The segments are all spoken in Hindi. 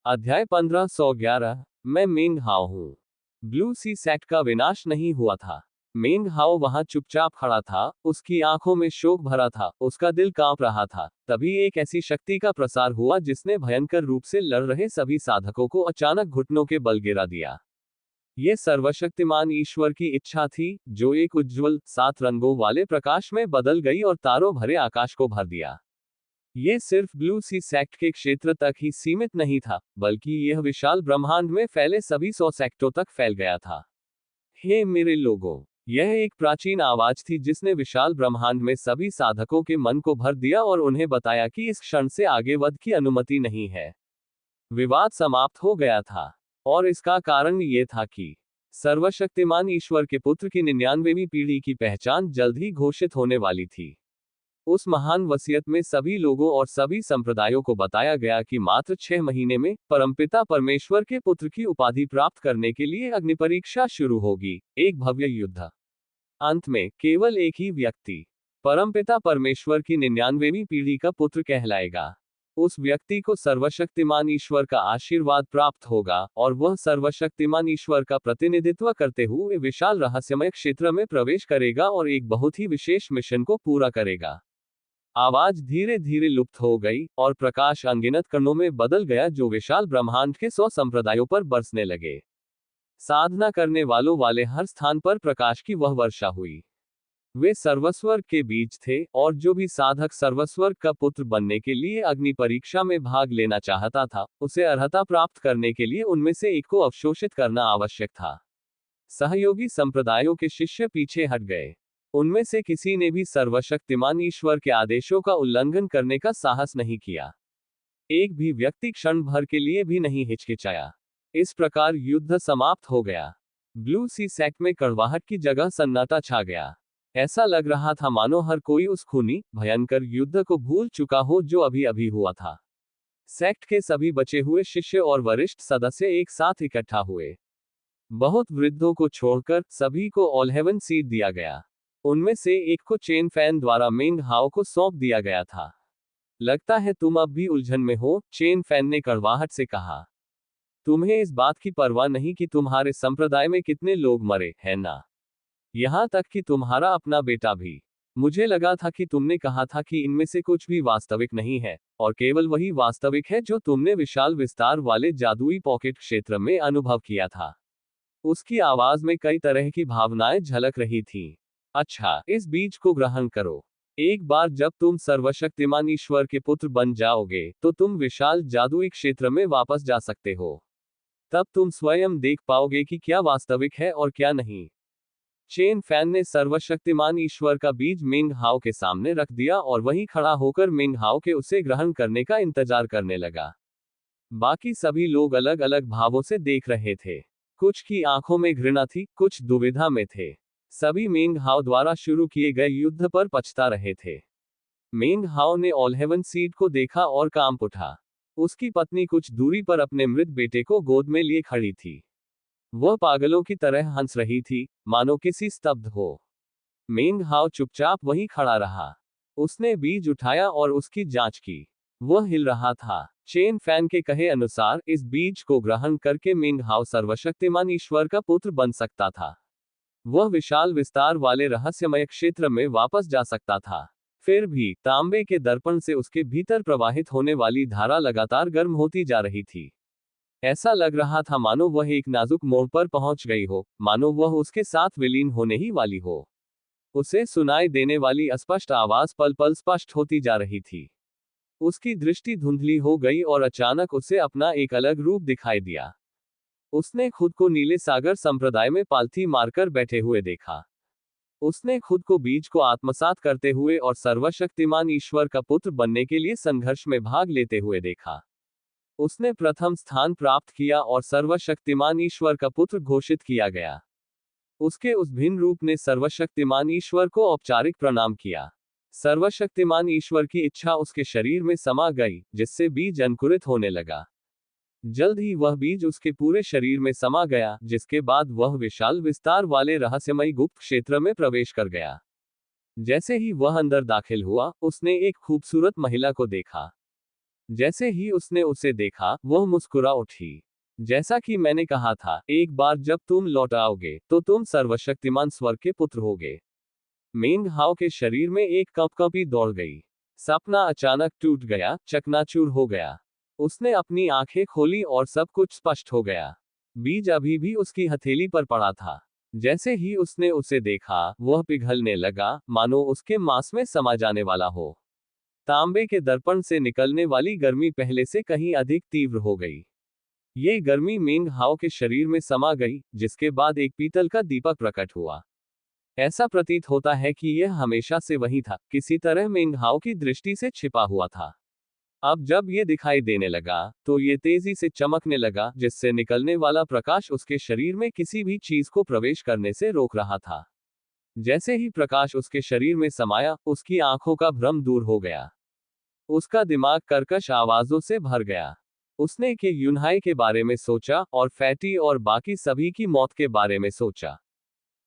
अध्याय 1511। मैं मिंग हाओ हूँ। ब्लू सी सेक्ट का विनाश नहीं हुआ था। मिंग हाओ वहां चुपचाप खड़ा था, उसकी आंखों में शोक भरा था, उसका दिल कांप रहा था। तभी एक ऐसी शक्ति का प्रसार हुआ जिसने भयंकर रूप से लड़ रहे सभी साधकों को अचानक घुटनों के बल गिरा दिया। ये सर्वशक्तिमान ईश्वर की इच्छा थी, जो एक उज्ज्वल 7 रंगों वाले प्रकाश में बदल गई और तारों भरे आकाश को भर दिया। ये सिर्फ ब्लू सी सेक्ट के क्षेत्र तक ही सीमित नहीं था, बल्कि यह विशाल ब्रह्मांड में फैले सभी 100 सेक्टों तक फैल गया था। हे मेरे लोगों, यह एक प्राचीन आवाज थी जिसने विशाल ब्रह्मांड में सभी साधकों के मन को भर दिया और उन्हें बताया कि इस क्षण से आगे वध की अनुमति नहीं है। विवाद समाप्त हो गया था, और इसका कारण ये था कि सर्वशक्तिमान ईश्वर के पुत्र की 99वीं पीढ़ी की पहचान जल्द ही घोषित होने वाली थी। उस महान वसीयत में सभी लोगों और सभी संप्रदायों को बताया गया कि मात्र 6 महीने में परमपिता परमेश्वर के पुत्र की उपाधि प्राप्त करने के लिए अग्निपरीक्षा शुरू होगी, एक भव्य युद्ध। अंत में केवल एक ही व्यक्ति परमपिता परमेश्वर की 99वीं पीढ़ी का पुत्र कहलाएगा। उस व्यक्ति को सर्वशक्तिमान ईश्वर का आशीर्वाद प्राप्त होगा, और वह सर्वशक्तिमान ईश्वर का प्रतिनिधित्व करते हुए विशाल रहस्यमय क्षेत्र में प्रवेश करेगा और एक बहुत ही विशेष मिशन को पूरा करेगा। आवाज धीरे धीरे लुप्त हो गई, और प्रकाश अनगिनत कणों में बदल गया जो विशाल ब्रह्मांड के 100 संप्रदायों पर बरसने लगे। साधना करने वालों वाले हर स्थान पर प्रकाश की वह वर्षा हुई। वे सर्वस्वर्ग के बीज थे, और जो भी साधक सर्वस्वर्ग का पुत्र बनने के लिए अग्नि परीक्षा में भाग लेना चाहता था, उसे अर्हता प्राप्त करने के लिए उनमें से एक को अवशोषित करना आवश्यक था। सहयोगी संप्रदायों के शिष्य पीछे हट गए। उनमें से किसी ने भी सर्वशक्तिमान ईश्वर के आदेशों का उल्लंघन करने का साहस नहीं किया। एक भी व्यक्ति क्षण भर के लिए भी नहीं हिचकिचाया। इस प्रकार युद्ध समाप्त हो गया। ब्लू सी सेक्ट में कड़वाहट की जगह सन्नाटा छा गया। ऐसा लग रहा था मानो हर कोई उस खूनी भयंकर युद्ध को भूल चुका हो जो अभी अभी हुआ था। सेक्ट के सभी बचे हुए शिष्य और वरिष्ठ सदस्य एक साथ इकट्ठा हुए। बहुत वृद्धों को छोड़कर सभी को ऑल हेवन सीट दिया गया। उनमें से एक को चेन फैन द्वारा मिंग हाओ को सौंप दिया गया था। लगता है तुम अब भी उलझन में हो, चेन फैन ने कड़वाहट से कहा। तुम्हें इस बात की परवाह नहीं कि तुम्हारे संप्रदाय में कितने लोग मरे, है ना? यहां तक कि तुम्हारा अपना बेटा भी। मुझे लगा था कि तुमने कहा था कि इनमें से कुछ भी वास्तविक नहीं है, और केवल वही वास्तविक है जो तुमने विशाल विस्तार वाले जादुई पॉकेट क्षेत्र में अनुभव किया था। उसकी आवाज में कई तरह की भावनाएं झलक रही थीं। अच्छा, इस बीज को ग्रहण करो। एक बार जब तुम सर्वशक्तिमान ईश्वर के पुत्र बन जाओगे, तो तुम विशाल जादुई क्षेत्र में वापस जा सकते हो। तब तुम स्वयं देख पाओगे कि क्या वास्तविक है और क्या नहीं। चेन फैन ने सर्वशक्तिमान ईश्वर का बीज मिंग हाओ के सामने रख दिया और वहीं खड़ा होकर मिंग हाओ के उसे ग्रहण करने का इंतजार करने लगा। बाकी सभी लोग अलग अलग भावों से देख रहे थे। कुछ की आंखों में घृणा थी, कुछ दुविधा में थे। सभी मिंग हाओ द्वारा शुरू किए गए युद्ध पर पछता रहे थे। मिंग हाओ ने ऑल हेवन सीड को देखा और कांप उठा। उसकी पत्नी कुछ दूरी पर अपने मृत बेटे को गोद में लिए खड़ी थी। वह पागलों की तरह हंस रही थी, मानो किसी स्तब्ध हो। मिंग हाओ चुपचाप वहीं खड़ा रहा। उसने बीज उठाया और उसकी जांच की। वह हिल रहा था। चेन फैन के कहे अनुसार इस बीज को ग्रहण करके मिंग हाओ सर्वशक्तिमान ईश्वर का पुत्र बन सकता था। वह विशाल विस्तार वाले रहस्यमय क्षेत्र में वापस जा सकता था। फिर भी तांबे के दर्पण से उसके भीतर प्रवाहित होने वाली धारा लगातार गर्म होती जा रही थी। ऐसा लग रहा था मानो वह एक नाजुक मोड़ पर पहुंच गई हो, मानो वह उसके साथ विलीन होने ही वाली हो। उसे सुनाई देने वाली अस्पष्ट आवाज पल पल स्पष्ट होती जा रही थी। उसकी दृष्टि धुंधली हो गई और अचानक उसे अपना एक अलग रूप दिखाई दिया। उसने खुद को नीले सागर संप्रदाय में पालथी मारकर बैठे हुए देखा। उसने खुद को बीज को आत्मसात करते हुए और सर्वशक्तिमान ईश्वर का पुत्र बनने के लिए संघर्ष में भाग लेते हुए देखा। उसने प्रथम स्थान प्राप्त किया और सर्वशक्तिमान ईश्वर का पुत्र घोषित किया गया। उसके उस भिन्न रूप ने सर्वशक्तिमान ईश्वर को औपचारिक प्रणाम किया। सर्वशक्तिमान ईश्वर की इच्छा उसके शरीर में समा गई, जिससे बीज अंकुरित होने लगा। जल्द ही वह बीज उसके पूरे शरीर में समा गया, जिसके बाद वह विशाल विस्तार वाले रहस्यमयी गुप्त क्षेत्र में प्रवेश कर गया। जैसे ही वह अंदर दाखिल हुआ, उसने एक खूबसूरत महिला को देखा। जैसे ही उसने उसे देखा, वह मुस्कुरा उठी। जैसा कि मैंने कहा था, एक बार जब तुम लौट आओगे, तो तुम सर्वशक्तिमान स्वर्ग के पुत्र होगे। मेंग हाओ के शरीर में एक कंपकंपी दौड़ गई। सपना अचानक टूट गया, चकनाचूर हो गया। उसने अपनी आंखें खोली और सब कुछ स्पष्ट हो गया। बीज अभी भी उसकी हथेली पर पड़ा था। जैसे ही उसने उसे देखा, वह पिघलने लगा, मानो उसके मांस में समा जाने वाला हो। तांबे के दर्पण से निकलने वाली गर्मी पहले से कहीं अधिक तीव्र हो गई। ये गर्मी मेंग हाओ के शरीर में समा गई, जिसके बाद एक पीतल का दीपक प्रकट हुआ। ऐसा प्रतीत होता है कि यह हमेशा से वही था, किसी तरह मेंग हाओ की दृष्टि से छिपा हुआ था। अब जब ये दिखाई देने लगा, तो ये तेजी से चमकने लगा, जिससे निकलने वाला प्रकाश उसके शरीर में किसी भी चीज को प्रवेश करने से रोक रहा था। जैसे ही प्रकाश उसके शरीर में समाया, उसकी आंखों का भ्रम दूर हो गया। उसका दिमाग कर्कश आवाजों से भर गया। उसने के यूनहाई के बारे में सोचा, और फैटी और बाकी सभी की मौत के बारे में सोचा।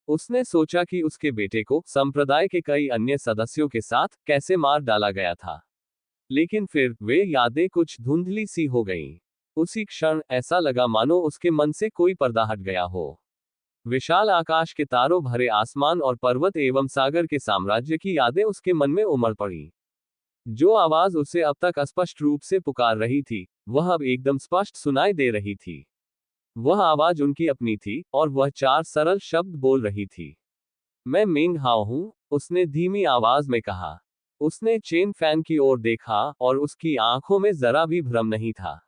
उसने सोचा कि उसके बेटे को संप्रदाय के कई अन्य सदस्यों के साथ कैसे मार डाला गया था। लेकिन फिर वे यादें कुछ धुंधली सी हो गईं। उसी क्षण ऐसा लगा मानो उसके मन से कोई पर्दा हट गया हो। विशाल आकाश के तारों भरे आसमान और पर्वत एवं सागर के साम्राज्य की यादें उसके मन में उमड़ पड़ी। जो आवाज उसे अब तक अस्पष्ट रूप से पुकार रही थी, वह अब एकदम स्पष्ट सुनाई दे रही थी। वह आवाज उनकी अपनी थी, और वह 4 सरल शब्द बोल रही थी। मैं मेंग हाओ हूं, उसने धीमी आवाज में कहा। उसने चेन फैन की ओर देखा, और उसकी आंखों में जरा भी भ्रम नहीं था।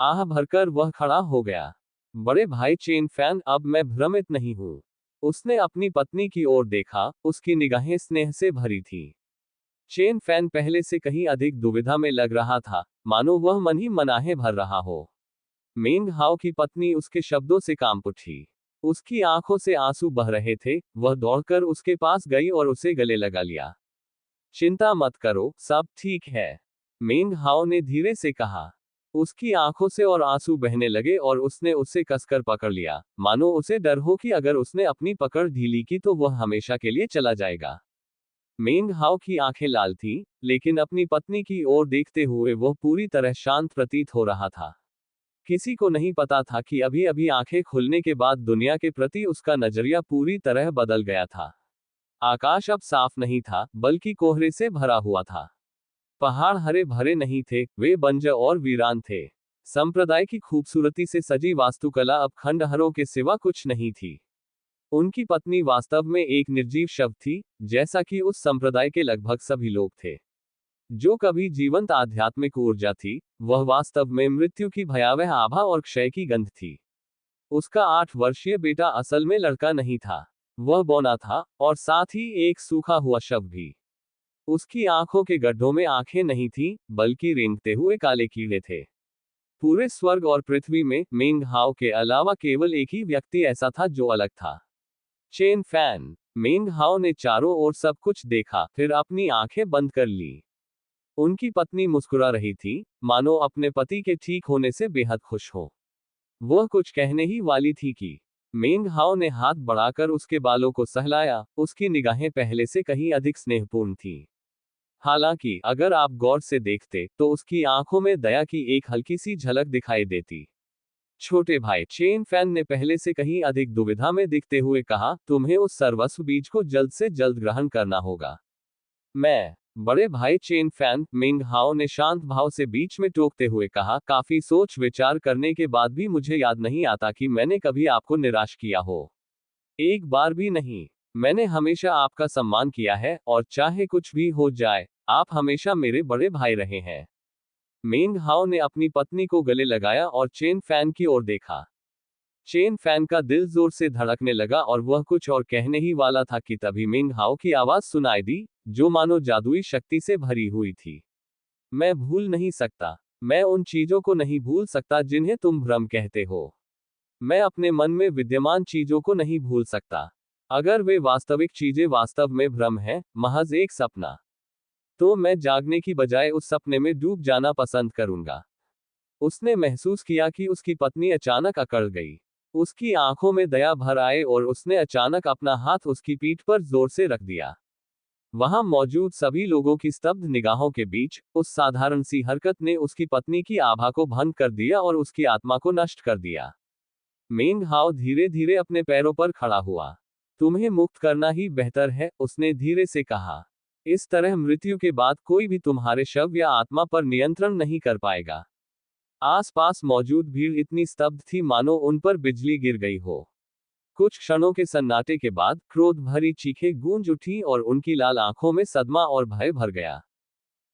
आह भरकर वह खड़ा हो गया। बड़े भाई चेन फैन, अब मैं भ्रमित नहीं हूं। उसने अपनी पत्नी की ओर देखा, उसकी निगाहें स्नेह से भरी थी। चेन फैन पहले से कहीं अधिक दुविधा में लग रहा था, मानो वह मन ही मनाहे भर रहा हो। मेंग हाओ की पत्नी उसके शब्दों से कांप उठी। उसकी आंखों से आंसू बह रहे थे। वह दौड़कर उसके पास गई और उसे गले लगा लिया। चिंता मत करो, सब ठीक है, मेंग हाओ ने धीरे से कहा। उसकी आंखों से और आंसू बहने लगे, और उसने उसे कसकर पकड़ लिया, मानो उसे डर हो कि अगर उसने अपनी पकड़ ढीली की तो वह हमेशा के लिए चला जाएगा। मेंग हाओ की आंखें लाल थीं, लेकिन अपनी पत्नी की ओर देखते हुए वह पूरी तरह शांत प्रतीत हो रहा था। किसी को नहीं पता था कि अभी अभी आंखें खुलने के बाद दुनिया के प्रति उसका नजरिया पूरी तरह बदल गया था। आकाश अब साफ नहीं था, बल्कि कोहरे से भरा हुआ था। पहाड़ हरे भरे नहीं थे, वे बंजर और वीरान थे। संप्रदाय की खूबसूरती से सजी वास्तुकला अब खंडहरों के सिवा कुछ नहीं थी। उनकी पत्नी वास्तव में एक निर्जीव शव थी, जैसा कि उस संप्रदाय के लगभग सभी लोग थे। जो कभी जीवंत आध्यात्मिक ऊर्जा थी, वह वास्तव में मृत्यु की भयावह आभा और क्षय की गंध थी। उसका 8 वर्षीय बेटा असल में लड़का नहीं था। वह बौना था, और साथ ही एक सूखा हुआ शव भी। उसकी आंखों के गड्ढों में आंखें नहीं थीं, बल्कि रेंगते हुए काले कीड़े थे। पूरे स्वर्ग और पृथ्वी में मेंग हाओ के अलावा केवल एक ही व्यक्ति ऐसा था जो अलग था। Chain fan. मेंग हाओ ने चारों ओर सब कुछ देखा, फिर अपनी आंखें बंद कर ली। उनकी पत्नी मुस्कुरा रही थी, मानो अपने पति के ठीक होने से बेहद खुश हो। वह कुछ कहने ही वाली थी कि मेंग हाओ ने हाथ बढ़ाकर उसके बालों को सहलाया। उसकी निगाहें पहले से कहीं अधिक स्नेहपूर्ण थीं। हालांकि अगर आप गौर से देखते, तो उसकी आंखों में दया की एक हल्की सी झलक दिखाई देती। छोटे भाई चेन फैन ने पहले से कहीं अधिक दुविधा में दिखते हुए कहा, तुम्हें उस सर्वस्व बीज को जल्द से जल्द ग्रहण करना होगा। मैं बड़े भाई चेन फैन, मेंग हाओ ने शांत भाव से बीच में टोकते हुए कहा, काफी सोच विचार करने के बाद भी मुझे याद नहीं आता कि मैंने कभी आपको निराश किया हो। एक बार भी नहीं। मैंने हमेशा आपका सम्मान किया है, और चाहे कुछ भी हो जाए, आप हमेशा मेरे बड़े भाई रहे हैं। मेंग हाओ ने अपनी पत्नी को गले लगाया और चेन फैन की ओर देखा। चेन फैन का दिल जोर से धड़कने लगा, और वह कुछ और कहने ही वाला था कि तभी मेंग हाओ की आवाज सुनाई दी, जो मानो जादुई शक्ति से भरी हुई थी। मैं भूल नहीं सकता। मैं उन चीजों को नहीं भूल सकता जिन्हें तुम भ्रम कहते हो। मैं अपने मन में विद्यमान चीजों को नहीं भूल सकता। अगर वे वास्तविक चीजें वास्तव में भ्रम हैं, महज एक सपना, तो मैं जागने की बजाय उस सपने में डूब जाना पसंद करूंगा। उसने महसूस किया कि उसकी पत्नी अचानक अकड़ गई। उसकी आंखों में दया भर आए, और उसने अचानक अपना हाथ उसकी पीठ पर जोर से रख दिया। वहां मौजूद सभी लोगों की स्तब्ध निगाहों के बीच उस साधारण सी हरकत ने उसकी पत्नी की आभा को भंग कर दिया और उसकी आत्मा को नष्ट कर दिया। मेंग हाओ धीरे धीरे अपने पैरों पर खड़ा हुआ। तुम्हें मुक्त करना ही बेहतर है, उसने धीरे से कहा। इस तरह मृत्यु के बाद कोई भी तुम्हारे शव या आत्मा पर नियंत्रण नहीं कर पाएगा। आसपास मौजूद भीड़ इतनी स्तब्ध थी मानो उन पर बिजली गिर गई हो। कुछ क्षणों के सन्नाटे के बाद क्रोध भरी चीखें गूंज उठी और उनकी लाल आंखों में सदमा और भय भर गया।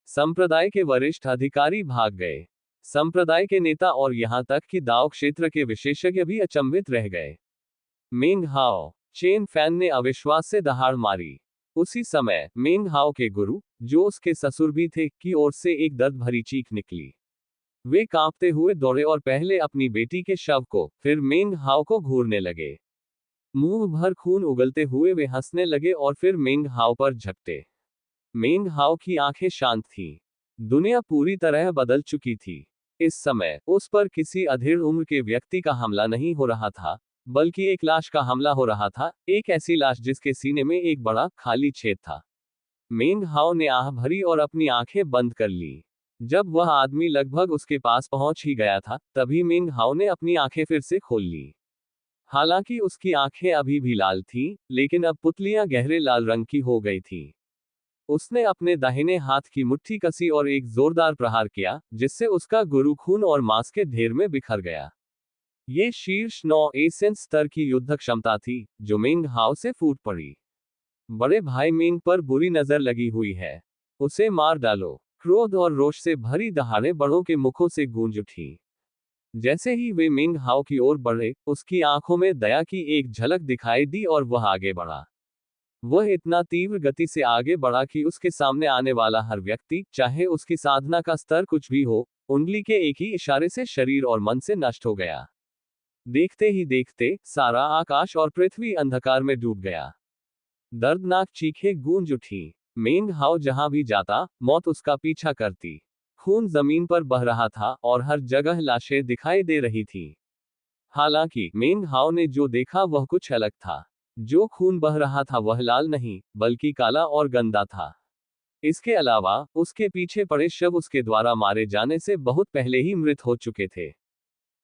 संप्रदाय के वरिष्ठ अधिकारी भाग गए। संप्रदाय के नेता और यहां तक कि दाव क्षेत्र के विशेषज्ञ भी अचंभित रह गए। मेंग हाओ, चेन फैन ने अविश्वास से दहाड़ मारी। उसी समय मेंग हाओ के गुरु, जो उसके ससुर भी थे, की ओर से एक दर्द भरी चीख निकली। वे कांपते हुए दौड़े और पहले अपनी बेटी के शव को, फिर मेंग हाओ को घूरने लगे। मुंह भर खून उगलते हुए वे हंसने लगे और फिर मेंग हाओ पर झपटे। मेंग हाओ की आंखें शांत थीं। दुनिया पूरी तरह बदल चुकी थी। इस समय उस पर किसी अधेड़ उम्र के व्यक्ति का हमला नहीं हो रहा था, बल्कि एक लाश का हमला हो रहा था, एक ऐसी लाश जिसके सीने में एक बड़ा खाली छेद था। मेंग हाओ ने आह भरी और अपनी आंखें बंद कर ली। जब वह आदमी लगभग उसके पास पहुंच ही गया था, तभी मेंग हाओ ने अपनी आंखें फिर से खोल ली। हालांकि उसकी आंखें अभी भी लाल थीं, लेकिन अब पुतलियां गहरे लाल रंग की हो गई थीं। उसने अपने दाहिने हाथ की मुट्ठी कसी और एक जोरदार प्रहार किया, जिससे उसका गुरु खून और मांस के ढेर में बिखर गया। ये शीर्ष 9 एसेंस स्तर की युद्ध क्षमता थी, जो मेंग हाओ से फूट पड़ी। बड़े भाई मेंग पर बुरी नजर लगी हुई है। उसे मार डालो। क्रोध और रोष से भरी दहाड़ें बड़ों के मुखों से गूंज उठी। जैसे ही वे मेंग हाओ की ओर बढ़े, उसकी आंखों में दया की एक झलक दिखाई दी और वह आगे बढ़ा। वह इतना तीव्र गति से आगे बढ़ा कि उसके सामने आने वाला हर व्यक्ति, चाहे उसकी साधना का स्तर कुछ भी हो, उंगली के एक ही इशारे से शरीर और मन से नष्ट हो गया। देखते ही देखते सारा आकाश और पृथ्वी अंधकार में डूब गया। दर्दनाक चीखें गूंज उठी। मेंग हाओ जहां भी जाता, मौत उसका पीछा करती। खून जमीन पर बह रहा था और हर जगह लाशें दिखाई दे रही थी। हालांकि मेंग हाओ ने जो देखा वह कुछ अलग था। जो खून बह रहा था वह लाल नहीं, बल्कि काला और गंदा था। इसके अलावा उसके पीछे पड़े शव उसके द्वारा मारे जाने से बहुत पहले ही मृत हो चुके थे।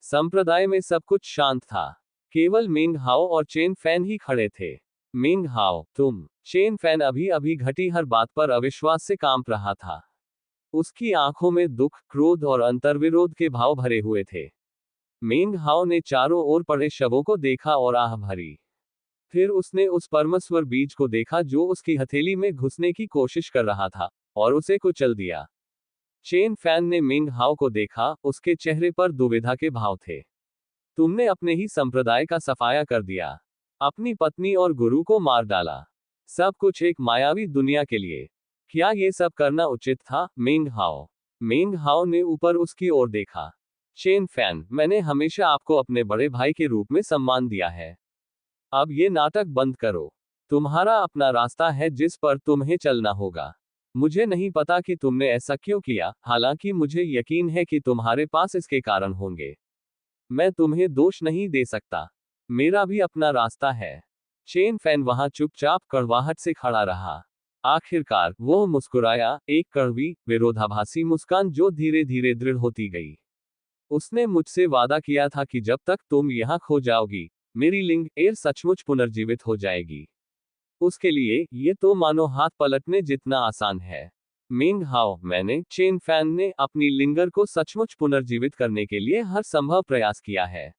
संप्रदाय में सब कुछ शांत था। केवल मेंग हाओ और चेन फैन ही खड़े थे। मेंग हाओ, तुम। चेन फैन अभी अभी घटी हर बात पर अविश्वास से कांप रहा था। उसकी आंखों में दुख, क्रोध और अंतर्विरोध के भाव भरे हुए थे। मेंग हाओ ने चारों ओर पड़े शवों को देखा और आह भरी। फिर उसने उस परमेश्वर बीज को देखा जो उसकी हथेली में घुसने की कोशिश कर रहा था, और उसे कुचल दिया। चेन फैन ने मेंग हाओ को देखा, उसके चेहरे पर दुविधा के भाव थे। तुमने अपने ही संप्रदाय का सफाया कर दिया। अपनी पत्नी और गुरु को मार डाला। सब कुछ एक मायावी दुनिया के लिए। क्या ये सब करना उचित था, मेंग हाओ? मेंग हाओ ने ऊपर उसकी ओर देखा। चेन फैन, मैंने हमेशा आपको अपने बड़े भाई के रूप में सम्मान दिया है। अब ये नाटक बंद करो। तुम्हारा अपना रास्ता है जिस पर तुम्हें चलना होगा। मुझे नहीं पता कि तुमने ऐसा क्यों किया, हालांकि मुझे यकीन है कि तुम्हारे पास इसके कारण होंगे। मैं तुम्हें दोष नहीं दे सकता। मेरा भी अपना रास्ता है। चेन फैन वहां चुपचाप कड़वाहट से खड़ा रहा। आखिरकार वह मुस्कुराया, एक कड़वी, विरोधाभासी मुस्कान जो धीरे धीरे दृढ़ होती गई। उसने मुझसे वादा किया था कि जब तक तुम यहां खो जाओगी, मेरी लिंग एयर सचमुच पुनर्जीवित हो जाएगी। उसके लिए ये तो मानो हाथ पलटने जितना आसान है। मेंग हाओ, मैंने, चेन फैन ने, अपनी लिंगर को सचमुच पुनर्जीवित करने के लिए हर संभव प्रयास किया है।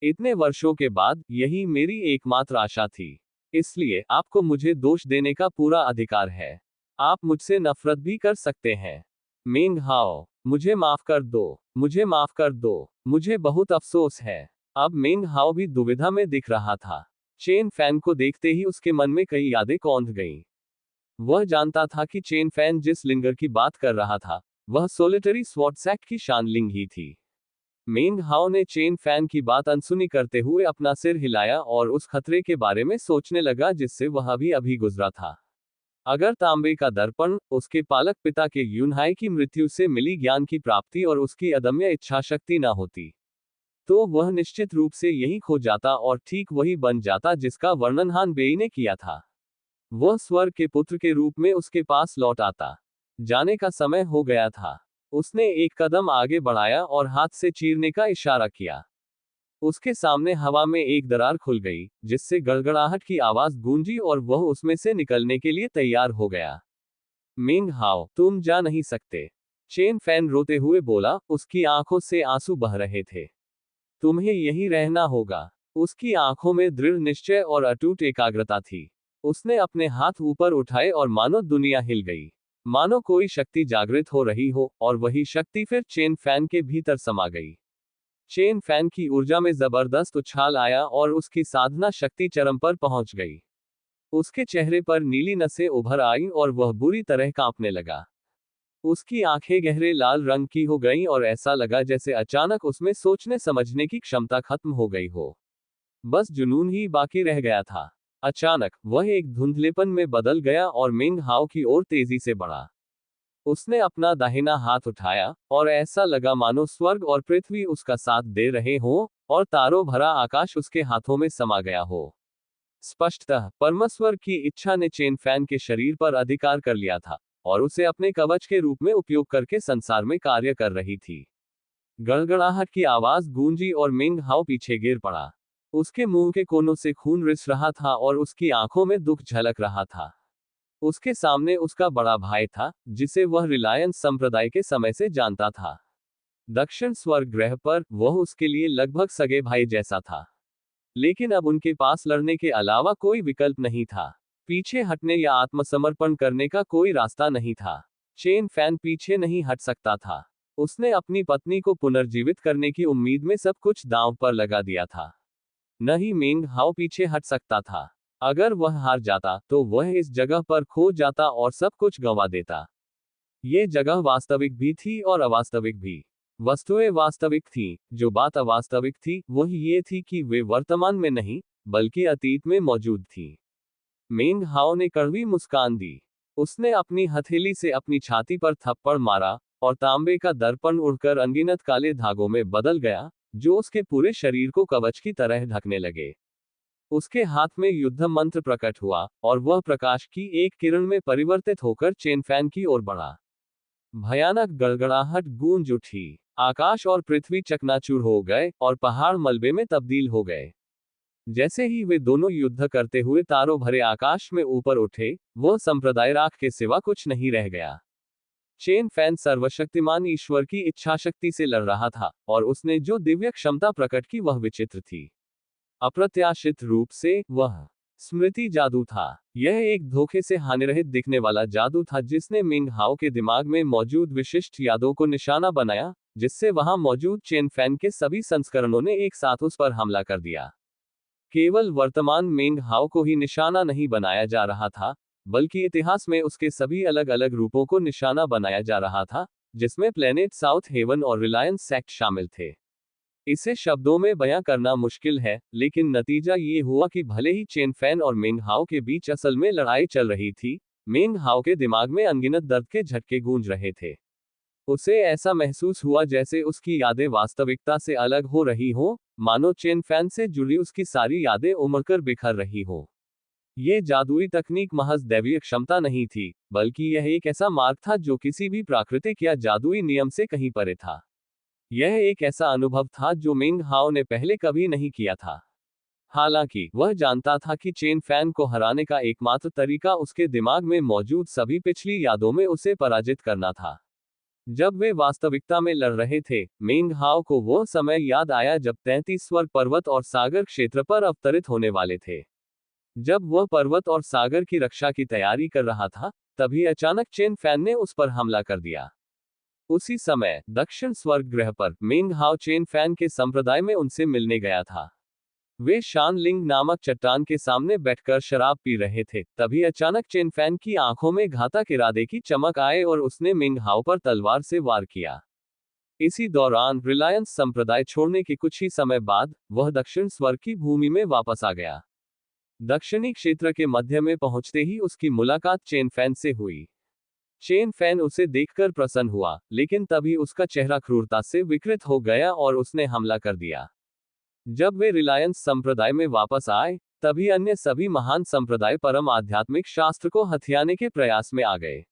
इतने वर्षों के बाद यही मेरी एकमात्र आशा थी। इसलिए आपको मुझे दोष देने का पूरा अधिकार है। आप मुझसे नफरत भी कर सकते हैं। मेंग हाओ, मुझे माफ कर दो। मुझे माफ कर दो। मुझे बहुत अफसोस है। अब मेंग हाओ भी दुविधा में दिख रहा था। चेन फैन को देखते ही उसके मन में कई यादें कौंध गईं। वह जानता था कि चेन फैन जिस लिंगर की बात कर रहा था, वह सोलिटरी स्वॉर्डसैक की शानलिंग ही थी। मेंग हाओ ने चेन फैन की बात अनसुनी करते हुए अपना सिर हिलाया और उस खतरे के बारे में सोचने लगा जिससे वह अभी अभी गुजरा था। अगर तांबे का दर्पण, उसके पालक पिता के यूनहाई की मृत्यु से मिली ज्ञान की प्राप्ति और उसकी अदम्य इच्छाशक्ति न होती, तो वह निश्चित रूप से यही खो जाता और ठीक वही बन जाता जिसका वर्णन हान बेई ने किया था। वह स्वर्ग के पुत्र के रूप में उसके पास लौट आता। जाने का समय हो गया था। उसने एक कदम आगे बढ़ाया और हाथ से चीरने का इशारा किया। उसके सामने हवा में एक दरार खुल गई, जिससे गड़गड़ाहट की आवाज गूंजी और वह उसमें से निकलने के लिए तैयार हो गया। मिंग हाओ, तुम जा नहीं सकते। चेन फैन रोते हुए बोला, उसकी आंखों से आंसू बह रहे थे। तुम्हें यहीं रहना होगा। उसकी आंखों में दृढ़ निश्चय और अटूट एकाग्रता थी। उसने अपने हाथ ऊपर उठाए और मानो दुनिया हिल गई। मानो कोई शक्ति जागृत हो रही हो, और वही शक्ति फिर चेन फैन के भीतर समा गई। चेन फैन की ऊर्जा में जबरदस्त उछाल आया और उसकी साधना शक्ति चरम पर पहुंच गई। उसके चेहरे पर नीली नसें उभर आईं और वह बुरी तरह कांपने लगा। उसकी आंखें गहरे लाल रंग की हो गईं और ऐसा लगा जैसे अचानक उसमें सोचने समझने की क्षमता खत्म हो गई हो। बस जुनून ही बाकी रह गया था। अचानक वह एक धुंधलेपन में बदल गया और मिंग हाओ की ओर तेजी से बढ़ा। उसने अपना दाहिना हाथ उठाया और ऐसा लगा मानो स्वर्ग और पृथ्वी उसका साथ दे रहे हों और तारों भरा आकाश उसके हाथों में समा गया हो। स्पष्टतः परमेश्वर की इच्छा ने चेन फैन के शरीर पर अधिकार कर लिया था और उसे अपने कवच के रूप में उपयोग करके संसार में कार्य कर रही थी। गड़गड़ाहट की आवाज गूंजी और मिंग हाओ पीछे गिर पड़ा। उसके मुंह के कोनों से खून रिस रहा था और उसकी आंखों में दुख झलक रहा था। उसके सामने उसका बड़ा भाई था, जिसे वह रिलायंस संप्रदाय के समय से जानता था। दक्षिण स्वर्ग ग्रह पर वह उसके लिए लगभग सगे भाई जैसा था। लेकिन अब उनके पास लड़ने के अलावा कोई विकल्प नहीं था। पीछे हटने या आत्मसमर्पण करने का कोई रास्ता नहीं था। चेन फैन पीछे नहीं हट सकता था। उसने अपनी पत्नी को पुनर्जीवित करने की उम्मीद में सब कुछ दांव पर लगा दिया था। न ही मिंग हाओ पीछे हट सकता था। अगर वह हार जाता तो वह इस जगह पर खो जाता और सब कुछ गंवा देता। ये जगह वास्तविक भी थी और अवास्तविक भी। वस्तुएं वास्तविक थीं, जो बात अवास्तविक थी वह ये थी कि वे वर्तमान में नहीं, बल्कि अतीत में मौजूद थी। मिंग हाओ ने कड़वी मुस्कान दी। उसने अपनी हथेली से अपनी छाती पर थप्पड़ मारा, और तांबे का दर्पण उड़कर अनगिनत काले धागों में बदल गया, जो उसके पूरे शरीर को कवच की तरह ढकने लगे। उसके हाथ में युद्ध मंत्र प्रकट हुआ, और वह प्रकाश की एक किरण में परिवर्तित होकर चेन फैन की ओर बढ़ा। भयानक गड़गड़ाहट गूंज उठी। आकाश और पृथ्वी चकनाचूर हो गए और पहाड़ मलबे में तब्दील हो गए। जैसे ही वे दोनों युद्ध करते हुए तारों भरे आकाश में ऊपर उठे, वह संप्रदाय राख के सिवा कुछ नहीं रह गया। चेन फैन सर्वशक्तिमान ईश्वर की इच्छाशक्ति से लड़ रहा था, और उसने जो दिव्य क्षमता प्रकट की वह विचित्र थी। अप्रत्याशित रूप से वह स्मृति जादू था। यह एक धोखे से हानिरहित दिखने वाला जादू था जिसने मिंग हाओ के दिमाग में मौजूद विशिष्ट यादों को निशाना बनाया, जिससे वहां मौजूद चेन फैन के सभी संस्करणों ने एक साथ उस पर हमला कर दिया। केवल वर्तमान मिंग हाओ को ही निशाना नहीं बनाया जा रहा था, बल्कि इतिहास में उसके सभी अलग अलग रूपों को निशाना बनाया जा रहा था, जिसमें प्लेनेट साउथ हेवन और रिलायंस सेक्ट शामिल थे। इसे शब्दों में बयां करना मुश्किल है, लेकिन नतीजा ये हुआ कि भले ही चेन फैन और मिंग हाओ के बीच असल में लड़ाई चल रही थी, मिंग हाओ के दिमाग में अनगिनत दर्द के झटके गूंज रहे थे। उसे ऐसा महसूस हुआ जैसे उसकी यादें वास्तविकता से अलग हो रही हों, मानो चेन फैन से जुड़ी उसकी सारी यादें उमड़कर बिखर रही हों। ये जादुई तकनीक महज दैवीय क्षमता नहीं थी, बल्कि यह एक ऐसा मार्ग था जो किसी भी प्राकृतिक या जादुई नियम से कहीं परे था। यह एक ऐसा अनुभव था जो मिंग हाओ ने पहले कभी नहीं किया था। हालांकि वह जानता था कि चेन फैन को हराने का एकमात्र तरीका उसके दिमाग में मौजूद सभी पिछली यादों में उसे पराजित करना था। जब वे वास्तविकता में लड़ रहे थे, मिंग हाओ को वह समय याद आया जब 33 स्वर्ग पर्वत और सागर क्षेत्र पर अवतरित होने वाले थे। जब वह पर्वत और सागर की रक्षा की तैयारी कर रहा था, तभी अचानक चेन फैन ने उस पर हमला कर दिया। उसी समय दक्षिण स्वर्ग ग्रह पर मिंग हाओ चेन फैन के संप्रदाय में उनसे मिलने गया था। वे शानलिंग नामक चट्टान के सामने बैठकर शराब पी रहे थे, तभी अचानक चेन फैन की आंखों में घातक इरादे की चमक आए और उसने मिंग हाओ पर तलवार से वार किया। इसी दौरान रिलायंस संप्रदाय छोड़ने के कुछ ही समय बाद वह दक्षिण स्वर्ग की भूमि में वापस आ गया। दक्षिणी क्षेत्र के मध्य में पहुंचते ही उसकी मुलाकात चेन फैन से हुई। चेन फैन उसे देखकर प्रसन्न हुआ, लेकिन तभी उसका चेहरा क्रूरता से विकृत हो गया और उसने हमला कर दिया। जब वे रिलायंस संप्रदाय में वापस आए, तभी अन्य सभी महान संप्रदाय परम आध्यात्मिक शास्त्र को हथियाने के प्रयास में आ गए।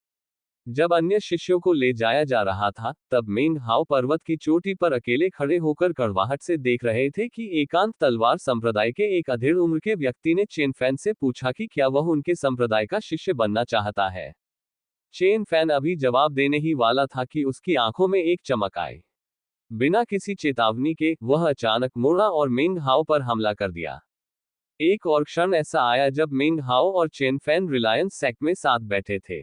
जब अन्य शिष्यों को ले जाया जा रहा था, तब मेंग हाओ पर्वत की चोटी पर अकेले खड़े होकर कड़वाहट से देख रहे थे कि एकांत तलवार संप्रदाय के एक अधेड़ उम्र के व्यक्ति ने चेन फैन से पूछा कि क्या वह उनके संप्रदाय का शिष्य बनना चाहता है। चेन फैन अभी जवाब देने ही वाला था कि उसकी आंखों में एक चमक आई। बिना किसी चेतावनी के वह अचानक मुड़ा और मेंग हाओ पर हमला कर दिया। एक और क्षण ऐसा आया जब मेंग हाओ और चेन फैन रिलायंस सेक्ट में साथ बैठे थे।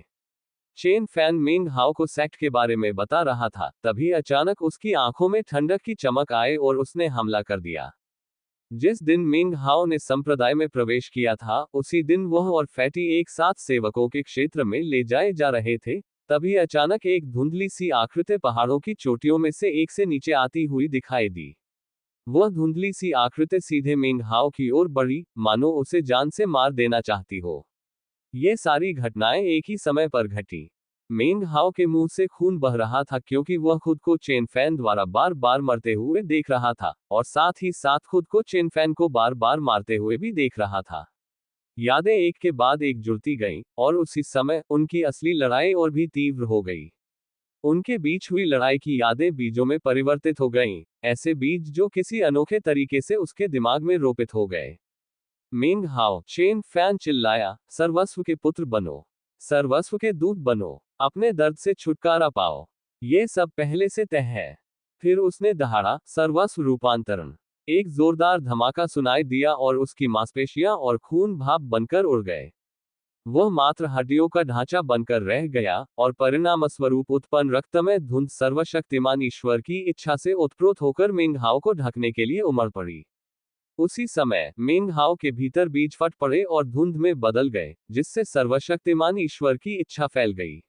चेन फैन मेंग हाओ को सेक्ट के बारे में बता रहा था, तभी अचानक उसकी आंखों में ठंडक की चमक आए और उसने हमला कर दिया। जिस दिन मेंग हाओ ने संप्रदाय में प्रवेश किया था, उसी दिन वह और फैटी एक साथ सेवकों के क्षेत्र में ले जाए जा रहे थे। तभी अचानक एक धुंधली सी आकृति पहाड़ों की चोटियों में से एक से नीचे आती हुई दिखाई दी। वह धुंधली सी आकृति सीधे मेंग हाओ की ओर बढ़ी, मानो उसे जान से मार देना चाहती हो। ये सारी घटनाएं एक ही समय पर घटी। मेंग हाओ के मुंह से खून बह रहा था क्योंकि वह खुद को चेन फैन द्वारा बार बार मरते हुए देख रहा था, और साथ ही साथ खुद को चेन फैन को बार बार मारते हुए भी देख रहा था। यादें एक के बाद एक जुड़ती गईं, और उसी समय उनकी असली लड़ाई और भी तीव्र हो गई। उनके बीच हुई लड़ाई की यादें बीजों में परिवर्तित हो गईं, ऐसे बीज जो किसी अनोखे तरीके से उसके दिमाग में रोपित हो गए। मेंग हाओ, चेन फैन चिल्लाया, सर्वस्व के पुत्र बनो, सर्वस्व के दूत बनो, अपने दर्द से छुटकारा पाओ। ये सब पहले से तय है। फिर उसने दहाड़ा, सर्वस्व रूपांतरण। एक जोरदार धमाका सुनाई दिया और उसकी मांसपेशियां और खून भाप बनकर उड़ गए। वह मात्र हड्डियों का ढांचा बनकर रह गया, और परिणामस्वरूप उत्पन्न रक्तमय धुंध सर्वशक्तिमान ईश्वर की इच्छा से उत्प्रोत होकर मेंग हाओ को ढकने के लिए उमड़ पड़ी। उसी समय मेंग हाओ के भीतर बीज फट पड़े और धुंध में बदल गए, जिससे सर्वशक्तिमान ईश्वर की इच्छा फैल गई।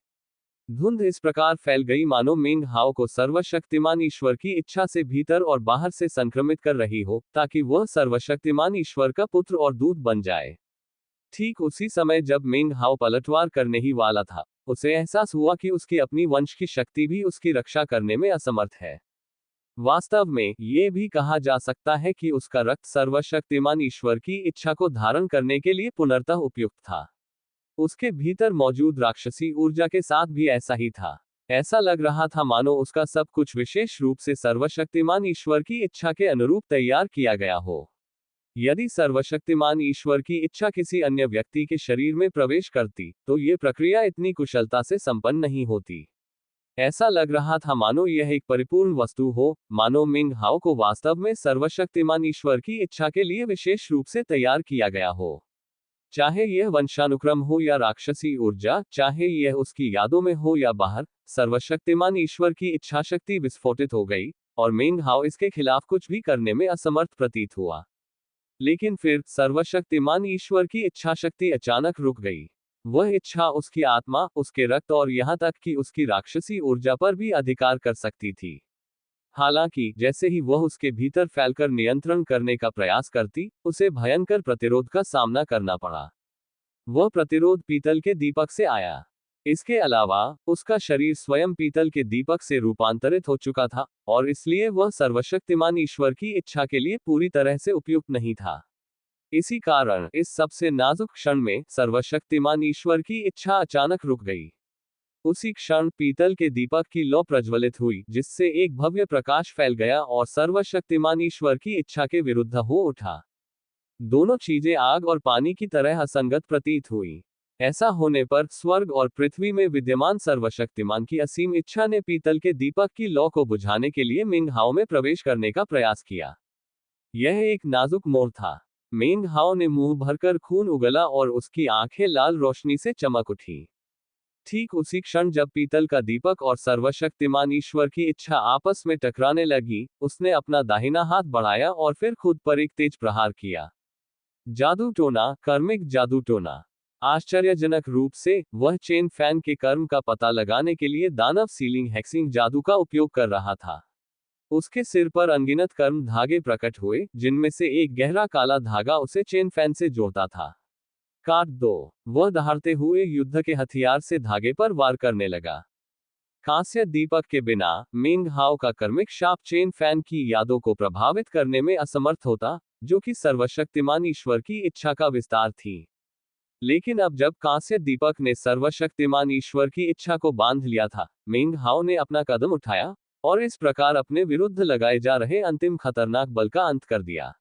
धुंध इस प्रकार फैल गई मानो मेंग हाओ को सर्वशक्तिमान ईश्वर की इच्छा से भीतर और बाहर से संक्रमित कर रही हो, ताकि वह सर्वशक्तिमान ईश्वर का पुत्र और दूत बन जाए। ठीक उसी समय जब मेंग हाओ पलटवार करने ही वाला था, उसे एहसास हुआ कि उसकी अपनी वंश की शक्ति भी उसकी रक्षा करने में असमर्थ है। वास्तव में ये भी कहा जा सकता है कि उसका रक्त सर्वशक्तिमान ईश्वर की इच्छा को धारण करने के लिए पुनर्तः उपयुक्त था। उसके भीतर मौजूद राक्षसी ऊर्जा के साथ भी ऐसा ही था। ऐसा लग रहा था मानो उसका सब कुछ विशेष रूप से सर्वशक्तिमान ईश्वर की इच्छा के अनुरूप तैयार किया गया हो। यदि सर्वशक्तिमान ईश्वर की इच्छा किसी अन्य व्यक्ति के शरीर में प्रवेश करती, तो ये प्रक्रिया इतनी कुशलता से संपन्न नहीं होती। ऐसा लग रहा था मानो यह एक परिपूर्ण वस्तु हो, मानो मेंग हाओ को वास्तव में सर्वशक्तिमान ईश्वर की इच्छा के लिए विशेष रूप से तैयार किया गया हो। चाहे यह वंशानुक्रम हो या राक्षसी ऊर्जा, चाहे यह उसकी यादों में हो या बाहर, सर्वशक्तिमान ईश्वर की इच्छा शक्ति विस्फोटित हो गई, और मेंग हाओ इसके खिलाफ कुछ भी करने में असमर्थ प्रतीत हुआ। लेकिन फिर सर्वशक्तिमान ईश्वर की इच्छा शक्ति अचानक रुक गई। वह इच्छा उसकी आत्मा, उसके रक्त और यहाँ तक कि उसकी राक्षसी ऊर्जा पर भी अधिकार कर सकती थी। हालांकि जैसे ही वह उसके भीतर फैलकर नियंत्रण करने का प्रयास करती, उसे भयंकर प्रतिरोध का सामना करना पड़ा। वह प्रतिरोध पीतल के दीपक से आया। इसके अलावा उसका शरीर स्वयं पीतल के दीपक से रूपांतरित हो चुका था, और इसलिए वह सर्वशक्तिमान ईश्वर की इच्छा के लिए पूरी तरह से उपयुक्त नहीं था। इसी कारण इस सबसे नाजुक क्षण में सर्वशक्तिमान ईश्वर की इच्छा अचानक रुक गई। उसी क्षण पीतल के दीपक की लौ प्रज्वलित हुई, जिससे एक भव्य प्रकाश फैल गया और सर्वशक्तिमान ईश्वर की इच्छा के विरुद्ध हो उठा। दोनों चीजें आग और पानी की तरह असंगत प्रतीत हुई। ऐसा होने पर स्वर्ग और पृथ्वी में विद्यमान सर्वशक्तिमान की असीम इच्छा ने पीतल के दीपक की लौ को बुझाने के लिए मेंग हाओ में प्रवेश करने का प्रयास किया। यह एक नाजुक मोड़ था। मेंग हाओ ने मुंह भरकर खून उगला और उसकी आंखें लाल रोशनी से चमक उठी। ठीक उसी क्षण जब पीतल का दीपक और सर्वशक्तिमान ईश्वर की इच्छा आपस में टकराने लगी, उसने अपना दाहिना हाथ बढ़ाया और फिर खुद पर एक तेज प्रहार किया। जादू टोना, कर्मिक जादू टोना। आश्चर्यजनक रूप से वह चेन फैन के कर्म का पता लगाने के लिए दानव सीलिंग हेक्सिंग जादू का उपयोग कर रहा था। उसके सिर पर अनगिनत कर्म धागे प्रकट हुए, जिनमें से एक गहरा काला धागा उसे चेन फैन से जोड़ता था। काट दो, वह दहाड़ते हुए युद्ध के हथियार से धागे पर वार करने लगा। कांस्य दीपक के बिना मेंग हाओ का कर्मिक शाप चेन फैन की यादों को प्रभावित करने में असमर्थ होता, जो कि सर्वशक्तिमान ईश्वर की इच्छा का विस्तार थी। लेकिन अब जब कांस्य दीपक ने सर्वशक्तिमान ईश्वर की इच्छा को बांध लिया था, मेंग हाओ ने अपना कदम उठाया और इस प्रकार अपने विरुद्ध लगाए जा रहे अंतिम खतरनाक बल का अंत कर दिया।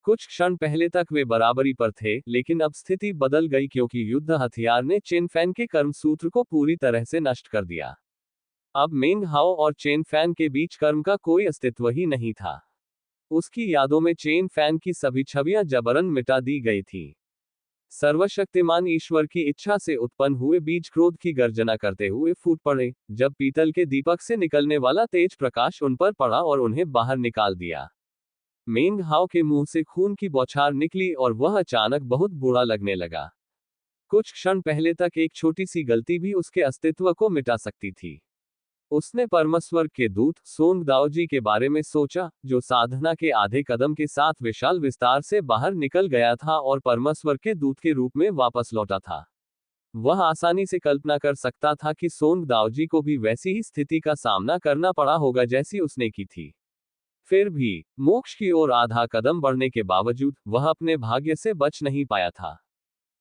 कुछ क्षण पहले तक वे बराबरी पर थे, लेकिन अब स्थिति बदल गई क्योंकि युद्ध हथियार ने चेन फैन के कर्म सूत्र को पूरी तरह से नष्ट कर दिया। अब मेंग हाओ और चेन फैन के बीच कर्म का कोई अस्तित्व ही नहीं था। उसकी यादों में चेन फैन की सभी छवियां जबरन मिटा दी गई थी। सर्वशक्तिमान ईश्वर की इच्छा से उत्पन्न हुए बीज क्रोध की गर्जना करते हुए फूट पड़े, जब पीतल के दीपक से निकलने वाला तेज प्रकाश उन पर पड़ा और उन्हें बाहर निकाल दिया। मेंग हाओ के मुंह से खून की बौछार निकली और वह अचानक बहुत बुरा लगने लगा। कुछ क्षण पहले तक एक छोटी सी गलती भी उसके अस्तित्व को मिटा सकती थी। उसने परमस्वर के दूत सोंग दाओजी के बारे में सोचा, जो साधना के आधे कदम के साथ विशाल विस्तार से बाहर निकल गया था और परमस्वर के दूत के रूप में वापस लौटा था। वह आसानी से कल्पना कर सकता था कि सोंग दाओजी को भी वैसी ही स्थिति का सामना करना पड़ा होगा जैसी उसने की थी। फिर भी मोक्ष की ओर आधा कदम बढ़ने के बावजूद वह अपने भाग्य से बच नहीं पाया था।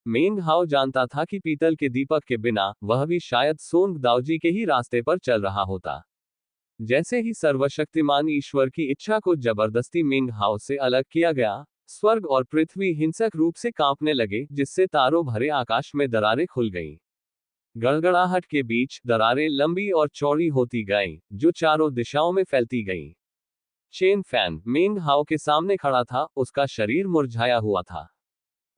मेंग हाओ जानता था कि पीतल के दीपक के बिना वह भी शायद सोंग दाओजी के ही रास्ते पर चल रहा होता। जैसे ही सर्वशक्तिमान ईश्वर की इच्छा को जबरदस्ती मेंग हाओ से अलग किया गया, स्वर्ग और पृथ्वी हिंसक रूप से कांपने लगे, जिससे तारों भरे आकाश में दरारें खुल गईं। गड़गड़ाहट के बीच दरारें लंबी और चौड़ी होती गईं, जो चारों दिशाओं में फैलती गईं। चेन फैन मेंग हाओ के सामने खड़ा था, उसका शरीर मुरझाया हुआ था।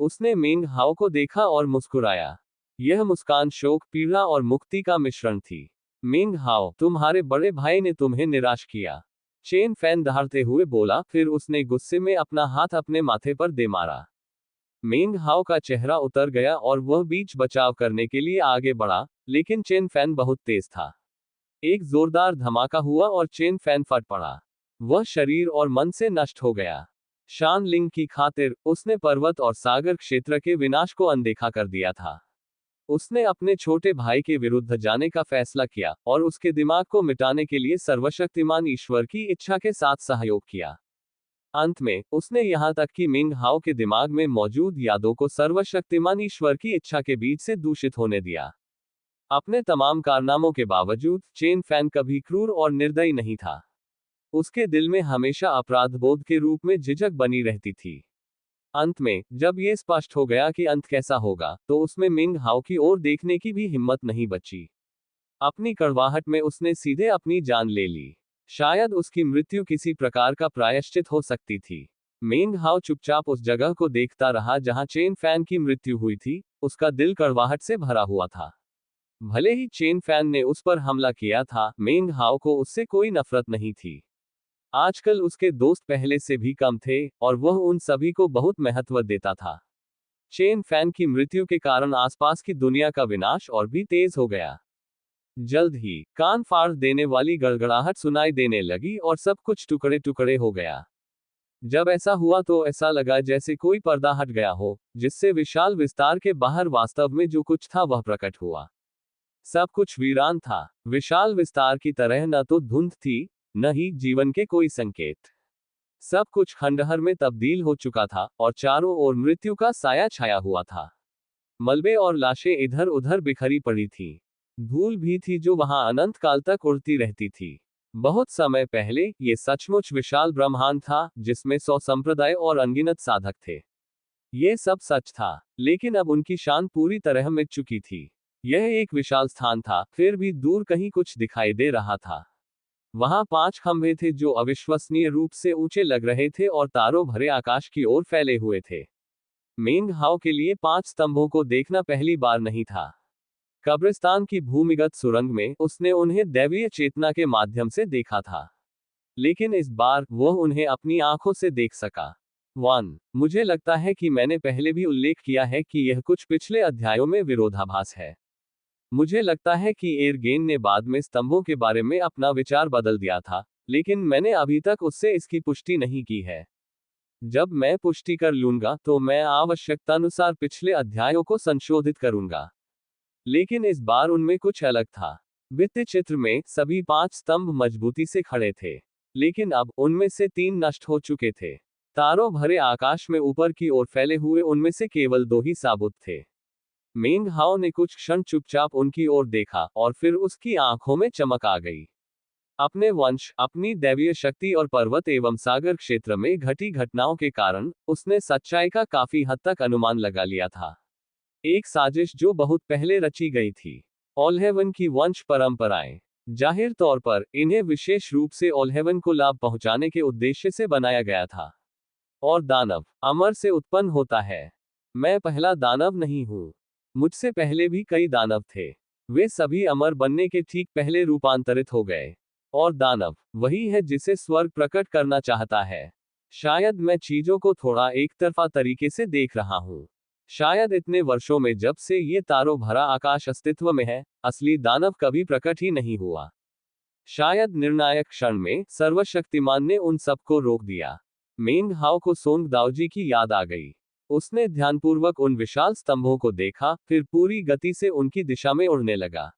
उसने मेंग हाओ को देखा और मुस्कुराया। यह मुस्कान शोक, पीड़ा और मुक्ति का मिश्रण थी। मेंग हाओ, तुम्हारे बड़े भाई ने तुम्हें निराश किया। चेन फैन दहाड़ते हुए बोला, फिर उसने गुस्से में अपना हाथ अपने माथे पर दे मारा। मेंग हाओ का चेहरा उतर गया और वह बीच बचाव करने के लिए आगे बढ़ा, लेकिन चेन फैन बहुत तेज था। एक जोरदार धमाका हुआ और चेन फैन फट पड़ा। वह शरीर और मन से नष्ट हो गया। शान लिंग की खातिर उसने पर्वत और सागर क्षेत्र के विनाश को अनदेखा कर दिया था। उसने अपने छोटे भाई के विरुद्ध जाने का फैसला किया और उसके दिमाग को मिटाने के लिए सर्वशक्तिमान ईश्वर की इच्छा के साथ सहयोग किया। अंत में उसने यहां तक कि मेंग हाओ के दिमाग में मौजूद यादों को सर्वशक्तिमान ईश्वर की इच्छा के बीच से दूषित होने दिया। अपने तमाम कारनामों के बावजूद चेन फैन कभी क्रूर और निर्दयी नहीं था। उसके दिल में हमेशा अपराध बोध के रूप में झिझक बनी रहती थी। अंत में जब ये स्पष्ट हो गया कि अंत कैसा होगा, तो उसमें मेंग हाओ की ओर देखने की भी हिम्मत नहीं बची। अपनी कड़वाहट में उसने सीधे अपनी जान ले ली। शायद उसकी मृत्यु किसी प्रकार का प्रायश्चित हो सकती थी। मेंग हाओ चुपचाप उस जगह को देखता रहा जहां चेन फैन की मृत्यु हुई थी। उसका दिल कड़वाहट से भरा हुआ था। भले ही चेन फैन ने उस पर हमला किया था, मेंग हाओ को उससे कोई नफरत नहीं थी। आजकल उसके दोस्त पहले से भी कम थे और वह उन सभी को बहुत महत्व देता था। चेन फैन की मृत्यु के कारण आसपास की दुनिया का विनाश और भी तेज हो गया। जल्द ही कान फाड़ देने वाली गड़गड़ाहट सुनाई देने लगी और सब कुछ टुकड़े टुकड़े हो गया। जब ऐसा हुआ तो ऐसा लगा जैसे कोई पर्दा हट गया हो, जिससे विशाल विस्तार के बाहर वास्तव में जो कुछ था वह प्रकट हुआ। सब कुछ वीरान था। विशाल विस्तार की तरह न तो धुंध थी, न ही जीवन के कोई संकेत। सब कुछ खंडहर में तब्दील हो चुका था और चारों ओर मृत्यु का साया छाया हुआ था। मलबे और लाशें इधर उधर बिखरी पड़ी थी। धूल भी थी जो वहां अनंत काल तक उड़ती रहती थी। बहुत समय पहले ये सचमुच विशाल ब्रह्मांड था, जिसमें 100 संप्रदाय और अनगिनत साधक थे। ये सब सच था, लेकिन अब उनकी शान पूरी तरह मिट चुकी थी। यह एक विशाल स्थान था, फिर भी दूर कहीं कुछ दिखाई दे रहा था। वहां 5 खंभे थे जो अविश्वसनीय रूप से ऊंचे लग रहे थे और तारों भरे आकाश की ओर फैले हुए थे। मेंग हाओ के लिए 5 स्तंभों को देखना पहली बार नहीं था। कब्रिस्तान की भूमिगत सुरंग में उसने उन्हें दैवीय चेतना के माध्यम से देखा था, लेकिन इस बार वह उन्हें अपनी आंखों से देख सका। 1. मुझे लगता है कि मैंने पहले भी उल्लेख किया है कि यह कुछ पिछले अध्यायों में विरोधाभास है। मुझे लगता है कि एरगेन ने बाद में स्तंभों के बारे में अपना विचार बदल दिया था, लेकिन मैंने अभी तक उससे इसकी पुष्टि नहीं की है। जब मैं पुष्टि कर लूंगा तो मैं आवश्यकतानुसार पिछले अध्यायों को संशोधित करूंगा। लेकिन इस बार उनमें कुछ अलग था। भित्ति चित्र में सभी 5 स्तंभ मजबूती से खड़े थे, लेकिन अब उनमें से 3 नष्ट हो चुके थे। तारों भरे आकाश में ऊपर की ओर फैले हुए उनमें से केवल 2 ही साबुत थे। मेंग हाओ ने कुछ क्षण चुपचाप उनकी ओर देखा और फिर उसकी आंखों में चमक आ गई। अपने वंश, अपनी दैवीय शक्ति और पर्वत एवं सागर क्षेत्र में घटी घटनाओं के कारण उसने सच्चाई का काफी हद तक अनुमान लगा लिया था। एक साजिश जो बहुत पहले रची गई थी। ओल्हेवन की वंश परंपराएं। जाहिर तौर पर इन्हें विशेष रूप से ओल्हेवन को लाभ पहुंचाने के उद्देश्य से बनाया गया था। और दानव अमर से उत्पन्न होता है। मैं पहला दानव नहीं हूं। मुझसे पहले भी कई दानव थे। वे सभी अमर बनने के ठीक पहले रूपांतरित हो गए। और दानव वही है जिसे स्वर्ग प्रकट करना चाहता है। शायद मैं चीजों को थोड़ा एक तरफा तरीके से देख रहा हूं। शायद इतने वर्षों में जब से ये तारों भरा आकाश अस्तित्व में है, असली दानव कभी प्रकट ही नहीं हुआ। शायद निर्णायक क्षण में सर्वशक्तिमान ने उन सबको रोक दिया। मेंग हाओ को सोंग दाओजी की याद आ गई। उसने ध्यानपूर्वक उन विशाल स्तंभों को देखा, फिर पूरी गति से उनकी दिशा में उड़ने लगा।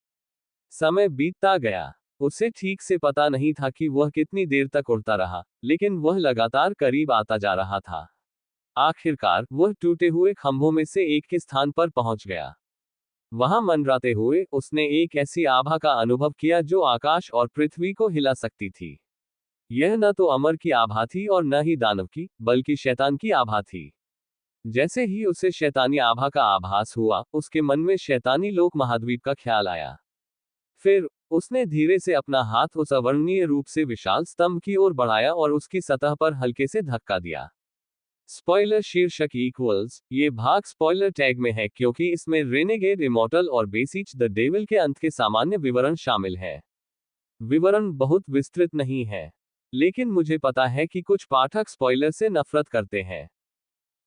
समय बीतता गया। उसे ठीक से पता नहीं था कि वह कितनी देर तक उड़ता रहा, लेकिन वह लगातार करीब आता जा रहा था। आखिरकार वह टूटे हुए खंभों में से एक के स्थान पर पहुंच गया। वहां मंडराते हुए उसने एक ऐसी आभा का अनुभव किया जो आकाश और पृथ्वी को हिला सकती थी। यह न तो अमर की आभा थी और न ही दानव की, बल्कि शैतान की आभा थी। जैसे ही उसे शैतानी आभा का आभास हुआ, उसके मन में शैतानी लोक महाद्वीप का ख्याल आया। फिर उसने धीरे से अपना हाथ उस अवर्णनीय रूप से विशाल स्तंभ की ओर बढ़ाया और उसकी सतह पर हल्के से धक्का दिया। स्पॉइलर शीर्षक इक्वल्स, ये भाग स्पॉइलर टैग में है क्योंकि इसमें रेनेगेड इमॉर्टल और बेसिच द डेविल के अंत के सामान्य विवरण शामिल है। विवरण बहुत विस्तृत नहीं है, लेकिन मुझे पता है कि कुछ पाठक स्पॉइलर से नफरत करते हैं।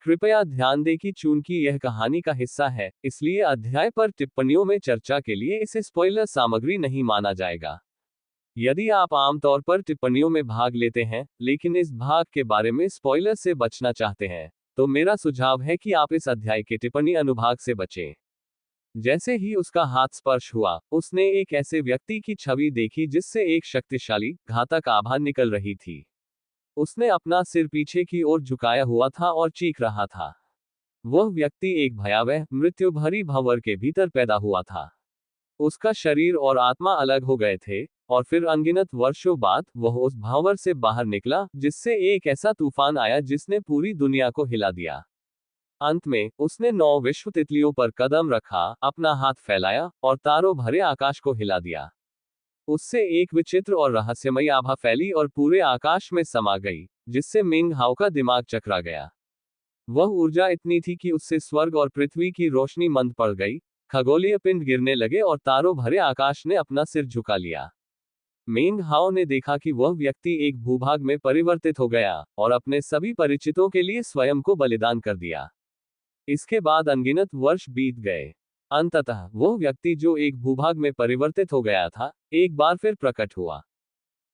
कृपया ध्यान दें कि चूंकि यह कहानी का हिस्सा है, इसलिए अध्याय पर टिप्पणियों में चर्चा के लिए इसे स्पॉइलर सामग्री नहीं माना जाएगा। यदि आप आमतौर पर टिप्पणियों में भाग लेते हैं, लेकिन इस भाग के बारे में स्पॉइलर से बचना चाहते हैं, तो मेरा सुझाव है कि आप इस अध्याय के टिप्पणी अनुभाग से बचें। जैसे ही उसका हाथ स्पर्श हुआ, उसने एक ऐसे व्यक्ति की छवि देखी जिससे एक शक्तिशाली, घातक आभा निकल रही थी। उसने अपना सिर पीछे की ओर झुकाया हुआ था और चीख रहा था। वह व्यक्ति एक भयावह, मृत्यु भरी भंवर के भीतर पैदा हुआ था। उसका शरीर और आत्मा अलग हो गए थे, और फिर अनगिनत वर्षों बाद वह उस भंवर से बाहर निकला, जिससे एक ऐसा तूफान आया जिसने पूरी दुनिया को हिला दिया। अंत में उसने 9 विश्व तितलियों पर कदम रखा, अपना हाथ फैलाया और तारों भरे आकाश को हिला दिया। उससे एक विचित्र और रहस्यमयी आभा फैली और पूरे आकाश में समा गई, जिससे मेंग हाओ का दिमाग चकरा गया। वह ऊर्जा इतनी थी कि उससे स्वर्ग और पृथ्वी की रोशनी मंद पड़ गई, खगोलीय पिंड गिरने लगे और तारों भरे आकाश ने अपना सिर झुका लिया। मेंग हाओ ने देखा कि वह व्यक्ति एक भूभाग में परिवर्तित हो गया और अपने सभी परिचितों के लिए स्वयं को बलिदान कर दिया। इसके बाद अनगिनत वर्ष बीत गए। अंततः वह व्यक्ति जो एक भूभाग में परिवर्तित हो गया था, एक बार फिर प्रकट हुआ।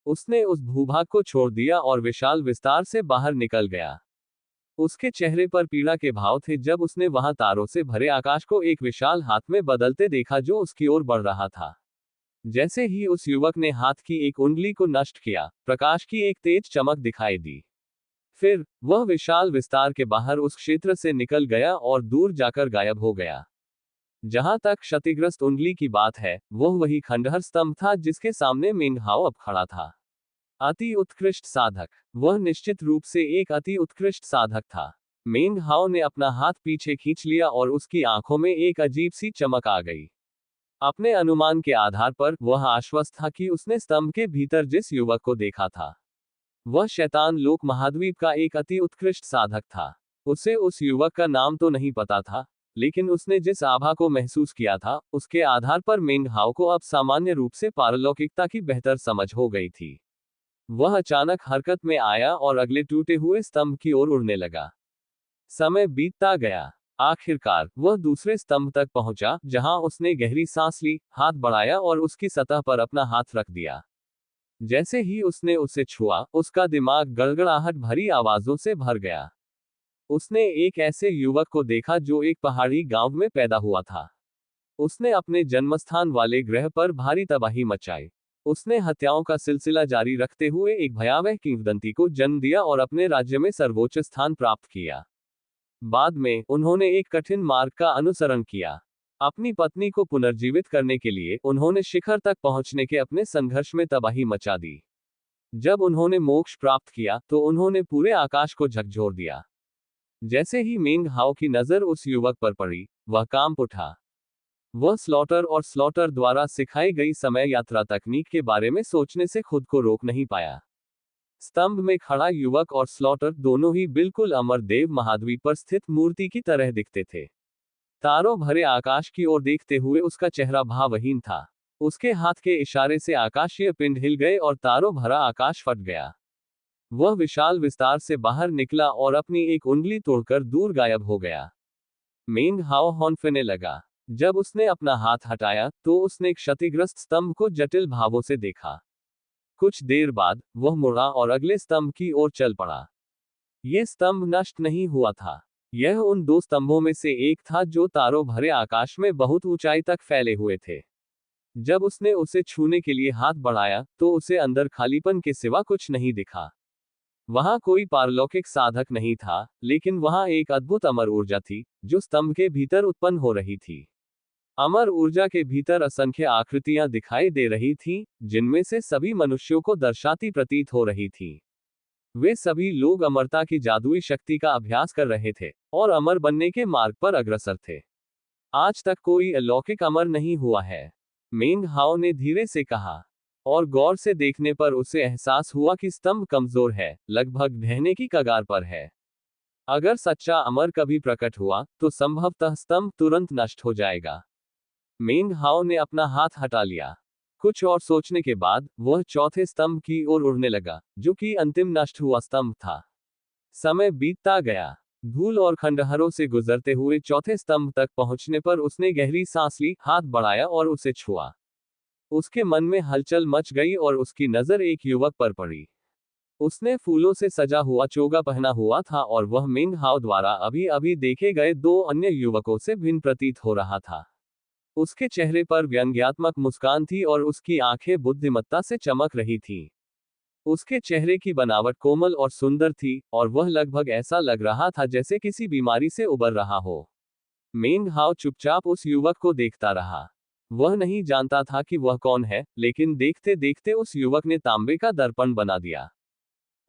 उसने उस भूभाग को छोड़ दिया और विशाल विस्तार से बाहर निकल गया। उसके चेहरे पर पीड़ा के भाव थे जब उसने वहां तारों से भरे आकाश को एक विशाल हाथ में बदलते देखा जो उसकी ओर बढ़ रहा था। जैसे ही उस युवक ने हाथ की एक उंगली को नष्ट किया, प्रकाश की एक तेज चमक दिखाई दी। फिर वह विशाल विस्तार के बाहर उस क्षेत्र से निकल गया और दूर जाकर गायब हो गया। जहां तक क्षतिग्रस्त उंगली की बात है, वह वही खंडहर स्तंभ था जिसके सामने मेंग हाओ अब खड़ा था। अति उत्कृष्ट साधक। वह निश्चित रूप से एक अति उत्कृष्ट साधक था। मेंग हाओ ने अपना हाथ पीछे खींच लिया और उसकी आंखों में एक अजीब सी चमक आ गई। अपने अनुमान के आधार पर वह आश्वस्त था कि उसने स्तंभ के भीतर जिस युवक को देखा था, वह शैतान लोक महाद्वीप का एक अति उत्कृष्ट साधक था। उसे उस युवक का नाम तो नहीं पता था, लेकिन उसने जिस आभा को महसूस किया था, उसके आधार पर मेंग हाओ को अब सामान्य रूप से पारलौकिकता की बेहतर समझ हो गई थी। वह अचानक हरकत में आया और अगले टूटे हुए स्तंभ की ओर उड़ने लगा। समय बीतता गया। आखिरकार वह दूसरे स्तंभ तक पहुंचा, जहां उसने गहरी सांस ली, हाथ बढ़ाया और उसकी सतह पर अपना हाथ रख दिया। जैसे ही उसने उसे छुआ, उसका दिमाग गड़गड़ाहट भरी आवाजों से भर गया। उसने एक ऐसे युवक को देखा जो एक पहाड़ी गांव में पैदा हुआ था। उसने अपने जन्मस्थान वाले ग्रह पर भारी तबाही मचाई। उसने हत्याओं का सिलसिला जारी रखते हुए एक भयावह किंवदंती को जन्म दिया और अपने राज्य में सर्वोच्च स्थान प्राप्त किया। बाद में उन्होंने एक कठिन मार्ग का अनुसरण किया। अपनी पत्नी को पुनर्जीवित करने के लिए उन्होंने शिखर तक पहुंचने के अपने संघर्ष में तबाही मचा दी। जब उन्होंने मोक्ष प्राप्त किया तो उन्होंने पूरे आकाश को झकझोर दिया। जैसे ही मेंग हाओ की नजर उस युवक पर पड़ी, वह कांप उठा। वह स्लॉटर द्वारा सिखाई गई समय यात्रा तकनीक के बारे में सोचने से खुद को रोक नहीं पाया। स्तंभ में खड़ा युवक और स्लॉटर दोनों ही बिल्कुल अमरदेव महाद्वीप पर स्थित मूर्ति की तरह दिखते थे। तारों भरे आकाश की ओर देखते हुए उसका चेहरा भावहीन था। उसके हाथ के इशारे से आकाशीय पिंड हिल गए और तारों भरा आकाश फट गया। वह विशाल विस्तार से बाहर निकला और अपनी एक उंगली तोड़कर दूर गायब हो गया। मेंग हाओ हौंफने लगा। जब उसने अपना हाथ हटाया तो उसने क्षतिग्रस्त स्तंभ को जटिल भावों से देखा। कुछ देर बाद वह मुड़ा और अगले स्तंभ की ओर चल पड़ा। यह स्तंभ नष्ट नहीं हुआ था। यह उन दो स्तंभों में से एक था जो तारों भरे आकाश में बहुत ऊंचाई तक फैले हुए थे। जब उसने उसे छूने के लिए हाथ बढ़ाया तो उसे अंदर खालीपन के सिवा कुछ नहीं दिखा। वहां कोई पारलौकिक साधक नहीं था, लेकिन वहां एक अद्भुत अमर ऊर्जा थी जो स्तंभ के भीतर उत्पन्न हो रही थी। अमर ऊर्जा के भीतर असंख्य आकृतियां दिखाई दे रही थीं, जिनमें से सभी मनुष्यों को दर्शाती प्रतीत हो रही थीं। वे सभी लोग अमरता की जादुई शक्ति का अभ्यास कर रहे थे और अमर बनने के मार्ग पर अग्रसर थे। आज तक कोई अलौकिक अमर नहीं हुआ है, मेंग हाओ ने धीरे से कहा। और गौर से देखने पर उसे एहसास हुआ कि स्तंभ कमजोर है, लगभग ढहने की कगार पर है। अगर सच्चा अमर कभी प्रकट हुआ तो संभवतः स्तंभ तुरंत नष्ट हो जाएगा। मेंग हाओ ने अपना हाथ हटा लिया। कुछ और सोचने के बाद वह चौथे स्तंभ की ओर उड़ने लगा, जो कि अंतिम नष्ट हुआ स्तंभ था। समय बीतता गया। धूल और खंडहरों से गुजरते हुए चौथे स्तंभ तक पहुंचने पर उसने गहरी सांस ली, हाथ बढ़ाया और उसे छुआ। उसके मन में हलचल मच गई और उसकी नजर एक युवक पर पड़ी। उसने फूलों से सजा हुआ चोगा पहना हुआ था और वह मेंग हाओ द्वारा अभी अभी देखे गए दो अन्य युवकों से भिन्न प्रतीत हो रहा था। उसके चेहरे पर व्यंग्यात्मक मुस्कान थी और उसकी आंखें बुद्धिमत्ता से चमक रही थीं। उसके चेहरे की बनावट कोमल और सुंदर थी और वह लगभग ऐसा लग रहा था जैसे किसी बीमारी से उबर रहा हो। मेंग हाओ चुपचाप उस युवक को देखता रहा। वह नहीं जानता था कि वह कौन है, लेकिन देखते देखते उस युवक ने तांबे का दर्पण बना दिया।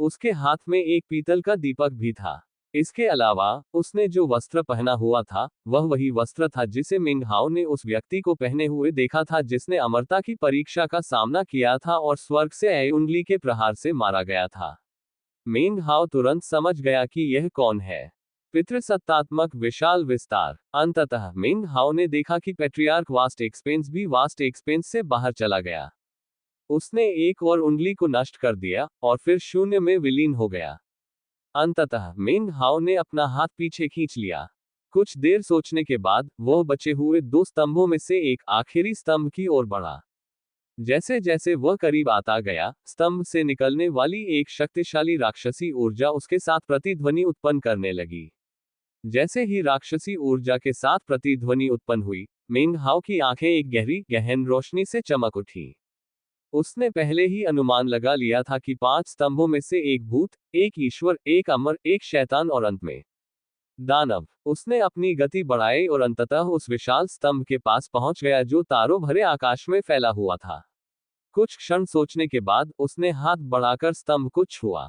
उसके हाथ में एक पीतल का दीपक भी था। इसके अलावा उसने जो वस्त्र पहना हुआ था वह वही वस्त्र था जिसे मेंग हाओ ने उस व्यक्ति को पहने हुए देखा था जिसने अमरता की परीक्षा का सामना किया था और स्वर्ग से आई उंगली के प्रहार से मारा गया था। मेंग हाओ तुरंत समझ गया कि यह कौन है। पितृसत्तात्मक विशाल विस्तार। अंततः मेंग हाओ ने देखा कि पैट्रियार्क वास्ट एक्सपेंस भी वास्ट एक्सपेंस से बाहर चला गया। उसने एक और उंगली को नष्ट कर दिया और फिर शून्य में विलीन हो गया। अंततः मेंग हाओ ने अपना हाथ पीछे खींच लिया। कुछ देर सोचने के बाद वह बचे हुए दो स्तंभों में से एक आखिरी स्तंभ की ओर बढ़ा। जैसे जैसे वह करीब आता गया, स्तंभ से निकलने वाली एक शक्तिशाली राक्षसी ऊर्जा उसके साथ प्रतिध्वनि उत्पन्न करने लगी। जैसे ही राक्षसी ऊर्जा के साथ प्रतिध्वनि उत्पन्न हुई, मेंग हाओ की आंखें एक गहरी गहन रोशनी से चमक उठी। उसने पहले ही अनुमान लगा लिया था कि 5 स्तंभों में से एक भूत, एक ईश्वर, एक अमर, एक शैतान और अंत में दानव। उसने अपनी गति बढ़ाई और अंततः उस विशाल स्तंभ के पास पहुंच गया जो तारों भरे आकाश में फैला हुआ था। कुछ क्षण सोचने के बाद उसने हाथ बढ़ाकर स्तंभ को छुआ।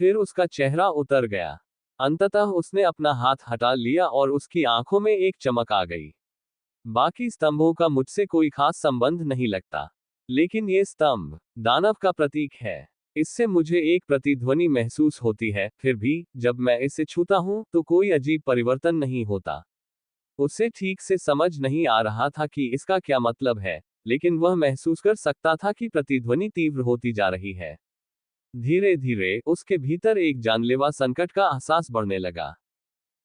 फिर उसका चेहरा उतर गया। अंततः उसने अपना हाथ हटा लिया और उसकी आंखों में एक चमक आ गई। बाकी स्तंभों का मुझसे कोई खास संबंध नहीं लगता, लेकिन ये स्तंभ दानव का प्रतीक है। इससे मुझे एक प्रतिध्वनि महसूस होती है, फिर भी जब मैं इसे छूता हूं तो कोई अजीब परिवर्तन नहीं होता। उसे ठीक से समझ नहीं आ रहा था कि इसका क्या मतलब है, लेकिन वह महसूस कर सकता था कि प्रतिध्वनि तीव्र होती जा रही है। धीरे धीरे उसके भीतर एक जानलेवा संकट का एहसास बढ़ने लगा।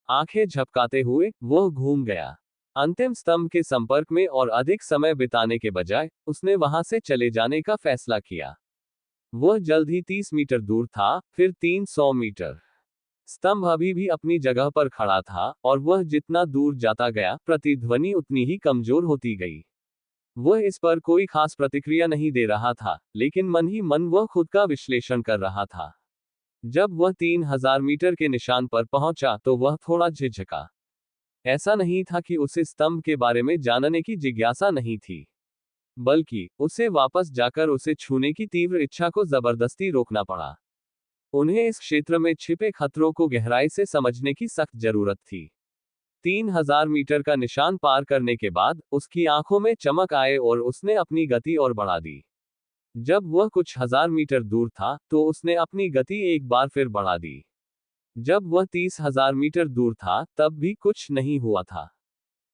आंखें झपकाते हुए वह घूम गया। अंतिम स्तंभ के संपर्क में और अधिक समय बिताने के बजाय उसने वहां से चले जाने का फैसला किया। वह जल्द ही 30 मीटर दूर था, फिर 300 मीटर। स्तंभ अभी भी अपनी जगह पर खड़ा था और वह जितना दूर जाता गया प्रतिध्वनि उतनी ही कमजोर होती गई। वह इस पर कोई खास प्रतिक्रिया नहीं दे रहा था, लेकिन मन ही मन वह खुद का विश्लेषण कर रहा था। जब वह 3000 मीटर के निशान पर पहुंचा तो वह थोड़ा झिझका। ऐसा नहीं था कि उसे स्तंभ के बारे में जानने की जिज्ञासा नहीं थी, बल्कि उसे वापस जाकर उसे छूने की तीव्र इच्छा को जबरदस्ती रोकना पड़ा। उन्हें इस क्षेत्र में छिपे खतरों को गहराई से समझने की सख्त जरूरत थी। 3000 मीटर का निशान पार करने के बाद उसकी आंखों में चमक आए और उसने अपनी गति और बढ़ा दी। जब वह कुछ हजार मीटर दूर था तो उसने अपनी गति एक बार फिर बढ़ा दी। जब वह 30,000 मीटर दूर था तब भी कुछ नहीं हुआ था।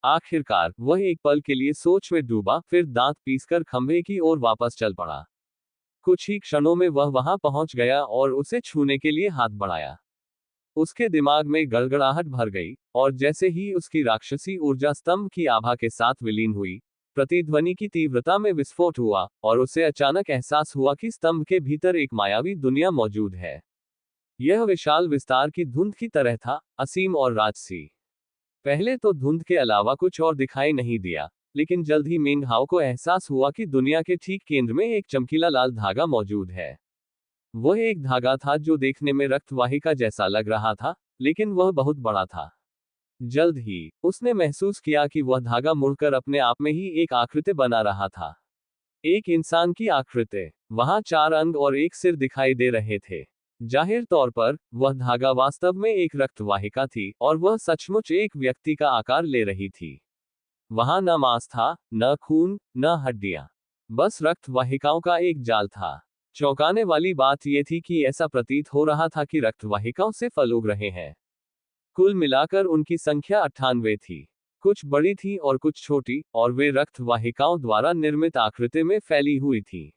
आखिरकार वह एक पल के लिए सोच में डूबा, फिर दांत पीसकर खंभे की ओर वापस चल पड़ा। कुछ ही क्षणों में वह वहां पहुंच गया और उसे छूने के लिए हाथ बढ़ाया। उसके दिमाग में गड़गड़ाहट भर गई, और जैसे ही उसकी राक्षसी ऊर्जा स्तंभ की आभा के साथ विलीन हुई, प्रतिध्वनि की तीव्रता में विस्फोट हुआ और उसे अचानक एहसास हुआ कि स्तंभ के भीतर एक मायावी दुनिया मौजूद है। यह विशाल विस्तार की धुंध की तरह था, असीम और राजसी। पहले तो धुंध के अलावा कुछ और दिखाई नहीं दिया, लेकिन जल्द ही मेंग हाओ को एहसास हुआ कि दुनिया के ठीक केंद्र में एक चमकीला लाल धागा मौजूद है। वह एक धागा था जो देखने में रक्तवाहिका जैसा लग रहा था, लेकिन वह बहुत बड़ा था। जल्द ही उसने महसूस किया कि वह धागा मुड़कर अपने आप में ही एक आकृति बना रहा था। एक इंसान की आकृति। वहां 4 अंग और एक सिर दिखाई दे रहे थे। जाहिर तौर पर वह धागा वास्तव में एक रक्तवाहिका थी और वह सचमुच एक व्यक्ति का आकार ले रही थी। वहां न मांस था, न खून, न हड्डियां। बस रक्तवाहिकाओं का एक जाल था। चौंकाने वाली बात यह थी कि ऐसा प्रतीत हो रहा था कि रक्तवाहिकाओं से फल उग रहे हैं। कुल मिलाकर उनकी संख्या 98 थी। कुछ बड़ी थी और कुछ छोटी, और वे रक्तवाहिकाओं द्वारा निर्मित आकृति में फैली हुई थी।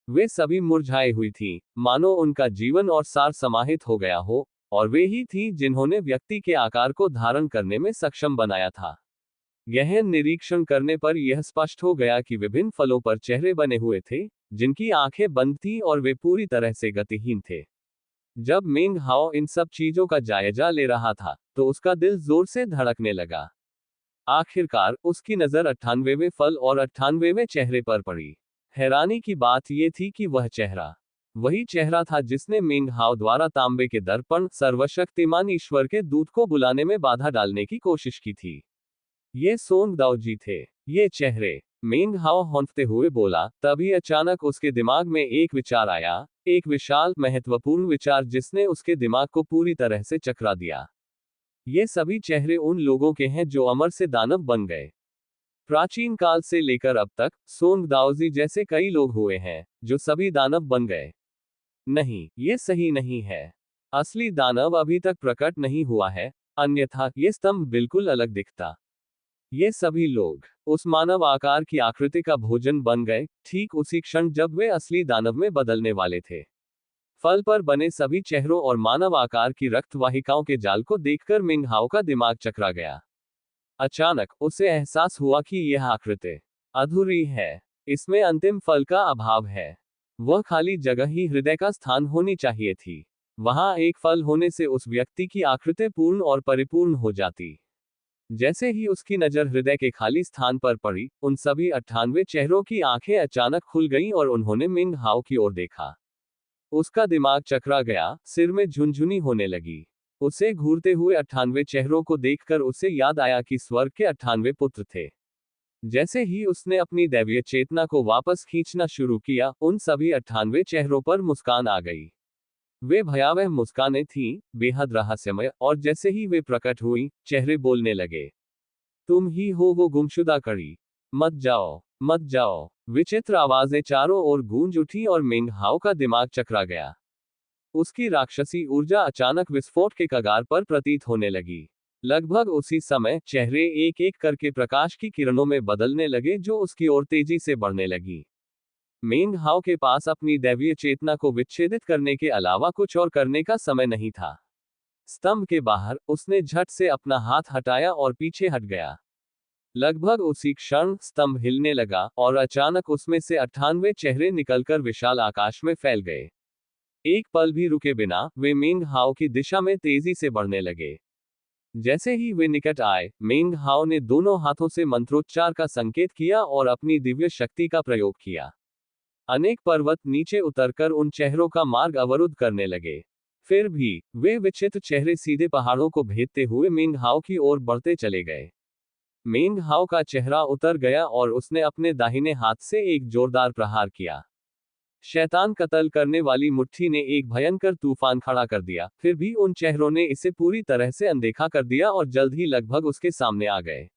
वे सभी मुरझाई हुई थी, मानो उनका जीवन और सार समाहित हो गया हो, और वे ही थी जिन्होंने व्यक्ति के आकार को धारण करने में सक्षम बनाया था। गहन निरीक्षण करने पर यह स्पष्ट हो गया कि विभिन्न फलों पर चेहरे बने हुए थे, जिनकी आंखें बंद थीं और वे पूरी तरह से गतिहीन थे। जब मेंग हाओ इन सब चीजों का जायजा ले रहा था, तो उसका दिल जोर से धड़कने लगा। आखिरकार उसकी नजर 98वें फल और 98वें चेहरे पर पड़ी। हैरानी की बात यह थी कि वह चेहरा वही चेहरा था जिसने मेंग हाओ द्वारा तांबे के दर्पण सर्वशक्तिमान ईश्वर के दूत को बुलाने में बाधा डालने की कोशिश की थी। ये सोंग दाओजी थे। ये चेहरे। मेंग हाओ हौंकते हुए बोला। तभी अचानक उसके दिमाग में एक विचार आया, एक विशाल महत्वपूर्ण विचार जिसने उसके दिमाग को पूरी तरह से चकरा दिया। ये सभी चेहरे उन लोगों के हैं जो अमर से दानव बन गए। प्राचीन काल से लेकर अब तक सोंग दाओजी जैसे कई लोग हुए हैं जो सभी दानव बन गए। नहीं, ये सही नहीं है। असली दानव अभी तक प्रकट नहीं हुआ है, अन्यथा ये स्तंभ बिल्कुल अलग दिखता। ये सभी लोग उस मानव आकार की आकृति का भोजन बन गए, ठीक उसी क्षण जब वे असली दानव में बदलने वाले थे। फल पर बने सभी चेहरों और मानव आकार की रक्तवाहिकाओं के जाल को देखकर मिंग हाओ का दिमाग चकरा गया। अचानक उसे एहसास हुआ कि यह आकृति अधूरी है। इसमें अंतिम फल का अभाव है। वह खाली जगह ही हृदय का स्थान होनी चाहिए थी। वहां एक फल होने से उस व्यक्ति की आकृति पूर्ण और परिपूर्ण हो जाती। जैसे ही उसकी नजर हृदय के खाली स्थान पर पड़ी, उन सभी 98 चेहरों की आंखें अचानक खुल गईं और उन्होंने मिंग हाओ की ओर देखा। उसका दिमाग चकरा गया, सिर में झुनझुनी होने लगी। उसे घूरते हुए 98 चेहरों को देखकर उसे याद आया कि स्वर्ग के 98 पुत्र थे। जैसे ही उसने अपनी दैवीय चेतना को वापस खींचना शुरू किया, उन सभी 98 चेहरों पर मुस्कान आ गई। वे भयावह मुस्कानें थीं, बेहद रहस्यमय, और जैसे ही वे प्रकट हुईं, चेहरे बोलने लगे। तुम ही हो वो गुमशुदा कड़ी। मत जाओ, मत जाओ। विचित्र आवाजें चारों ओर गूंज उठी और मिंग हाओ का दिमाग चकरा गया। उसकी राक्षसी ऊर्जा अचानक विस्फोट के कगार पर प्रतीत होने लगी। लगभग उसी समय चेहरे एक एक करके प्रकाश की किरणों में बदलने लगे जो उसकी ओर तेजी से बढ़ने लगी। मेंग हाओ के पास अपनी दैवीय चेतना को विच्छेदित करने के अलावा कुछ और करने का समय नहीं था। स्तंभ के बाहर उसने झट से अपना हाथ हटाया और पीछे हट गया। लगभग उसी क्षण स्तंभ हिलने लगा और अचानक उसमें से 98 चेहरे निकलकर विशाल आकाश में फैल गए। एक पल भी रुके बिना वे मेंग हाओ की दिशा में तेजी से बढ़ने लगे। जैसे ही वे निकट आए, मेंग हाओ ने दोनों हाथों से मंत्रोच्चार का संकेत किया और अपनी दिव्य शक्ति का प्रयोग किया। अनेक पर्वत नीचे उतरकर उन चेहरों का मार्ग अवरुद्ध करने लगे। फिर भी वे विचित्र चेहरे सीधे पहाड़ों को भेदते हुए मेंग हाओ की ओर बढ़ते चले गए। मेंग हाओ का चेहरा उतर गया और उसने अपने दाहिने हाथ से एक जोरदार प्रहार किया। शैतान कत्ल करने वाली मुट्ठी ने एक भयंकर तूफान खड़ा कर दिया, फिर भी उन चेहरों ने इसे पूरी तरह से अनदेखा कर दिया और जल्द ही लगभग उसके सामने आ गए।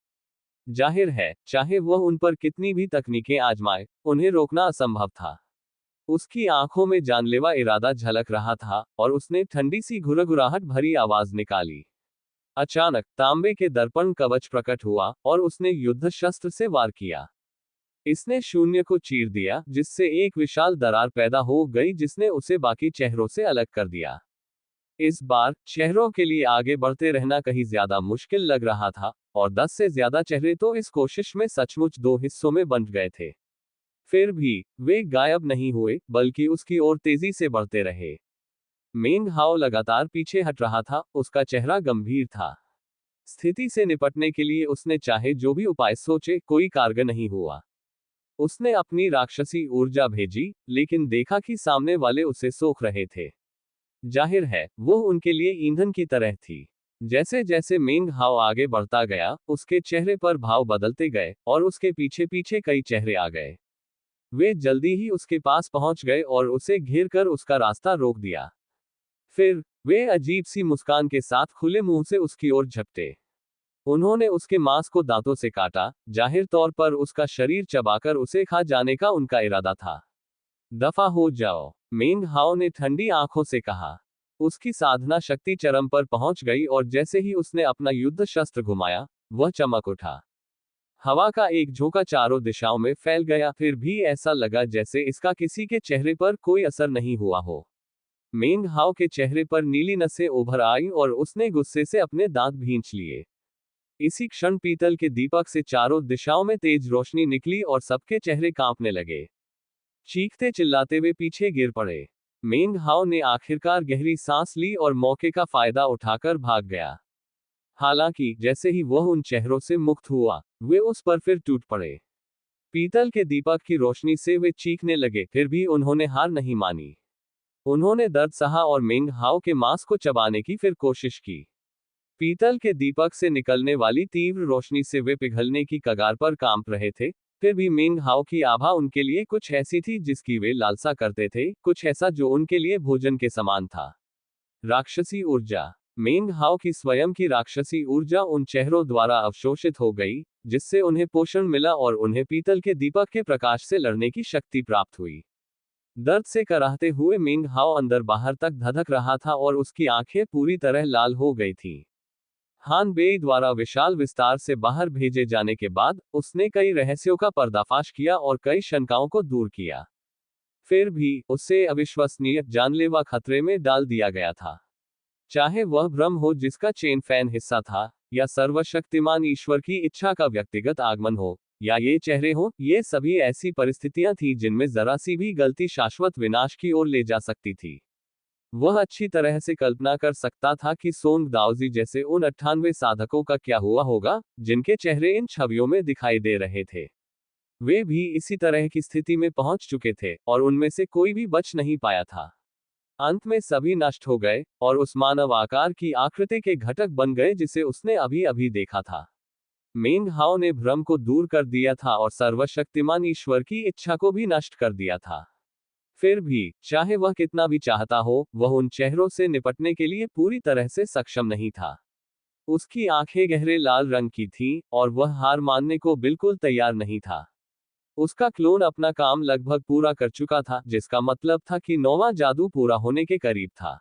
जाहिर है, चाहे वह उन पर कितनी भी तकनीकें आजमाए, उन्हें रोकना असंभव था। उसकी आंखों में जानलेवा इरादा झलक रहा था और उसने ठंडी सी घुरघुराहट भरी आवाज निकाली। अचानक तांबे के दर्पण कवच प्रकट हुआ और उसने युद्ध शस्त्र से वार किया। इसने शून्य को चीर दिया, जिससे एक विशाल दरार पैदा हो गई जिसने उसे बाकी चेहरों से अलग कर दिया। इस बार चेहरों के लिए आगे बढ़ते रहना कहीं ज्यादा मुश्किल लग रहा था, और 10 से ज्यादा चेहरे तो इस कोशिश में सचमुच दो हिस्सों में बंट गए थे। फिर भी वे गायब नहीं हुए, बल्कि उसकी ओर तेजी से बढ़ते रहे। मेंग हाओ लगातार पीछे हट रहा था, उसका चेहरा गंभीर था। स्थिति से निपटने के लिए उसने चाहे जो भी उपाय सोचे, कोई कारगर नहीं हुआ। उसने अपनी राक्षसी ऊर्जा भेजी, लेकिन देखा कि सामने वाले उसे सोख रहे थे। जाहिर है, वो उनके लिए ईंधन की तरह थी। जैसे जैसे मेंग हाओ आगे बढ़ता गया, उसके चेहरे पर भाव बदलते गए, और उसके पीछे पीछे कई चेहरे आ गए। वे जल्दी ही उसके पास पहुंच गए और उसे घेर कर उसका रास्ता रोक दिया। फिर वे अजीब सी मुस्कान के साथ खुले मुंह से उसकी ओर झपटे। उन्होंने उसके मांस को दांतों से काटा, जाहिर तौर पर उसका शरीर चबाकर उसे खा जाने का उनका इरादा था। दफा हो जाओ, मेंग हाओ ने ठंडी आंखों से कहा। उसकी साधना शक्ति चरम पर पहुंच गई और जैसे ही उसने अपना युद्ध शस्त्र घुमाया, वह चमक उठा। हवा का एक झोंका चारों दिशाओं में फैल गया, फिर भी ऐसा लगा जैसे इसका किसी के चेहरे पर कोई असर नहीं हुआ हो। मेंग हाओ के चेहरे पर नीली नसें उभर आई और उसने गुस्से से अपने दांत भींच लिए। इसी क्षण पीतल के दीपक से चारों दिशाओं में तेज रोशनी निकली और सबके चेहरे कांपने लगे। चीखते चिल्लाते वे पीछे गिर पड़े। मेंग हाओ ने आखिरकार गहरी सांस ली और मौके का फायदा उठाकर भाग गया। हालांकि जैसे ही वह उन चेहरों से मुक्त हुआ, वे उस पर फिर टूट पड़े। पीतल के दीपक की रोशनी से वे चीखने लगे, फिर भी उन्होंने हार नहीं मानी। उन्होंने दर्द सहा और मेंग हाओ के मांस को चबाने की फिर कोशिश की। पीतल के दीपक से निकलने वाली तीव्र रोशनी से वे पिघलने की कगार पर कांप रहे थे, फिर भी मेंग हाओ की आभा उनके लिए कुछ ऐसी थी जिसकी वे लालसा करते थे, कुछ ऐसा जो उनके लिए भोजन के समान था। राक्षसी ऊर्जा। मेंग हाओ की स्वयं की राक्षसी ऊर्जा उन चेहरों द्वारा अवशोषित हो गई, जिससे उन्हें पोषण मिला और उन्हें पीतल के दीपक के प्रकाश से लड़ने की शक्ति प्राप्त हुई। दर्द से कराहते हुए मेंग हाओ अंदर बाहर तक धधक रहा था और उसकी आंखें पूरी तरह लाल हो गई थीं। हान बेई द्वारा विशाल विस्तार से बाहर भेजे जाने के बाद, उसने कई रहस्यों का पर्दाफाश किया और कई शंकाओं को दूर किया। फिर भी, उसे अविश्वसनीय, जानलेवा खतरे में डाल दिया गया था। चाहे वह भ्रम हो जिसका चेन फैन हिस्सा था, या सर्वशक्तिमान ईश्वर की इच्छा का व्यक्तिगत आगमन हो, या ये चेहरे हो, ये सभी ऐसी परिस्थितियां थी जिनमें जरा सी भी गलती शाश्वत विनाश की ओर ले जा सकती थी। वह अच्छी तरह से कल्पना कर सकता था कि सोंग दाओजी जैसे उन 98 साधकों का क्या हुआ होगा, जिनके चेहरे इन छवियों में दिखाई दे रहे थे। वे भी इसी तरह की स्थिति में पहुंच चुके थे, और उनमें से कोई भी बच नहीं पाया था। अंत में सभी नष्ट हो गए, और उस मानव आकार की आकृति के घटक बन गए जिसे उसने अभी अभी देखा था। मेंग हाओ ने भ्रम को दूर कर दिया था और सर्वशक्तिमान ईश्वर की इच्छा को भी नष्ट कर दिया था। फिर भी, चाहे वह कितना भी चाहता हो, वह उन चेहरों से निपटने के लिए पूरी तरह से सक्षम नहीं था। उसकी आंखें गहरे लाल रंग की थीं, और वह हार मानने को बिल्कुल तैयार नहीं था। उसका क्लोन अपना काम लगभग पूरा कर चुका था, जिसका मतलब था कि 9वां जादू पूरा होने के करीब था।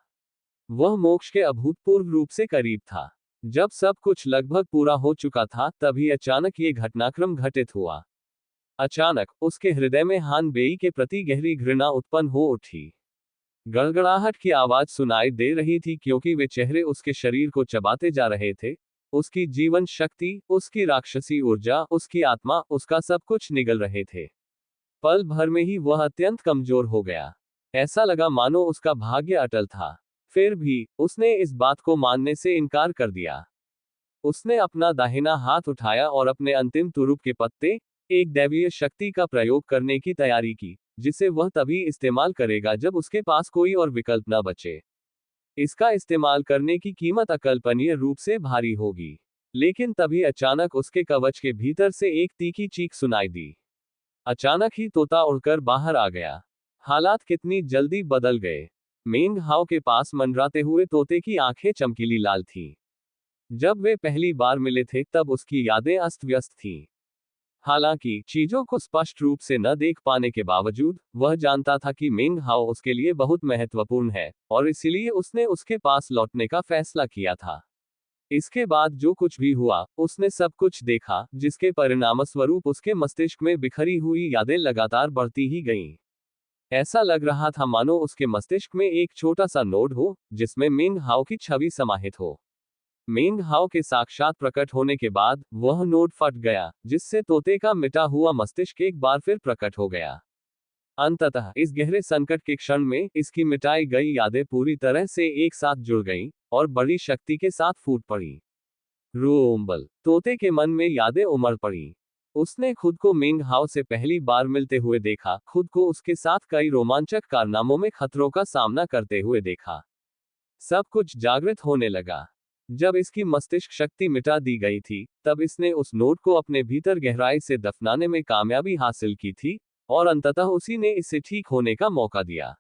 वह मोक्ष के अभूतपूर्व रूप से करीब था। जब सब कुछ लगभग पूरा हो चुका था, तभी अचानक ये घटनाक्रम घटित हुआ। अचानक उसके हृदय में हान बेई के प्रति गहरी घृणा उत्पन्न हो उठी। गड़गड़ाहट की आवाज सुनाई दे रही थी क्योंकि वे चेहरे उसके शरीर को चबाते जा रहे थे। उसकी जीवन शक्ति, उसकी राक्षसी ऊर्जा, उसकी आत्मा, उसका सब कुछ निगल रहे थे। पल भर में ही वह अत्यंत कमजोर हो गया। ऐसा लगा मानो उसका भाग्य अटल था। फिर भी, उसने इस बात को मानने से इनकार कर दिया। उसने अपना दाहिना हाथ उठाया और अपने अंतिम तुरुप के पत्ते, एक दैवीय शक्ति का प्रयोग करने की तैयारी की, जिसे वह तभी इस्तेमाल करेगा जब उसके पास कोई और विकल्प न बचे। इसका इस्तेमाल करने की कीमत अकल्पनीय रूप से भारी होगी। लेकिन तभी अचानक उसके कवच के भीतर से एक तीखी चीख सुनाई दी। अचानक ही तोता उड़कर बाहर आ गया। हालात कितनी जल्दी बदल गए। मेंग हाओ के पास मंडराते हुए तोते की आंखें चमकीली लाल थीं। जब वे पहली बार मिले थे तब उसकी यादें अस्त व्यस्त थीं। हालांकि चीजों को स्पष्ट रूप से न देख पाने के बावजूद वह जानता था कि मेंग हाओ उसके लिए बहुत महत्वपूर्ण है, और इसीलिए उसने उसके पास लौटने का फैसला किया था। इसके बाद जो कुछ भी हुआ, उसने सब कुछ देखा, जिसके परिणामस्वरूप उसके मस्तिष्क में बिखरी हुई यादें लगातार बढ़ती ही गईं। ऐसा लग रहा था मानो उसके मस्तिष्क में एक छोटा सा नोड हो, जिसमें मेंग हाओ की छवि समाहित हो। मेंग हाओ के साक्षात प्रकट होने के बाद वह नोड फट गया, जिससे तोते का मिटा हुआ मस्तिष्क एक बार फिर प्रकट हो गया। अंततः इस गहरे संकट के क्षण में इसकी मिटाई गई यादें पूरी तरह से एक साथ जुड़ गईं और बड़ी शक्ति के साथ फूट पड़ी। रूम्बल तोते के मन में यादें उमड़ पड़ी। उसने खुद को मेंग हाओ से पहली बार मिलते हुए देखा, खुद को उसके साथ कई रोमांचक कारनामों में खतरों का सामना करते हुए देखा। सब कुछ जागृत होने लगा। जब इसकी मस्तिष्क शक्ति मिटा दी गई थी, तब इसने उस नोट को अपने भीतर गहराई से दफनाने में कामयाबी हासिल की थी, और अंततः उसी ने इसे ठीक होने का मौका दिया।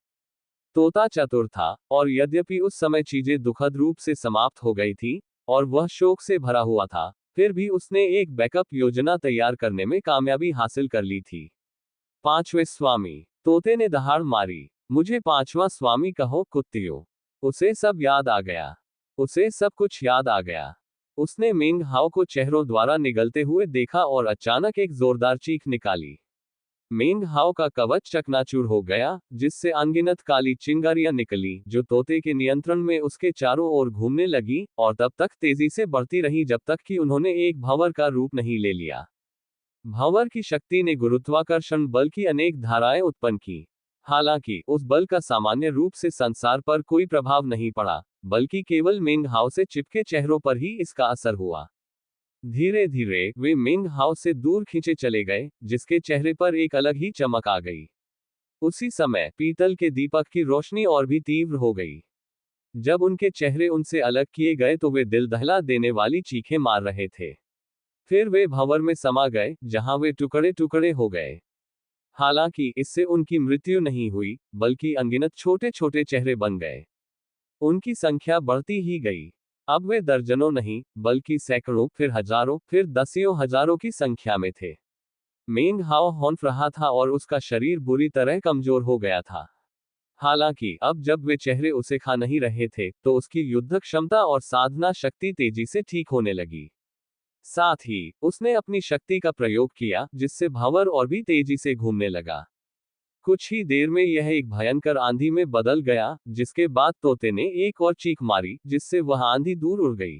तोता चतुर था, और यद्यपि उस समय चीजें दुखद रूप से समाप्त हो गई थी, और वह शोक से भरा हुआ था, फिर भी उसने एक बैकअप योजना तैयार करने में कामयाबी हासिल कर ली थी। पांचवें स्वामी तोते ने दहाड़ मारी। मुझे पांचवा स्वामी कहो कुत्तियों। उसे सब याद आ गया। उसे सब कुछ याद आ गया। उसने मेंग हाओ को चेहरों द्वारा निगलते हुए देखा और अचानक एक जोरदार चीख निकाली। मेंग हाओ का कवच चकनाचूर हो गया, जिससे अनगिनत काली चिंगारियां निकली, जो तोते के नियंत्रण में उसके चारों ओर घूमने लगी, और तब तक तेजी से बढ़ती रही जब तक कि उन्होंने एक भंवर का रूप नहीं ले लिया। भंवर की शक्ति ने गुरुत्वाकर्षण बल की अनेक धाराएं उत्पन्न की। हालांकि उस बल का सामान्य रूप से संसार पर कोई प्रभाव नहीं पड़ा, बल्कि केवल मेंग हाओ से चिपके चेहरों पर ही इसका असर हुआ। धीरे धीरे वे मेंग हाओ से दूर खींचे चले गए, जिसके चेहरे पर एक अलग ही चमक आ गई। उसी समय पीतल के दीपक की रोशनी और भी तीव्र हो गई। जब उनके चेहरे उनसे अलग किए गए तो वे दिल दहला देने वाली चीखें मार रहे थे। फिर वे भंवर में समा गए, जहां वे टुकड़े टुकड़े हो गए। हालांकि इससे उनकी मृत्यु नहीं हुई, बल्कि अनगिनत छोटे छोटे चेहरे बन गए। उनकी संख्या बढ़ती ही गई। अब वे दर्जनों नहीं, बल्कि सैकड़ों, फिर हजारों, फिर दसियों हजारों की संख्या में थे। मेंग हाओ हौंफ रहा था और उसका शरीर बुरी तरह कमजोर हो गया था। हालांकि अब जब वे चेहरे उसे खा नहीं रहे थे, तो उसकी युद्ध क्षमता और साधना शक्ति तेजी से ठीक होने लगी। साथ ही उसने अपनी शक्ति का प्रयोग किया, जिससे भंवर और भी तेजी से घूमने लगा। कुछ ही देर में यह एक भयंकर आंधी में बदल गया, जिसके बाद तोते ने एक और चीख मारी, जिससे वह आंधी दूर उड़ गई।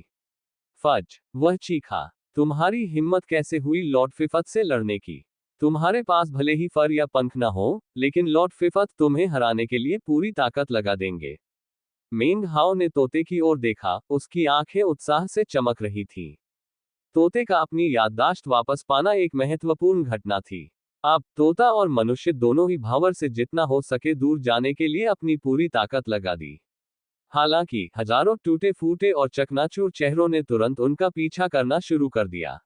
फज वह चीखा, तुम्हारी हिम्मत कैसे हुई लॉर्ड फिफत से लड़ने की? तुम्हारे पास भले ही फर या पंख न हो, लेकिन लॉर्ड फिफत तुम्हें हराने के लिए पूरी ताकत लगा देंगे। मेंग हाओ ने तोते की ओर देखा, उसकी आंखें उत्साह से चमक रही थीं। तोते का अपनी याददाश्त वापस पाना एक महत्वपूर्ण घटना थी। अब तोता और मनुष्य दोनों ही भंवर से जितना हो सके दूर जाने के लिए अपनी पूरी ताकत लगा दी। हालांकि हजारों टूटे फूटे और चकनाचूर चेहरों ने तुरंत उनका पीछा करना शुरू कर दिया।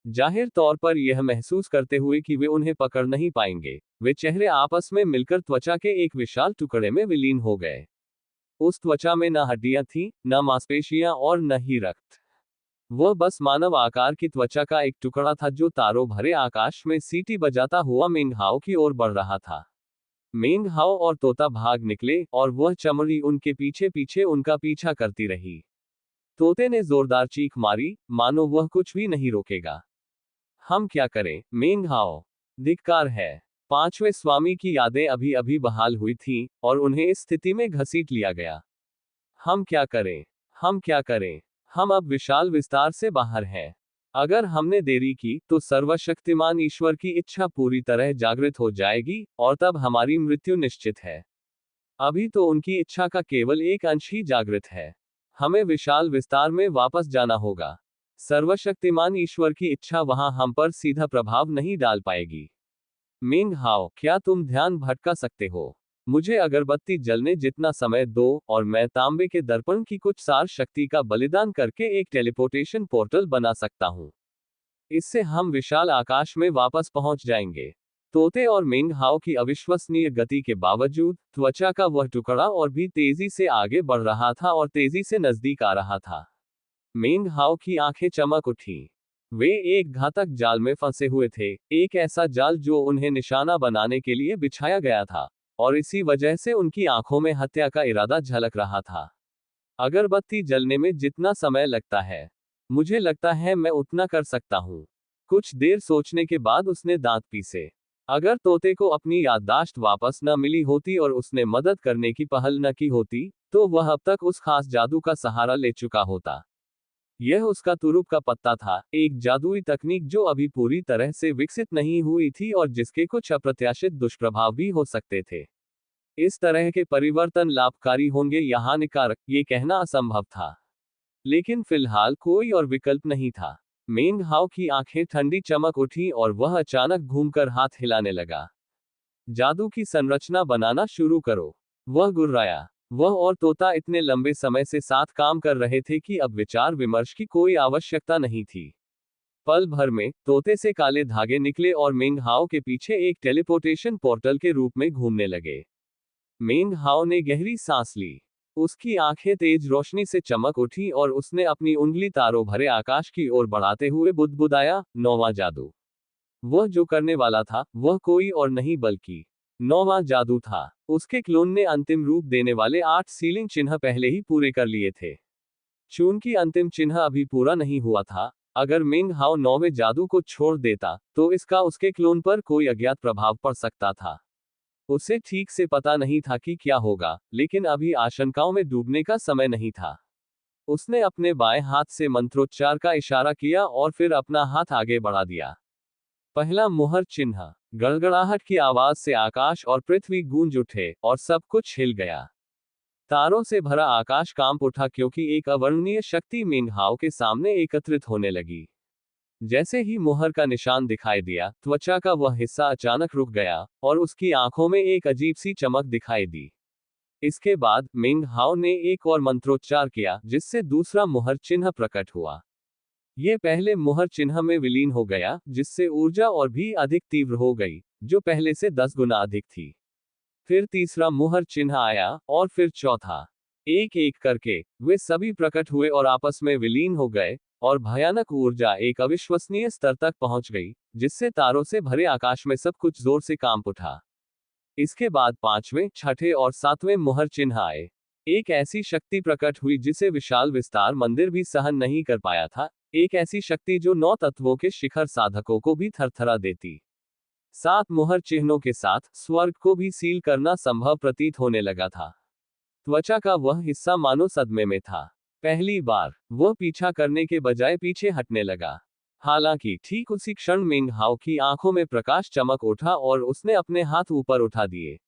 जाहिर तौर पर यह महसूस करते हुए कि वे उन्हें पकड़ नहीं पाएंगे, वे चेहरे आपस में मिलकर त्वचा के एक विशाल टुकड़े में विलीन हो गए। उस त्वचा में न हड्डियां थीं, न मांसपेशियां और न ही रक्त। वह बस मानव आकार की त्वचा का एक टुकड़ा था, जो तारों भरे आकाश में सीटी बजाता हुआ मेंग हाओ की ओर बढ़ रहा था। मेंग हाओ और तोता भाग निकले, और वह चमड़ी उनके पीछे पीछे उनका पीछा करती रही। तोते ने जोरदार चीख मारी, मानो वह कुछ भी नहीं रोकेगा। हम क्या करें, मेंग हाओ? धिक्कार है। पांचवें स्वामी की यादें अभी अभी बहाल हुई थीं, और उन्हें इस स्थिति में घसीट लिया गया। हम क्या करें? हम क्या करें? हम अब विशाल विस्तार से बाहर हैं। अगर हमने देरी की, तो सर्वशक्तिमान ईश्वर की इच्छा पूरी तरह जागृत हो जाएगी, और तब हमारी मृत्यु निश्चित है। अभी तो उनकी इच्छा का केवल एक अंश ही जागृत है। हमें विशाल विस्तार में वापस जाना होगा। सर्वशक्तिमान ईश्वर की इच्छा वहां हम पर सीधा प्रभाव नहीं डाल पाएगी। मिंग हाओ, क्या तुम ध्यान भटका सकते हो? मुझे अगरबत्ती जलने जितना समय दो और मैं तांबे के दर्पण की कुछ सार शक्ति का बलिदान करके एक टेलीपोर्टेशन पोर्टल बना सकता हूँ। इससे हम विशाल आकाश में वापस पहुंच जाएंगे। तोते और मिंग हाओ की अविश्वसनीय गति के बावजूद त्वचा का वह टुकड़ा और भी तेजी से आगे बढ़ रहा था और तेजी से नजदीक आ रहा था। मिंग हाओ की आंखें चमक उठी। वे एक घातक जाल में फंसे हुए थे, एक ऐसा जाल जो उन्हें निशाना बनाने के लिए बिछाया गया था, और इसी वजह से उनकी आंखों में हत्या का इरादा झलक रहा था। अगरबत्ती जलने में जितना समय लगता है, मुझे लगता है मैं उतना कर सकता हूँ। कुछ देर सोचने के बाद उसने दांत पीसे। अगर तोते को अपनी याददाश्त वापस न मिली होती और उसने मदद करने की पहल न की होती, तो वह अब तक उस खास जादू का सहारा ले चुका होता। यह उसका तुरुप का पत्ता था, एक जादुई तकनीक जो अभी पूरी तरह से विकसित नहीं हुई थी और जिसके कुछ अप्रत्याशित दुष्प्रभाव भी हो सकते थे। इस तरह के परिवर्तन लाभकारी होंगे या हानिकारक, ये कहना असंभव था। लेकिन फिलहाल कोई और विकल्प नहीं था। मेंग हाओ की आंखें ठंडी चमक उठी और वह अचानक घूमकर हाथ हिलाने लगा। जादू की संरचना बनाना शुरू करो, वह गुर्राया। वह और तोता इतने लंबे समय से साथ काम कर रहे थे कि अब विचार विमर्श की कोई आवश्यकता नहीं थी। पल भर में तोते से काले धागे निकले और मेंग हाओ के पीछे एक टेलीपोर्टेशन पोर्टल के रूप में घूमने लगे। मेंग हाओ ने गहरी सांस ली। उसकी आंखें तेज रोशनी से चमक उठी और उसने अपनी उंगली तारों भरे आकाश की ओर बढ़ाते हुए बुदबुदाया, नौवां जादू। वह जो करने वाला था, वह कोई और नहीं बल्कि नौवां जादू था। उसके क्लोन ने अंतिम रूप देने वाले 8 सीलिंग चिन्ह पहले ही पूरे कर लिए थे। चूंकि अंतिम चिन्ह अभी पूरा नहीं हुआ था, अगर मिंग हाओ नौवें जादू को छोड़ देता, तो इसका उसके क्लोन पर कोई अज्ञात प्रभाव पड़ सकता था। उसे ठीक से पता नहीं था कि क्या होगा, लेकिन अभी आशंकाओं में डूबने का समय नहीं था। उसने अपने बाएं हाथ से मंत्रोच्चार का इशारा किया और फिर अपना हाथ आगे बढ़ा दिया। पहला मुहर चिन्ह। गड़गड़ाहट की आवाज से आकाश और पृथ्वी गूंज उठे और सब कुछ हिल गया। तारों से भरा आकाश कांप उठा क्योंकि एक अवर्णनीय शक्ति मिंग हाओ के सामने एकत्रित होने लगी। जैसे ही मुहर का निशान दिखाई दिया, त्वचा का वह हिस्सा अचानक रुक गया और उसकी आंखों में एक अजीब सी चमक दिखाई दी। इसके बाद मिंग हाओ ने एक और मंत्रोच्चार किया, जिससे दूसरा मुहर चिन्ह प्रकट हुआ। ये पहले मुहर चिन्ह में विलीन हो गया, जिससे ऊर्जा और भी अधिक तीव्र हो गई, जो पहले से 10 गुना अधिक थी। फिर तीसरा मुहर चिन्ह आया और फिर चौथा। एक एक करके वे सभी प्रकट हुए और आपस में विलीन हो गए, और भयानक ऊर्जा एक अविश्वसनीय स्तर तक पहुंच गई, जिससे तारों से भरे आकाश में सब कुछ जोर से कांप उठा। इसके बाद पांचवें, छठे और सातवें मुहर चिन्ह आए। एक ऐसी शक्ति प्रकट हुई जिसे विशाल विस्तार मंदिर भी सहन नहीं कर पाया था, एक ऐसी शक्ति जो 9 तत्वों के शिखर साधकों को भी थरथरा देती। 7 मुहर चिन्हों के साथ स्वर्ग को भी सील करना संभव प्रतीत होने लगा था। त्वचा का वह हिस्सा मानो सदमे में था। पहली बार वह पीछा करने के बजाय पीछे हटने लगा। हालांकि ठीक उसी क्षण मिंग हाओ की आंखों में प्रकाश चमक उठा और उसने अपने हाथ ऊपर उठा दिए।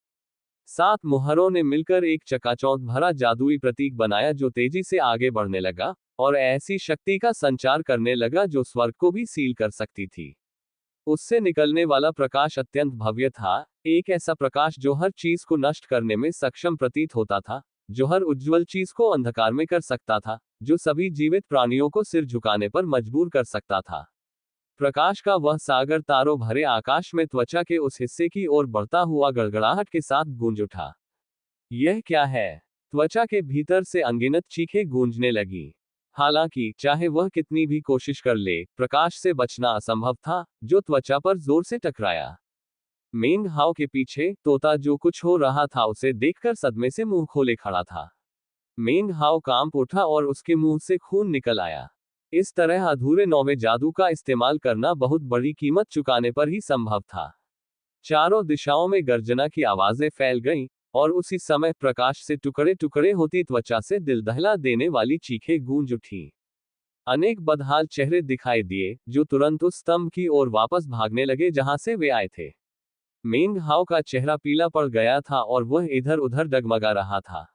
7 मुहरों ने मिलकर एक चकाचौंध भरा जादुई प्रतीक बनाया जो तेजी से आगे बढ़ने लगा और ऐसी शक्ति का संचार करने लगा जो स्वर्ग को भी सील कर सकती थी। उससे निकलने वाला प्रकाश अत्यंत भव्य था, एक ऐसा प्रकाश जो हर चीज को नष्ट करने में सक्षम प्रतीत होता था, जो हर उज्ज्वल चीज को अंधकार में कर सकता था, जो सभी जीवित प्राणियों को सिर झुकाने पर मजबूर कर सकता था। प्रकाश का वह सागर तारों भरे आकाश में त्वचा के उस हिस्से की ओर बढ़ता हुआ गड़गड़ाहट के साथ गूंज उठा। यह क्या है? त्वचा के भीतर से अनगिनत चीखें गूंजने लगी। हालांकि चाहे वह कितनी भी कोशिश कर ले, प्रकाश से बचना असंभव था, जो त्वचा पर जोर से टकराया। मेंग हाओ के पीछे तोता जो कुछ हो रहा था उसे देखकर सदमे से मुंह खोले खड़ा था। मेंग हाओ कांप उठा और उसके मुंह से खून निकल आया। इस तरह अधूरे नौवें जादू का इस्तेमाल करना बहुत बड़ी कीमत चुकाने पर ही संभव था। चारों दिशाओं में गर्जना की आवाजें फैल गईं, और उसी समय प्रकाश से टुकड़े टुकड़े होती त्वचा से दिल दहला देने वाली चीखें गूंज उठीं। अनेक बदहाल चेहरे दिखाई दिए, जो तुरंत उस स्तंभ की ओर वापस भागने लगे जहां से वे आए थे। मेंग हाओ का चेहरा पीला पड़ गया था और वह इधर उधर डगमगा रहा था।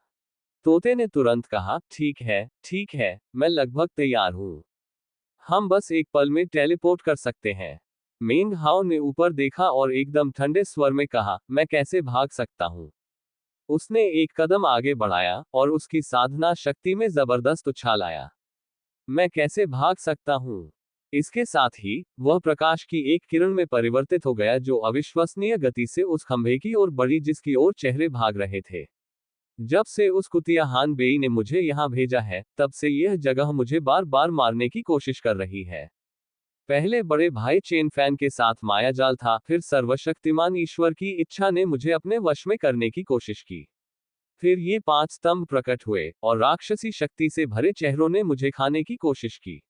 तोते ने तुरंत कहा, ठीक है, मैं लगभग तैयार हूं। हम बस एक पल में टेलीपोर्ट कर सकते हैं। मेंग हाओ ने ऊपर देखा और एकदम ठंडे स्वर में कहा, मैं कैसे भाग सकता हूँ? उसने एक कदम आगे बढ़ाया और उसकी साधना शक्ति में जबरदस्त उछाल आया। मैं कैसे भाग सकता हूँ? इसके साथ ही वह प्रकाश की एक किरण में परिवर्तित हो गया जो अविश्वसनीय गति से उस खंभे की ओर बढ़ी जिसकी ओर चेहरे भाग रहे थे। जब से उस कुतिया हान बेई ने मुझे यहाँ भेजा है, तब से यह जगह मुझे बार बार मारने की कोशिश कर रही है। पहले बड़े भाई चेन फैन के साथ मायाजाल था, फिर सर्वशक्तिमान ईश्वर की इच्छा ने मुझे अपने वश में करने की कोशिश की। फिर ये 5 स्तंभ प्रकट हुए और राक्षसी शक्ति से भरे चेहरों ने मुझे खाने की कोशिश की।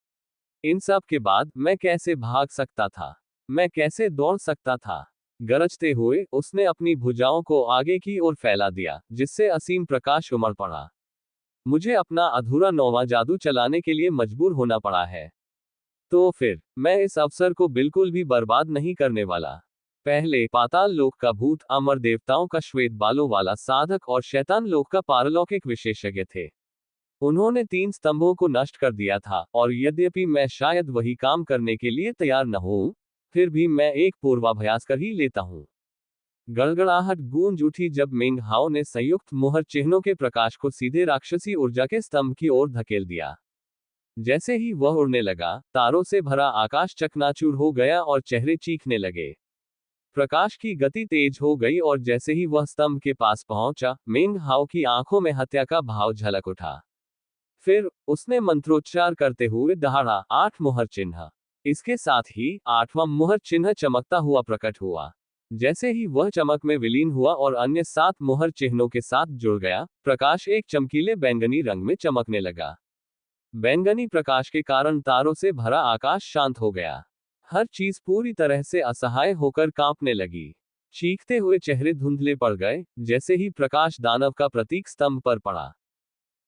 इन सब के बाद मैं कैसे भाग सकता था? मैं कैसे दौड़ सकता था? गरजते हुए उसने अपनी भुजाओं को आगे की ओर फैला दिया, जिससे असीम प्रकाश उमड़ पड़ा। मुझे अपना अधूरा नौवां जादू चलाने के लिए मजबूर होना पड़ा है। तो फिर मैं इस अवसर को बिल्कुल भी बर्बाद नहीं करने वाला। पहले पाताल लोक का भूत, अमर देवताओं का श्वेत बालों वाला साधक और शैतान लोक का पारलौकिक विशेषज्ञ थे। उन्होंने 3 स्तंभों को नष्ट कर दिया था, और यद्यपि मैं शायद वही काम करने के लिए तैयार न हूं, फिर भी मैं एक पूर्वाभ्यास कर ही लेता हूं। गड़गड़ाहट गूंज उठी जब मेंग हाओ ने संयुक्त मुहर चिन्हों के प्रकाश को सीधे राक्षसी ऊर्जा के स्तंभ की ओर धकेल दिया। जैसे ही वह उड़ने लगा, तारों से भरा आकाश चकनाचूर हो गया और चेहरे चीखने लगे। प्रकाश की गति तेज हो गई और जैसे ही वह स्तंभ के पास पहुंचा, मेंग हाओ की आंखों में हत्या का भाव झलक उठा। फिर उसने मंत्रोच्चार करते हुए दहाड़ा, 8 मुहर चिन्ह। इसके साथ ही 8वां मुहर चिन्ह चमकता हुआ प्रकट हुआ। जैसे ही वह चमक में विलीन हुआ और अन्य 7 मुहर चिन्हों के साथ जुड़ गया, प्रकाश एक चमकीले बैंगनी रंग में चमकने लगा। बैंगनी प्रकाश के कारण तारों से भरा आकाश शांत हो गया। हर चीज पूरी तरह से असहाय होकर कांपने लगी। चीखते हुए चेहरे धुंधले पड़ गए, जैसे ही प्रकाश दानव का प्रतीक स्तंभ पर पड़ा।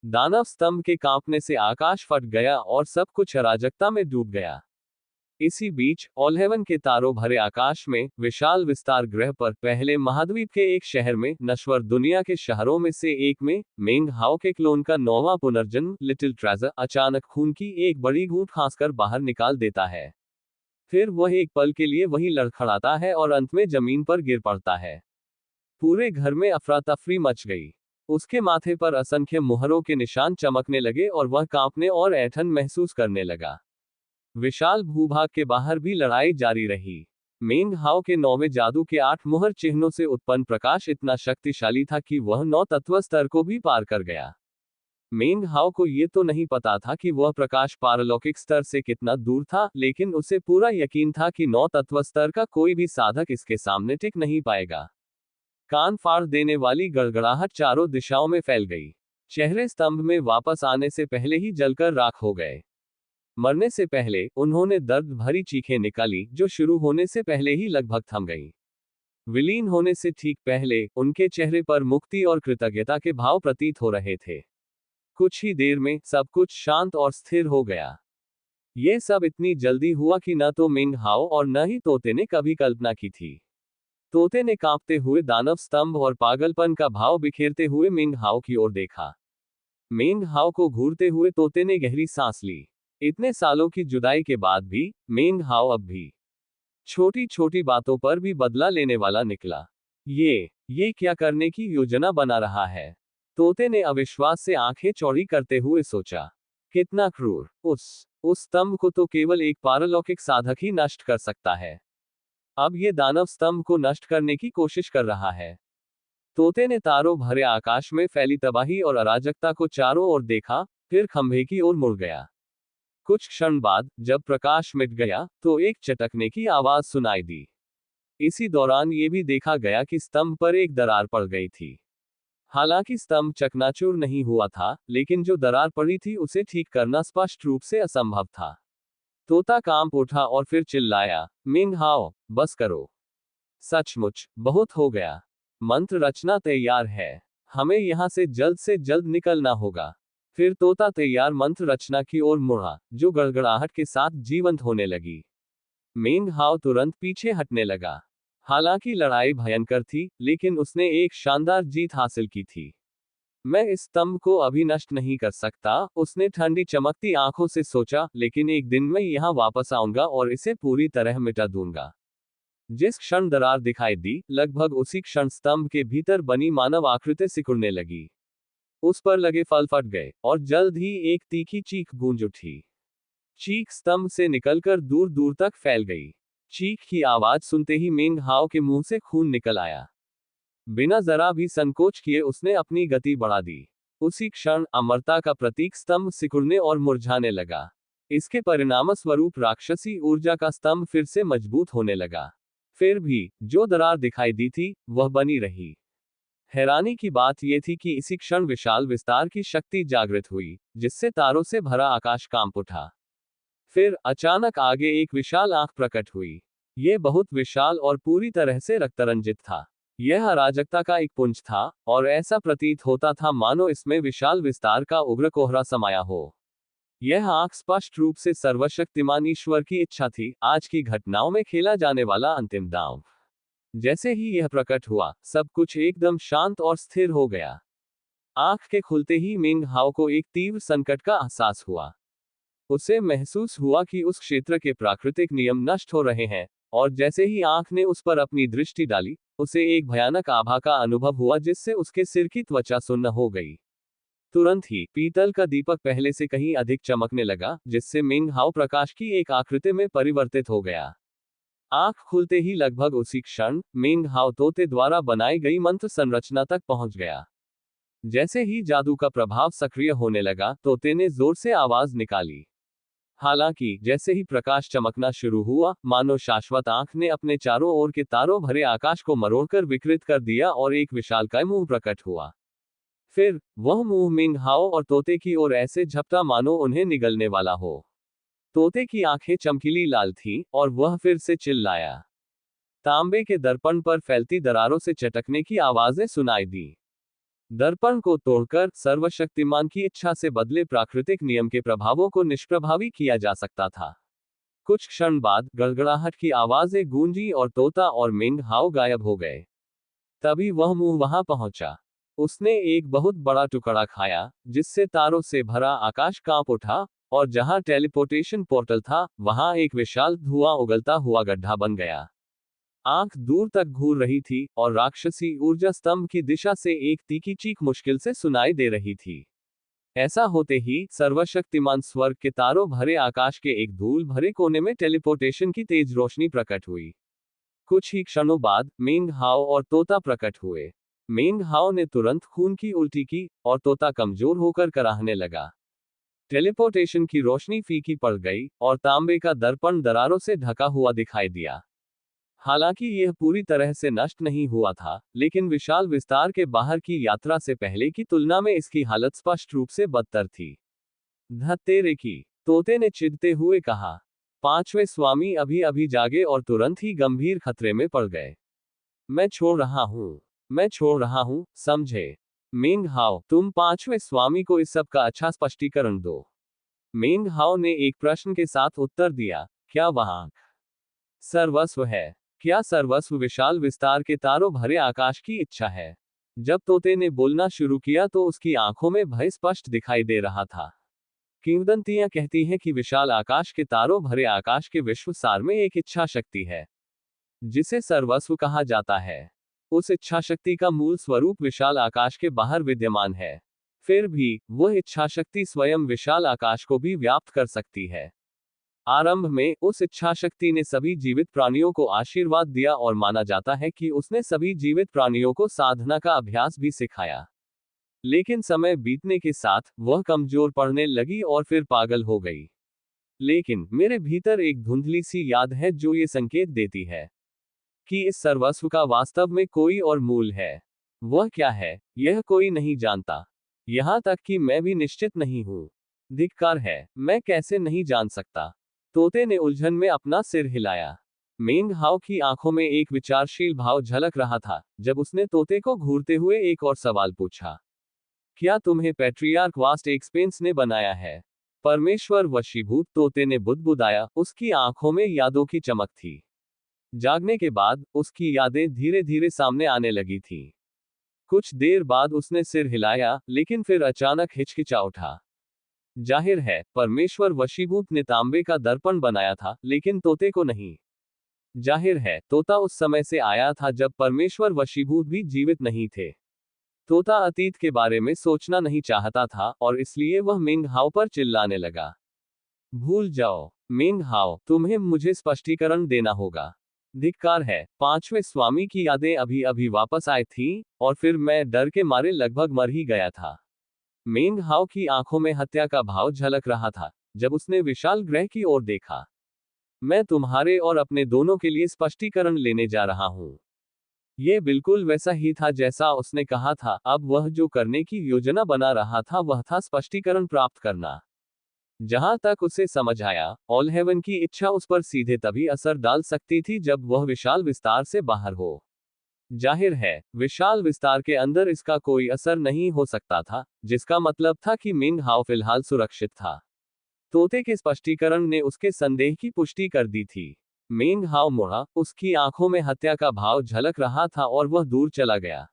दानव स्तंभ के कांपने से आकाश फट गया और सब कुछ अराजकता में डूब गया। इसी बीच ऑलहेवन के तारों भरे आकाश में विशाल विस्तार ग्रह पर पहले महाद्वीप के एक शहर में, नश्वर दुनिया के शहरों में से एक में, मेंग हाओ के क्लोन का 9वां पुनर्जन्म लिटिल ट्रेजर अचानक खून की एक बड़ी घूंट खांसकर बाहर निकाल देता है। फिर वह एक पल के लिए वहीं लड़खड़ाता है और अंत में जमीन पर गिर पड़ता है। पूरे घर में अफरा तफरी मच गई। उसके माथे पर असंख्य मुहरों के निशान चमकने लगे और वह कांपने और ऐंठन महसूस करने लगा। विशाल भूभाग के बाहर भी लड़ाई जारी रही। मेंग हाओ के 9वें जादू के 8 मुहर चिन्हों से उत्पन्न प्रकाश इतना शक्तिशाली था कि वह 9 तत्व स्तर को भी पार कर गया। मेंग हाओ को ये तो नहीं पता था कि वह प्रकाश पारलौकिक स्तर से कितना दूर था, लेकिन उसे पूरा यकीन था कि 9 तत्व स्तर का कोई भी साधक इसके सामने टिक नहीं पाएगा। कान फाड़ देने वाली गड़गड़ाहट चारों दिशाओं में फैल गई। चेहरे स्तंभ में वापस आने से पहले ही जलकर राख हो गए। मरने से पहले उन्होंने दर्द भरी चीखें निकाली, जो शुरू होने से पहले ही लगभग थम गईं। विलीन होने से ठीक पहले उनके चेहरे पर मुक्ति और कृतज्ञता के भाव प्रतीत हो रहे थे। कुछ ही देर में सब कुछ शांत और स्थिर हो गया। यह सब इतनी जल्दी हुआ कि न तो मेंग हाओ और न ही तोते ने कभी कल्पना की थी। तोते ने कांपते हुए दानव स्तंभ और पागलपन का भाव बिखेरते हुए मेंग हाओ की ओर देखा। मेंग हाओ को घूरते हुए तोते ने गहरी सांस ली। इतने सालों की जुदाई के बाद भी मेंग हाओ अब भी छोटी छोटी बातों पर भी बदला लेने वाला निकला। ये क्या करने की योजना बना रहा है? तोते ने अविश्वास से आंखें चौड़ी करते हुए सोचा। कितना क्रूर! उस स्तंभ को तो केवल एक पारलौकिक साधक ही नष्ट कर सकता है। अब ये दानव स्तंभ को नष्ट करने की कोशिश कर रहा है। तोते ने तारों भरे आकाश में फैली तबाही और अराजकता को चारों ओर देखा, फिर खंभे की ओर मुड़ गया। कुछ क्षण बाद जब प्रकाश मिट गया, तो एक चटकने की आवाज सुनाई दी। इसी दौरान ये भी देखा गया कि स्तंभ पर एक दरार पड़ गई थी। हालांकि स्तंभ चकनाचूर नहीं हुआ था, लेकिन जो दरार पड़ी थी उसे ठीक करना स्पष्ट रूप से असंभव था। तोता कांप उठा और फिर चिल्लाया, मेंग हाओ, बस करो। सचमुच बहुत हो गया। मंत्र रचना तैयार है। हमें यहां से जल्द निकलना होगा। फिर तोता तैयार मंत्र रचना की ओर मुड़ा, जो गड़गड़ाहट के साथ जीवंत होने लगी। मेंग हाओ तुरंत पीछे हटने लगा। हालांकि लड़ाई भयंकर थी, लेकिन उसने एक शानदार जीत हासिल की थी। मैं इस स्तंभ को अभी नष्ट नहीं कर सकता, उसने ठंडी चमकती आंखों से सोचा, लेकिन एक दिन मैं यहाँ वापस आऊंगा और इसे पूरी तरह मिटा दूंगा। जिस क्षण दरार दिखाई दी, लगभग उसी क्षण स्तंभ के भीतर बनी मानव आकृति सिकुड़ने लगी। उस पर लगे फल फट गए, और जल्द ही एक तीखी चीख गूंज उठी। चीख स्तंभ से निकलकर दूर दूर तक फैल गई। चीख की आवाज सुनते ही मेंग हाओ के मुंह से खून निकल आया। बिना जरा भी संकोच किए उसने अपनी गति बढ़ा दी। उसी क्षण अमरता का प्रतीक स्तंभ सिकुड़ने और मुरझाने लगा। इसके परिणामस्वरूप राक्षसी ऊर्जा का स्तंभ फिर से मजबूत होने लगा। फिर भी जो दरार दिखाई दी थी, वह बनी रही। हैरानी की बात यह थी कि इसी क्षण विशाल विस्तार की शक्ति जागृत हुई, जिससे तारों से भरा आकाश कांप उठा। फिर अचानक आगे एक विशाल आंख प्रकट हुई। यह बहुत विशाल और पूरी तरह से रक्तरंजित था। यह अराजकता का एक पुंज था, और ऐसा प्रतीत होता था मानो इसमें विशाल विस्तार का उग्र कोहरा समाया हो। यह आंख स्पष्ट रूप से सर्वशक्तिमान ईश्वर की इच्छा थी, आज की घटनाओं में खेला जाने वाला अंतिम दांव। जैसे ही यह प्रकट हुआ, सब कुछ एकदम शांत और स्थिर हो गया। आंख के खुलते ही मेंग हाओ को एक तीव्र संकट का एहसास हुआ। उसे महसूस हुआ कि उस क्षेत्र के प्राकृतिक नियम नष्ट हो रहे हैं, और जैसे ही आंख ने उस पर अपनी दृष्टि डाली, उसे एक भयानक आभा का अनुभव हुआ जिससे उसके सिर की त्वचा सुन्न हो गई। तुरंत ही पीतल का दीपक पहले से कहीं अधिक चमकने लगा, जिससे मेंग हाओ प्रकाश की एक आकृति में परिवर्तित हो गया। आंख खुलते ही लगभग उसी क्षण मेंग हाओ तोते द्वारा बनाई गई मंत्र संरचना तक पहुंच गया। जैसे ही जादू का प्रभाव सक्रिय होने लगा, तोते ने जोर से आवाज निकाली। हालांकि जैसे ही प्रकाश चमकना शुरू हुआ, मानो शाश्वत आंख ने अपने चारों ओर के तारों भरे आकाश को मरोड़कर विकृत कर दिया और एक विशालकाय मुंह प्रकट हुआ। फिर वह मुंह मेंग हाओ और तोते की ओर ऐसे झपटा मानो उन्हें निगलने वाला हो। तोते की आंखें चमकीली लाल थीं, और वह फिर से चिल्लाया। तांबे के दर्पण पर फैलती दरारों से चटकने की आवाजें सुनाई दी। दर्पण को तोड़कर सर्वशक्तिमान की इच्छा से बदले प्राकृतिक नियम के प्रभावों को निष्प्रभावी किया जा सकता था। कुछ क्षण बाद गड़गड़ाहट की आवाजें गूंजी और तोता और मेंग हाओ गायब हो गए। तभी वह मुंह वहां पहुंचा। उसने एक बहुत बड़ा टुकड़ा खाया, जिससे तारों से भरा आकाश कांप उठा, और जहां टेलीपोर्टेशन पोर्टल था, वहां एक विशाल धुआं उगलता हुआ गड्ढा बन गया। आंख दूर तक घूर रही थी, और राक्षसी ऊर्जा स्तंभ की दिशा से एक तीखी चीख मुश्किल से सुनाई दे रही थी। ऐसा होते ही सर्वशक्तिमान स्वर्ग के तारों भरे आकाश के एक धूल भरे कोने में टेलीपोर्टेशन की तेज रोशनी प्रकट हुई। कुछ ही क्षणों बाद मेंग हाओ और तोता प्रकट हुए। मेंग हाओ ने तुरंत खून की उल्टी की, और तोता कमजोर होकर कराहने लगा। टेलीपोर्टेशन की रोशनी फीकी पड़ गई, और तांबे का दर्पण दरारों से ढका हुआ दिखाई दिया। हालांकि यह पूरी तरह से नष्ट नहीं हुआ था, लेकिन विशाल विस्तार के बाहर की यात्रा से पहले की तुलना में इसकी हालत स्पष्ट रूप से बदतर थी। धत्तेरे की, तोते ने चिढ़ते हुए कहा। पांचवें स्वामी अभी अभी जागे और तुरंत ही गंभीर खतरे में पड़ गए। मैं छोड़ रहा हूं, मैं छोड़ रहा हूं, समझे? मेंग हाओ, तुम पांचवें स्वामी को इस सब का अच्छा स्पष्टीकरण दो। मेंग हाओ ने एक प्रश्न के साथ उत्तर दिया। क्या वहां सर्वस्व है? क्या सर्वस्व विशाल विस्तार के तारों भरे आकाश की इच्छा है? जब तोते ने बोलना शुरू किया तो उसकी आंखों में भय स्पष्ट दिखाई दे रहा था। किंवदंतियां कहती हैं कि विशाल आकाश के तारों भरे आकाश के विश्व सार में एक इच्छा शक्ति है, जिसे सर्वस्व कहा जाता है। उस इच्छा शक्ति का मूल स्वरूप विशाल आकाश के बाहर विद्यमान है। फिर भी वह इच्छा शक्ति स्वयं विशाल आकाश को भी व्याप्त कर सकती है। आरंभ में उस इच्छा शक्ति ने सभी जीवित प्राणियों को आशीर्वाद दिया, और माना जाता है कि उसने सभी जीवित प्राणियों को साधना का अभ्यास भी सिखाया। लेकिन समय बीतने के साथ वह कमजोर पड़ने लगी और फिर पागल हो गई। लेकिन मेरे भीतर एक धुंधली सी याद है जो ये संकेत देती है कि इस सर्वस्व का वास्तव में कोई और मूल है। वह क्या है, यह कोई नहीं जानता। यहां तक कि मैं भी निश्चित नहीं हूं। धिक्कार है, मैं कैसे नहीं जान सकता? तोते ने उलझन में अपना सिर हिलाया। मेंग हाओ की आंखों में एक विचारशील भाव झलक रहा था, जब उसने तोते को घूरते हुए एक और सवाल पूछा। क्या तुम्हें पैट्रियार्क वास्ट एक्सपेंस ने बनाया है? परमेश्वर वशीभूत, तोते ने बुदबुदाया, उसकी आंखों में यादों की चमक थी। जागने के बाद उसकी यादें धीरे धीरे सामने आने लगी थीं। कुछ देर बाद उसने सिर हिलाया, लेकिन फिर अचानक हिचकिचा उठा। जाहिर है, परमेश्वर वशीभूत ने तांबे का दर्पण बनाया था, लेकिन तोते को नहीं। जाहिर है, तोता उस समय से आया था जब परमेश्वर वशीभूत भी जीवित नहीं थे। तोता अतीत के बारे में सोचना नहीं चाहता था, और इसलिए वह मिंग हाओ पर चिल्लाने लगा। भूल जाओ, मिंग हाओ, तुम्हें मुझे स्पष्टीकरण देना होगा। धिक्कार है, पांचवें स्वामी की यादें अभी अभी वापस आई थी, और फिर मैं डर के मारे लगभग मर ही गया था। मिंग हाओ की आंखों में हत्या का भाव झलक रहा था, जब उसने विशाल ग्रह की ओर देखा। मैं तुम्हारे और अपने दोनों के लिए स्पष्टीकरण लेने जा रहा हूं। ये बिल्कुल वैसा ही था जैसा उसने कहा था। अब वह जो करने की योजना बना रहा था वह था स्पष्टीकरण प्राप्त करना। जहां तक उसे समझ आया, ऑल हेवन की इच्छा उस पर सीधे तभी असर डाल सकती थी जब वह विशाल विस्तार से बाहर हो। जाहिर है, विशाल विस्तार के अंदर इसका कोई असर नहीं हो सकता था, जिसका मतलब था कि मिंग हाओ फिलहाल सुरक्षित था। तोते के स्पष्टीकरण ने उसके संदेह की पुष्टि कर दी थी। मिंग हाओ मुड़ा, उसकी आंखों में हत्या का भाव झलक रहा था और वह दूर चला गया।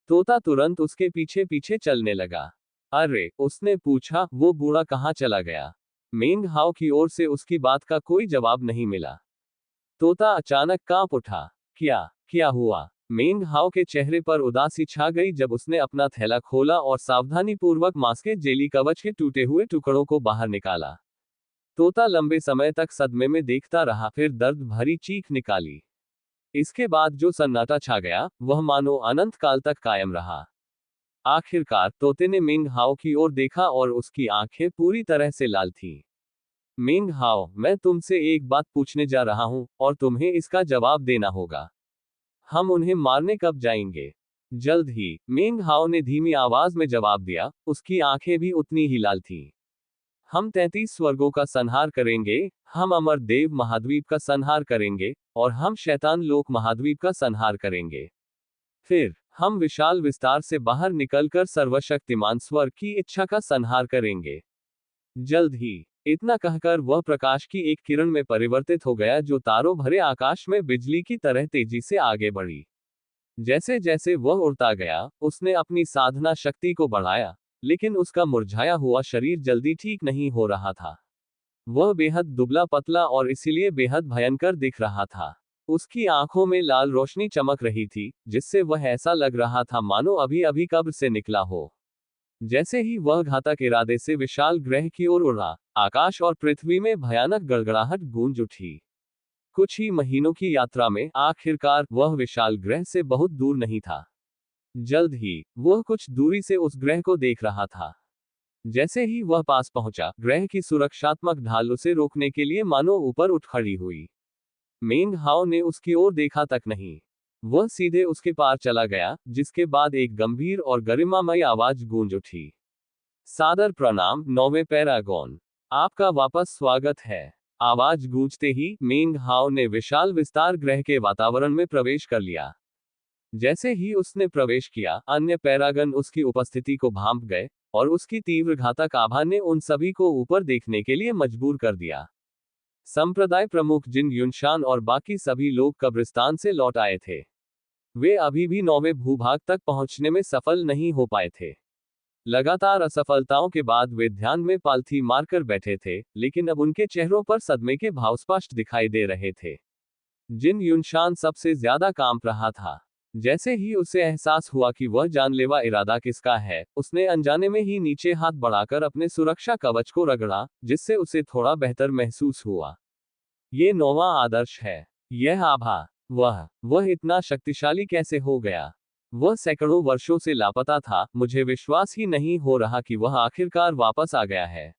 तोता तुरंत उसके पीछे पीछे चलने लगा। अरे, उसने पूछा, वो बूढ़ा कहाँ चला गया? मिंग हाओ की ओर से उसकी बात का कोई जवाब नहीं मिला। तोता अचानक कांप उठा। क्या हुआ? मिंग हाओ के चेहरे पर उदासी छा गई जब उसने अपना थैला खोला और सावधानीपूर्वक मांस के जेली कवच के टूटे हुए टुकड़ों को बाहर निकाला। तोता लंबे समय तक सदमे में देखता रहा, फिर दर्द भरी चीख निकाली। इसके बाद जो सन्नाटा छा गया, वह मानो अनंत काल तक कायम रहा। आखिरकार तोते ने मिंग हाओ की ओर देखा और उसकी आंखें पूरी तरह से लाल थीं। मिंग हाओ, मैं तुमसे एक बात पूछने जा रहा हूं, और तुम्हें इसका जवाब देना होगा। हम उन्हें मारने कब जाएंगे? जल्द ही, मिंग हाओ ने धीमी आवाज में जवाब दिया, उसकी आंखें भी उतनी ही लाल थीं। हम 33 स्वर्गों का संहार करेंगे, हम अमर देव महाद्वीप का संहार करेंगे, और हम शैतान लोक महाद्वीप का संहार करेंगे। फिर हम विशाल विस्तार से बाहर निकलकर सर्वशक्तिमान स्वर्ग की इच्छा का संहार करेंगे। जल्द ही। इतना कहकर वह प्रकाश की एक किरण में परिवर्तित हो गया जो तारों भरे आकाश में बिजली की तरह तेजी से आगे बढ़ी। जैसे जैसे वह उड़ता गया, उसने अपनी साधना शक्ति को बढ़ाया, लेकिन उसका मुरझाया हुआ शरीर जल्दी ठीक नहीं हो रहा था। वह बेहद दुबला पतला और इसीलिए बेहद भयंकर दिख रहा था। उसकी आंखों में लाल रोशनी चमक रही थी, जिससे वह ऐसा लग रहा था मानो अभी अभी कब्र से निकला हो। जैसे ही वह घातक इरादे से विशाल ग्रह की ओर उड़ा, आकाश और पृथ्वी में भयानक गड़गड़ाहट गूंज उठी। कुछ ही महीनों की यात्रा में आखिरकार वह विशाल ग्रह से बहुत दूर नहीं था। जल्द ही, वह कुछ दूरी से उस ग्रह को देख रहा था। जैसे ही वह पास पहुंचा, ग्रह की सुरक्षात्मक ढाल उसे रोकने के लिए मानो ऊपर उठ खड़ी हुई। मिंग हाओ ने उसकी ओर देखा तक नहीं। वह सीधे उसके पार चला गया, जिसके बाद एक गंभीर और गरिमामय आवाज गूंज उठी। सादर प्रणाम, नौवें पैरागॉन। आपका वापस स्वागत है। आवाज गूंजते ही मिंग हाओ ने विशाल विस्तार ग्रह के वातावरण में प्रवेश कर लिया। जैसे ही उसने प्रवेश किया, अन्य पैरागन उसकी उपस्थिति को भांप गए, और उसकी तीव्र घातक आभा ने उन सभी को ऊपर देखने के लिए मजबूर कर दिया। संप्रदाय प्रमुख जिन युनशान और बाकी सभी लोग कब्रिस्तान से लौट आए थे। वे अभी भी 9वें भूभाग तक पहुंचने में सफल नहीं हो पाए थे। लगातार असफलताओं के बाद वे ध्यान में पालथी मारकर बैठे थे, लेकिन अब उनके चेहरों पर सदमे के भाव स्पष्ट दिखाई दे रहे थे। जिन युनशान सबसे ज्यादा कांप रहा था। जैसे ही उसे एहसास हुआ कि वह जानलेवा इरादा किसका है, उसने अनजाने में ही नीचे हाथ बढ़ाकर अपने सुरक्षा कवच को रगड़ा, जिससे उसे थोड़ा बेहतर महसूस हुआ। ये 9वां आदर्श है। यह आभा, वह इतना शक्तिशाली कैसे हो गया? वह सैकड़ों वर्षों से लापता था, मुझे विश्वास ही नहीं हो रहा कि वह आखिरकार वापस आ गया है।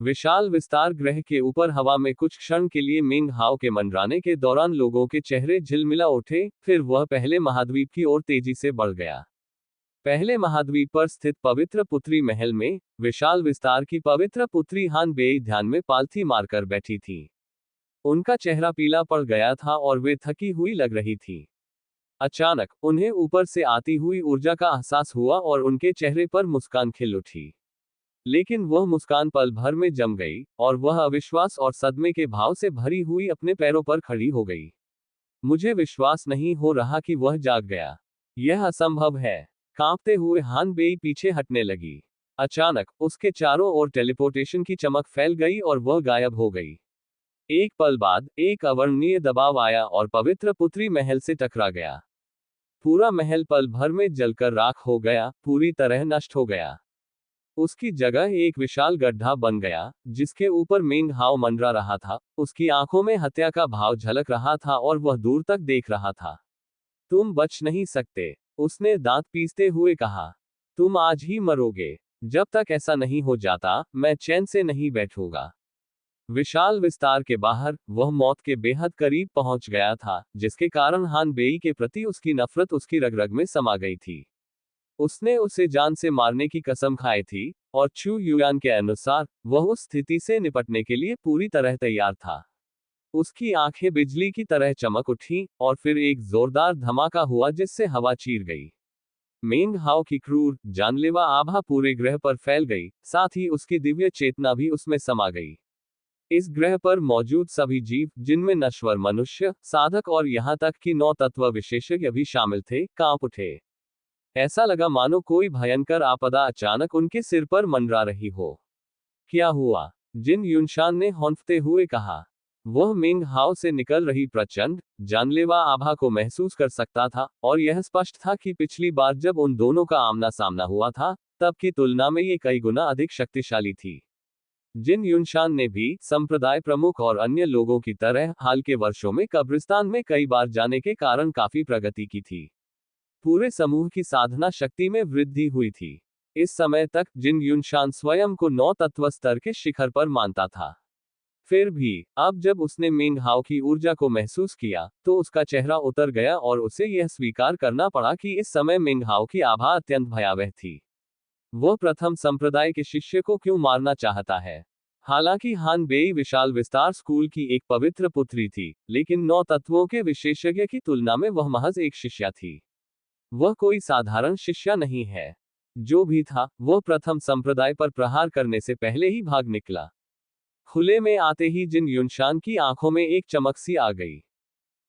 विशाल विस्तार ग्रह के ऊपर हवा में कुछ क्षण के लिए मिंग हाओ के मंडराने के दौरान लोगों के चेहरे झिलमिला उठे, फिर वह पहले महाद्वीप की ओर तेजी से बढ़ गया। पहले महाद्वीप पर स्थित पवित्र पुत्री महल में, विशाल विस्तार की पवित्र पुत्री हान बेई ध्यान में पालथी मारकर बैठी थी। उनका चेहरा पीला पड़ गया था और वे थकी हुई लग रही थी। अचानक, उन्हें ऊपर से आती हुई ऊर्जा का एहसास हुआ और उनके चेहरे पर मुस्कान खिल उठी। लेकिन वह मुस्कान पल भर में जम गई, और वह अविश्वास और सदमे के भाव से भरी हुई अपने पैरों पर खड़ी हो गई। मुझे विश्वास नहीं हो रहा कि वह जाग गया। यह असंभव है। कांपते हुए हान बेई पीछे हटने लगी। अचानक उसके चारों ओर टेलीपोर्टेशन की चमक फैल गई और वह गायब हो गई। एक पल बाद एक अवर्णनीय दबाव आया और पवित्र पुत्री महल से टकरा गया। पूरा महल पल भर में जलकर राख हो गया, पूरी तरह नष्ट हो गया। उसकी जगह एक विशाल गड्ढा बन गया, जिसके ऊपर मेंग हाओ मंडरा रहा था। उसकी आंखों में हत्या का भाव झलक रहा था और वह दूर तक देख रहा था। तुम बच नहीं सकते, उसने दांत पीसते हुए कहा। तुम आज ही मरोगे। जब तक ऐसा नहीं हो जाता, मैं चैन से नहीं बैठूंगा। विशाल विस्तार के बाहर वह मौत के बेहद करीब पहुंच गया था, जिसके कारण हान बेई के प्रति उसकी नफरत उसकी रग-रग में समा गई थी। उसने उसे जान से मारने की कसम खाई थी, और चू युयान के अनुसार वह उस स्थिति से निपटने के लिए पूरी तरह तैयार था। उसकी आंखें बिजली की तरह चमक उठी, और फिर एक जोरदार धमाका हुआ जिससे हवा चीर गई। मेंग हाओ की क्रूर, जानलेवा आभा पूरे ग्रह पर फैल गई, साथ ही उसकी दिव्य चेतना भी उसमें समा गई। इस ग्रह पर मौजूद सभी जीव, जिनमें नश्वर मनुष्य, साधक और यहाँ तक कि 9 तत्व विशेषज्ञ भी शामिल थे, कांप उठे। ऐसा लगा मानो कोई भयंकर आपदा अचानक उनके सिर पर मंडरा रही हो। क्या हुआ? जिन युनशान ने हौंफते हुए कहा। वह मेंग हाओ से निकल रही प्रचंड, जानलेवा आभा को महसूस कर सकता था, और यह स्पष्ट था कि पिछली बार जब उन दोनों का आमना सामना हुआ था, तब की तुलना में ये कई गुना अधिक शक्तिशाली थी। जिन युनशान ने भी संप्रदाय प्रमुख और अन्य लोगों की तरह हाल के वर्षों में कब्रिस्तान में कई बार जाने के कारण काफी प्रगति की थी। पूरे समूह की साधना शक्ति में वृद्धि हुई थी। इस समय तक जिन युनशान स्वयं को 9 तत्व स्तर के शिखर पर मानता था। फिर भी अब जब उसने मेंग हाओ की ऊर्जा को महसूस किया, तो उसका चेहरा उतर गया और उसे यह स्वीकार करना पड़ा कि इस समय मेंग हाओ की आभा अत्यंत भयावह थी। वह प्रथम संप्रदाय के शिष्य को क्यों मारना चाहता है? हालांकि हान बेई विशाल विस्तार स्कूल की एक पवित्र पुत्री थी, लेकिन 9 तत्वों के विशेषज्ञ की तुलना में वह महज एक शिष्या थी। वह कोई साधारण शिष्या नहीं है। जो भी था, वह प्रथम संप्रदाय पर प्रहार करने से पहले ही भाग निकला। खुले में आते ही जिन युनशान की आंखों में एक चमक सी आ गई।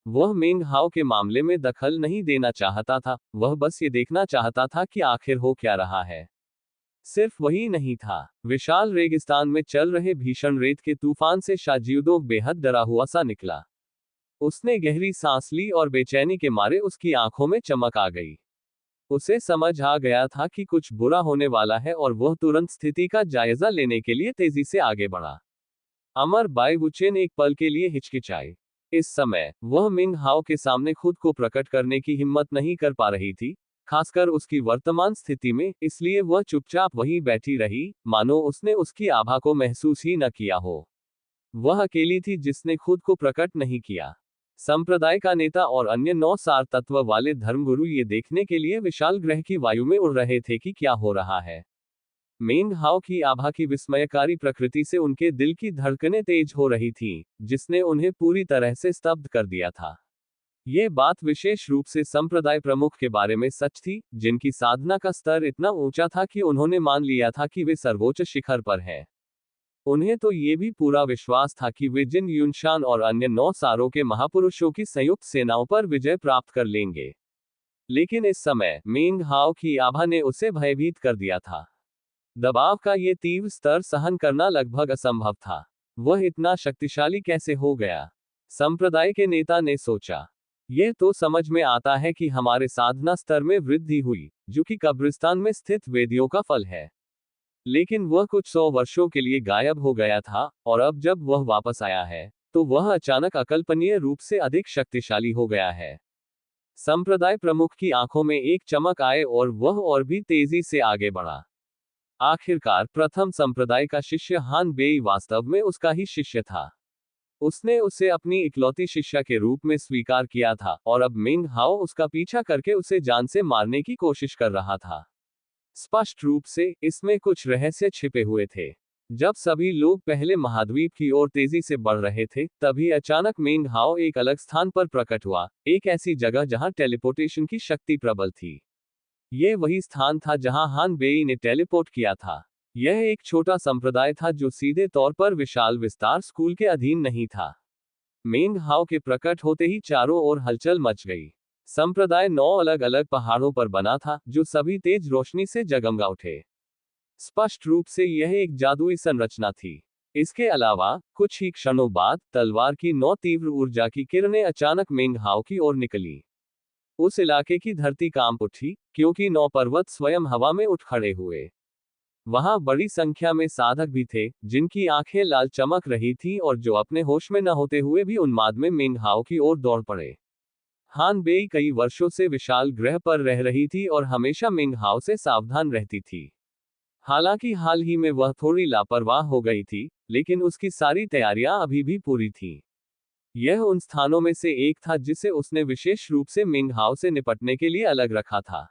वह मेंग हाओ के मामले में दखल नहीं देना चाहता था, वह बस ये देखना चाहता था कि आखिर हो क्या रहा है। सिर्फ वही नहीं था, विशाल रेगिस्तान में चल रहे भीषण रेत के तूफान से शाजियुदोग बेहद डरा हुआ सा निकला। उसने गहरी सांस ली और बेचैनी के मारे उसकी आंखों में चमक आ गई। उसे समझ आ गया था कि कुछ बुरा होने वाला है और वह तुरंत स्थिति का जायजा लेने के लिए तेजी से आगे बढ़ा। अमर बाई वुचेन एक पल के लिए हिचकिचाई। इस समय वह मिंग हाओ के सामने खुद को प्रकट करने की हिम्मत नहीं कर पा रही थी, खासकर उसकी वर्तमान स्थिति में, इसलिए वह चुपचाप वहीं बैठी रही, मानो उसने उसकी आभा को महसूस ही न किया हो। वह अकेली थी जिसने खुद को प्रकट नहीं किया। संप्रदाय का नेता और अन्य 9 सार तत्व वाले धर्मगुरु ये देखने के लिए विशाल ग्रह की वायु में उड़ रहे थे कि क्या हो रहा है। मेंग हाओ की आभा की विस्मयकारी प्रकृति से उनके दिल की धड़कनें तेज हो रही थीं, जिसने उन्हें पूरी तरह से स्तब्ध कर दिया था। ये बात विशेष रूप से संप्रदाय प्रमुख के बारे में सच थी, जिनकी साधना का स्तर इतना ऊंचा था कि उन्होंने मान लिया था कि वे सर्वोच्च शिखर पर हैं। उन्हें तो ये भी पूरा विश्वास था कि वे जिन युनशान और अन्य 9 सारों के महापुरुषों की संयुक्त सेनाओं पर विजय प्राप्त कर लेंगे। लेकिन इस समय मेंग हाओ की आभा ने उसे भयभीत कर दिया था। दबाव का ये तीव्र स्तर सहन करना लगभग असंभव था। वह इतना शक्तिशाली कैसे हो गया? संप्रदाय के नेता ने सोचा। यह तो समझ में आता है कि हमारे साधना स्तर में वृद्धि हुई, जो कि कब्रिस्तान में स्थित वेदियों का फल है। लेकिन वह कुछ 100 वर्षों के लिए गायब हो गया था, और अब जब वह वापस आया है, तो वह अचानक अकल्पनीय रूप से अधिक शक्तिशाली हो गया है। संप्रदाय प्रमुख की आंखों में एक चमक आए और वह और भी तेजी से आगे बढ़ा। आखिरकार प्रथम संप्रदाय का शिष्य हान बेई वास्तव में उसका ही शिष्य था। उसने उसे अपनी इकलौती शिष्या के रूप में स्वीकार किया था, और अब मेंग हाओ उसका पीछा करके उसे जान से मारने की कोशिश कर रहा था। स्पष्ट रूप से इसमें कुछ रहस्य छिपे हुए थे। जब सभी लोग पहले महाद्वीप की ओर तेजी से बढ़ रहे थे, तभी अचानक मेंग हाओ एक अलग स्थान पर प्रकट हुआ, एक ऐसी जगह जहां टेलीपोर्टेशन की शक्ति प्रबल थी। यह वही स्थान था जहां हान बेई ने टेलीपोर्ट किया था। यह एक छोटा संप्रदाय था जो सीधे तौर पर विशाल विस्तार स्कूल के अधीन नहीं था। मेंग हाओ के प्रकट होते ही चारों ओर हलचल मच गई। संप्रदाय 9 अलग अलग पहाड़ों पर बना था, जो सभी तेज रोशनी से जगमगा उठे। स्पष्ट रूप से यह एक जादुई संरचना थी। इसके अलावा कुछ ही क्षणों बाद तलवार की 9 तीव्र ऊर्जा की किरणें अचानक मेंग हाओ की ओर निकली। उस इलाके की धरती कांप उठी, क्योंकि 9 पर्वत स्वयं हवा में उठ खड़े हुए। वहां बड़ी संख्या में साधक भी थे, जिनकी आंखें लाल चमक रही थीं और जो अपने होश में न होते हुए भी उन्माद में मेंग हाओ की ओर दौड़ पड़े। हान बेई कई वर्षों से विशाल ग्रह पर रह रही थी और हमेशा मेंग हाओ से सावधान रहती थी। हालांकि हाल ही में वह थोड़ी लापरवाह हो गई थी, लेकिन उसकी सारी तैयारियां अभी भी पूरी थीं। यह उन स्थानों में से एक था जिसे उसने विशेष रूप से मिंग हाओ से निपटने के लिए अलग रखा था।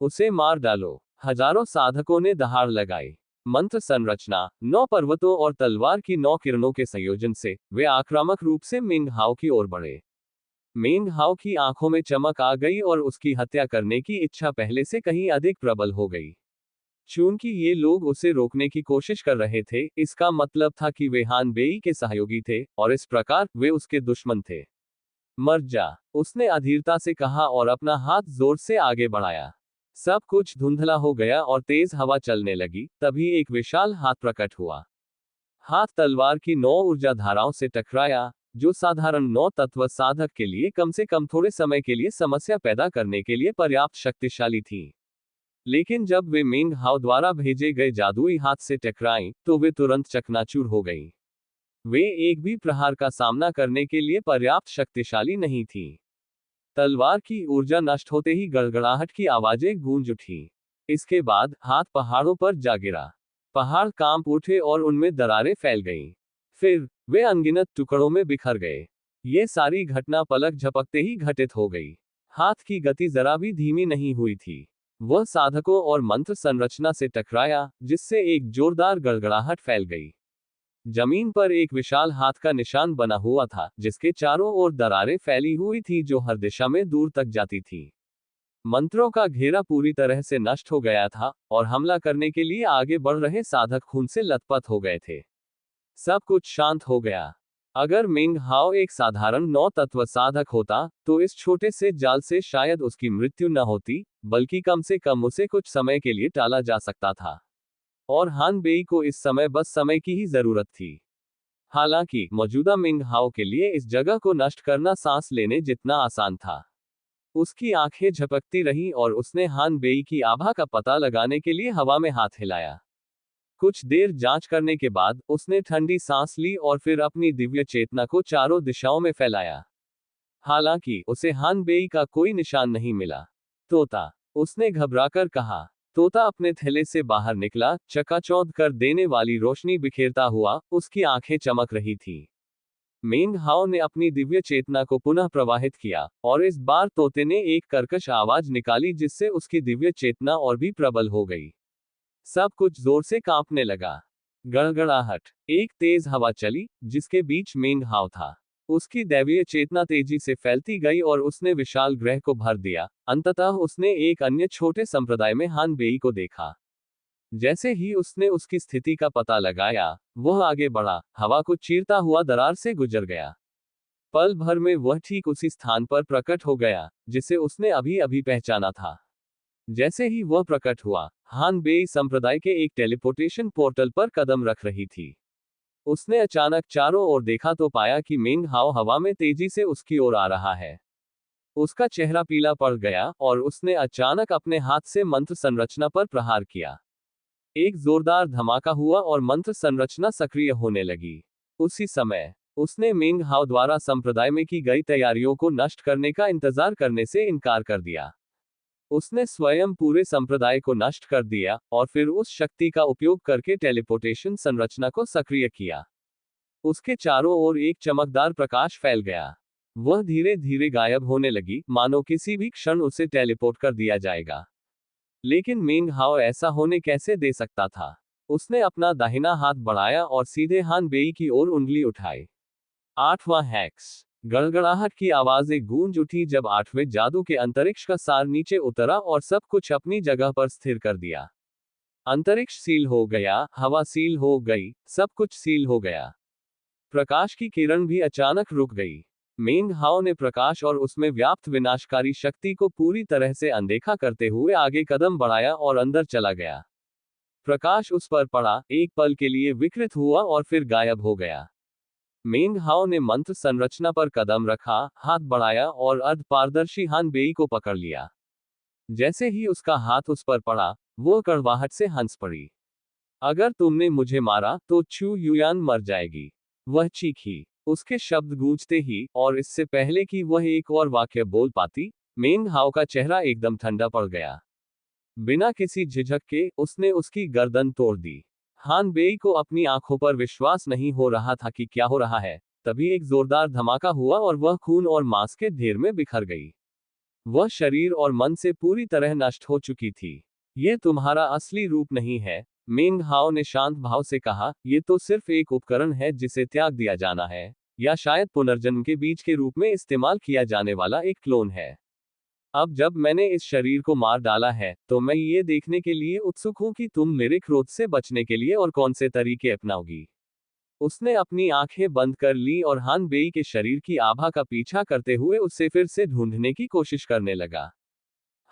उसे मार डालो। हजारों साधकों ने दहाड़ लगाई। मंत्र संरचना 9 पर्वतों और तलवार की 9 किरणों के संयोजन से वे आक्रामक रूप से मिंग हाओ की ओर बढ़े। मिंग हाओ की आंखों में चमक आ गई और उसकी हत्या करने की इच्छा पहले से कहीं अधिक प्रबल हो गई। चूंकि ये लोग उसे रोकने की कोशिश कर रहे थे, इसका मतलब था कि वे हान बेई के सहयोगी थे, और इस प्रकार वे उसके दुश्मन थे। मर जा, उसने अधीरता से कहा और अपना हाथ जोर से आगे बढ़ाया। सब कुछ धुंधला हो गया और तेज हवा चलने लगी, तभी एक विशाल हाथ प्रकट हुआ। हाथ तलवार की 9 ऊर्जा धाराओं से टकराया, जो साधारण 9 तत्व साधक के लिए कम से कम थोड़े समय के लिए समस्या पैदा करने के लिए पर्याप्त शक्तिशाली थी। लेकिन जब वे मिंग हाओ द्वारा भेजे गए जादुई हाथ से टकराईं, तो वे तुरंत चकनाचूर हो गईं। वे एक भी प्रहार का सामना करने के लिए पर्याप्त शक्तिशाली नहीं थी। तलवार की ऊर्जा नष्ट होते ही गड़गड़ाहट की आवाजें गूंज उठी। इसके बाद हाथ पहाड़ों पर जा गिरा। पहाड़ कांप उठे और उनमें दरारें फैल गईं। फिर वे अनगिनत टुकड़ों में बिखर गए। ये सारी घटना पलक झपकते ही घटित हो गई। हाथ की गति जरा भी धीमी नहीं हुई थी। वह साधकों और मंत्र संरचना से टकराया, जिससे एक जोरदार गड़गड़ाहट फैल गई। जमीन पर एक विशाल हाथ का निशान बना हुआ था, जिसके चारों ओर दरारें फैली हुई थी जो हर दिशा में दूर तक जाती थी। मंत्रों का घेरा पूरी तरह से नष्ट हो गया था, और हमला करने के लिए आगे बढ़ रहे साधक खून से लथपथ हो गए थे। सब कुछ शांत हो गया। अगर मिंग हाओ एक साधारण 9 तत्व साधक होता, तो इस छोटे से जाल से शायद उसकी मृत्यु न होती, बल्कि कम से कम उसे कुछ समय के लिए टाला जा सकता था। और हान बेई को इस समय बस समय की ही जरूरत थी। हालांकि मौजूदा मिंग हाओ के लिए इस जगह को नष्ट करना सांस लेने जितना आसान था। उसकी आंखें झपकती रहीं और उसने हान बेई की आभा का पता लगाने के लिए हवा में हाथ हिलाया। कुछ देर जांच करने के बाद उसने ठंडी सांस ली और फिर अपनी दिव्य चेतना को चारों दिशाओं में फैलाया। हालांकि उसे हान बेई का कोई निशान नहीं मिला। तोता, उसने घबराकर कहा। तोता अपने थैले से बाहर निकला, चकाचौंध कर देने वाली रोशनी बिखेरता हुआ, उसकी आंखें चमक रही थी। मेंग हाओ ने अपनी दिव्य चेतना को पुनः प्रवाहित किया, और इस बार तोते ने एक कर्कश आवाज निकाली जिससे उसकी दिव्य चेतना और भी प्रबल हो गई। सब कुछ जोर से कांपने लगा। गड़गड़ाहट। एक तेज हवा चली, जिसके बीच मेंग हाओ था। उसकी दैवीय चेतना तेजी से फैलती गई और उसने विशाल ग्रह को भर दिया। अंततः उसने एक अन्य छोटे संप्रदाय में हान बेई को देखा। जैसे ही उसने उसकी स्थिति का पता लगाया, वह आगे बढ़ा, हवा को चीरता हुआ दरार से गुजर गया। पल भर में वह ठीक उसी स्थान पर प्रकट हो गया, जिसे उसने अभी अभी पहचाना था। जैसे ही वह प्रकट हुआ, हान बेई संप्रदाय के एक टेलीपोर्टेशन पोर्टल पर कदम रख रही थी। उसने अचानक चारों ओर देखा तो पाया कि मिंग हाओ हवा में तेजी से उसकी ओर आ रहा है। उसका चेहरा पीला पड़ गया और उसने अचानक अपने हाथ से मंत्र संरचना पर प्रहार किया। एक जोरदार धमाका हुआ और मंत्र संरचना सक्रिय होने लगी। उसी समय उसने मिंग हाओ द्वारा संप्रदाय में की गई तैयारियों को नष्ट करने का इंतजार करने से इनकार कर दिया। उसने स्वयं पूरे संप्रदाय को नष्ट कर दिया और फिर उस शक्ति का उपयोग करके टेलीपोर्टेशन संरचना को सक्रिय किया। उसके चारों ओर एक चमकदार प्रकाश फैल गया। वह धीरे धीरे गायब होने लगी, मानो किसी भी क्षण उसे टेलीपोर्ट कर दिया जाएगा। लेकिन मिंग हाओ ऐसा होने कैसे दे सकता था? उसने अपना दाहिना हाथ बढ़ाया और सीधे हान बेई की ओर उंगली उठाई। 8वां हैक्स। गड़गड़ाहट की आवाजें गूंज उठी जब 8वें जादू के अंतरिक्ष का सार नीचे उतरा और सब कुछ अपनी जगह पर स्थिर कर दिया। अंतरिक्ष सील हो गया, हवा सील हो गई, सब कुछ सील हो गया। प्रकाश की किरण भी अचानक रुक गई। मेंग हाओ ने प्रकाश और उसमें व्याप्त विनाशकारी शक्ति को पूरी तरह से अनदेखा करते हुए आगे कदम बढ़ाया और अंदर चला गया। प्रकाश उस पर पड़ा, एक पल के लिए विकृत हुआ और फिर गायब हो गया। मेंग हाओ ने मंत्र संरचना पर कदम रखा, हाथ बढ़ाया और अर्ध पारदर्शी हान बेई को पकड़ लिया। जैसे ही उसका हाथ उस पर पड़ा, वो कड़वाहट से हंस पड़ी। अगर तुमने मुझे मारा तो चू युयान मर जाएगी, वह चीखी। उसके शब्द गूंजते ही, और इससे पहले कि वह एक और वाक्य बोल पाती, मेंग हाओ का चेहरा एकदम ठंडा पड़ गया। बिना किसी झिझक के उसने उसकी गर्दन तोड़ दी। हान बेई को अपनी आंखों पर विश्वास नहीं हो रहा था कि क्या हो रहा है। तभी एक जोरदार धमाका हुआ और वह खून और मांस के ढेर में बिखर गई। वह शरीर और मन से पूरी तरह नष्ट हो चुकी थी। यह तुम्हारा असली रूप नहीं है, मेंग हाओ ने शांत भाव से कहा, यह तो सिर्फ एक उपकरण है जिसे त्याग दिया जाना है, या शायद पुनर्जन्म के बीज के रूप में इस्तेमाल किया जाने वाला एक क्लोन है। अब जब मैंने इस शरीर को मार डाला है, तो मैं ये देखने के लिए उत्सुक हूं कि तुम मेरे क्रोध से बचने के लिए और कौन से तरीके अपनाओगी। उसने अपनी आंखें बंद कर ली और हान बेई के शरीर की आभा का पीछा करते हुए उससे फिर से ढूंढने की कोशिश करने लगा।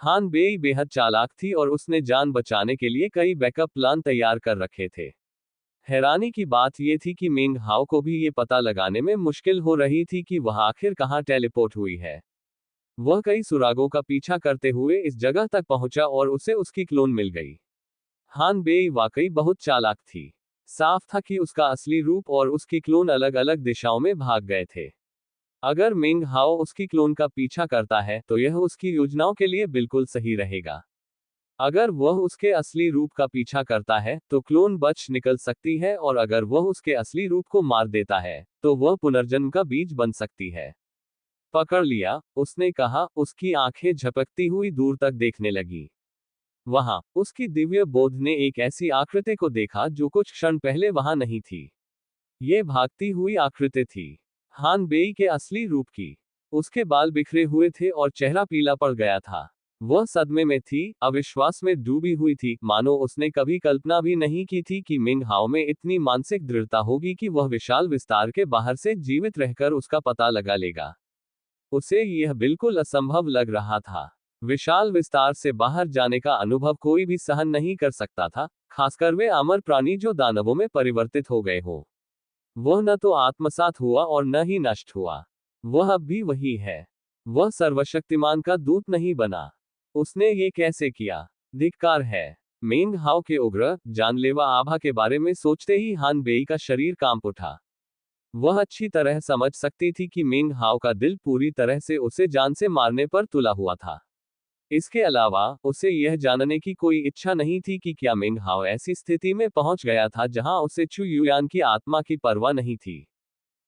हान बेई बेहद चालाक थी और उसने जान बचाने के लिए कई बैकअप प्लान तैयार कर रखे थे। हैरानी की बात यह थी कि मेंग हाओ को भी ये पता लगाने में मुश्किल हो रही थी कि वह आखिर कहाँ टेलीपोर्ट हुई है। वह कई सुरागों का पीछा करते हुए इस जगह तक पहुंचा और उसे उसकी क्लोन मिल गई। हान बेई वाकई बहुत चालाक थी। साफ था कि उसका असली रूप और उसकी क्लोन अलग अलग दिशाओं में भाग गए थे। अगर मेंग हाओ उसकी क्लोन का पीछा करता है तो यह उसकी योजनाओं के लिए बिल्कुल सही रहेगा। अगर वह उसके असली रूप का पीछा करता है तो क्लोन बच निकल सकती है, और अगर वह उसके असली रूप को मार देता है तो वह पुनर्जन्म का बीज बन सकती है। पकड़ लिया, उसने कहा, उसकी आंखें झपकती हुई दूर तक देखने लगी। वहां, उसकी दिव्य बोध ने एक ऐसी आकृति को देखा जो कुछ क्षण पहले वहां नहीं थी। ये भागती हुई आकृति थी हान बेई के असली रूप की। उसके बाल बिखरे हुए थे और चेहरा पीला पड़ गया था। वह सदमे में थी, अविश्वास में डूबी हुई थी, मानो उसने कभी कल्पना भी नहीं की थी कि मिंग हाओ में इतनी मानसिक दृढ़ता होगी कि वह विशाल विस्तार के बाहर से जीवित रहकर उसका पता लगा लेगा। उसे यह बिल्कुल असंभव लग रहा था। विशाल विस्तार से बाहर जाने का अनुभव कोई भी सहन नहीं कर सकता था, खासकर वे अमर प्राणी जो दानवों में परिवर्तित हो गए हो। वह न तो आत्मसात हुआ और न ही नष्ट हुआ। वह अब भी वही है। वह सर्वशक्तिमान का दूत नहीं बना। उसने ये कैसे किया? धिक्कार है। मेंग हाओ के उग्र, जानलेवा आभा के बारे में सोचते ही हान बेई का शरीर कांप उठा। वह अच्छी तरह समझ सकती थी कि मेंग हाओ का दिल पूरी तरह से उसे जान से मारने पर तुला हुआ था। इसके अलावा, उसे यह जानने की कोई इच्छा नहीं थी कि क्या मेंग हाओ ऐसी स्थिति में पहुंच गया था जहां उसे चू युयान की आत्मा की परवाह नहीं थी।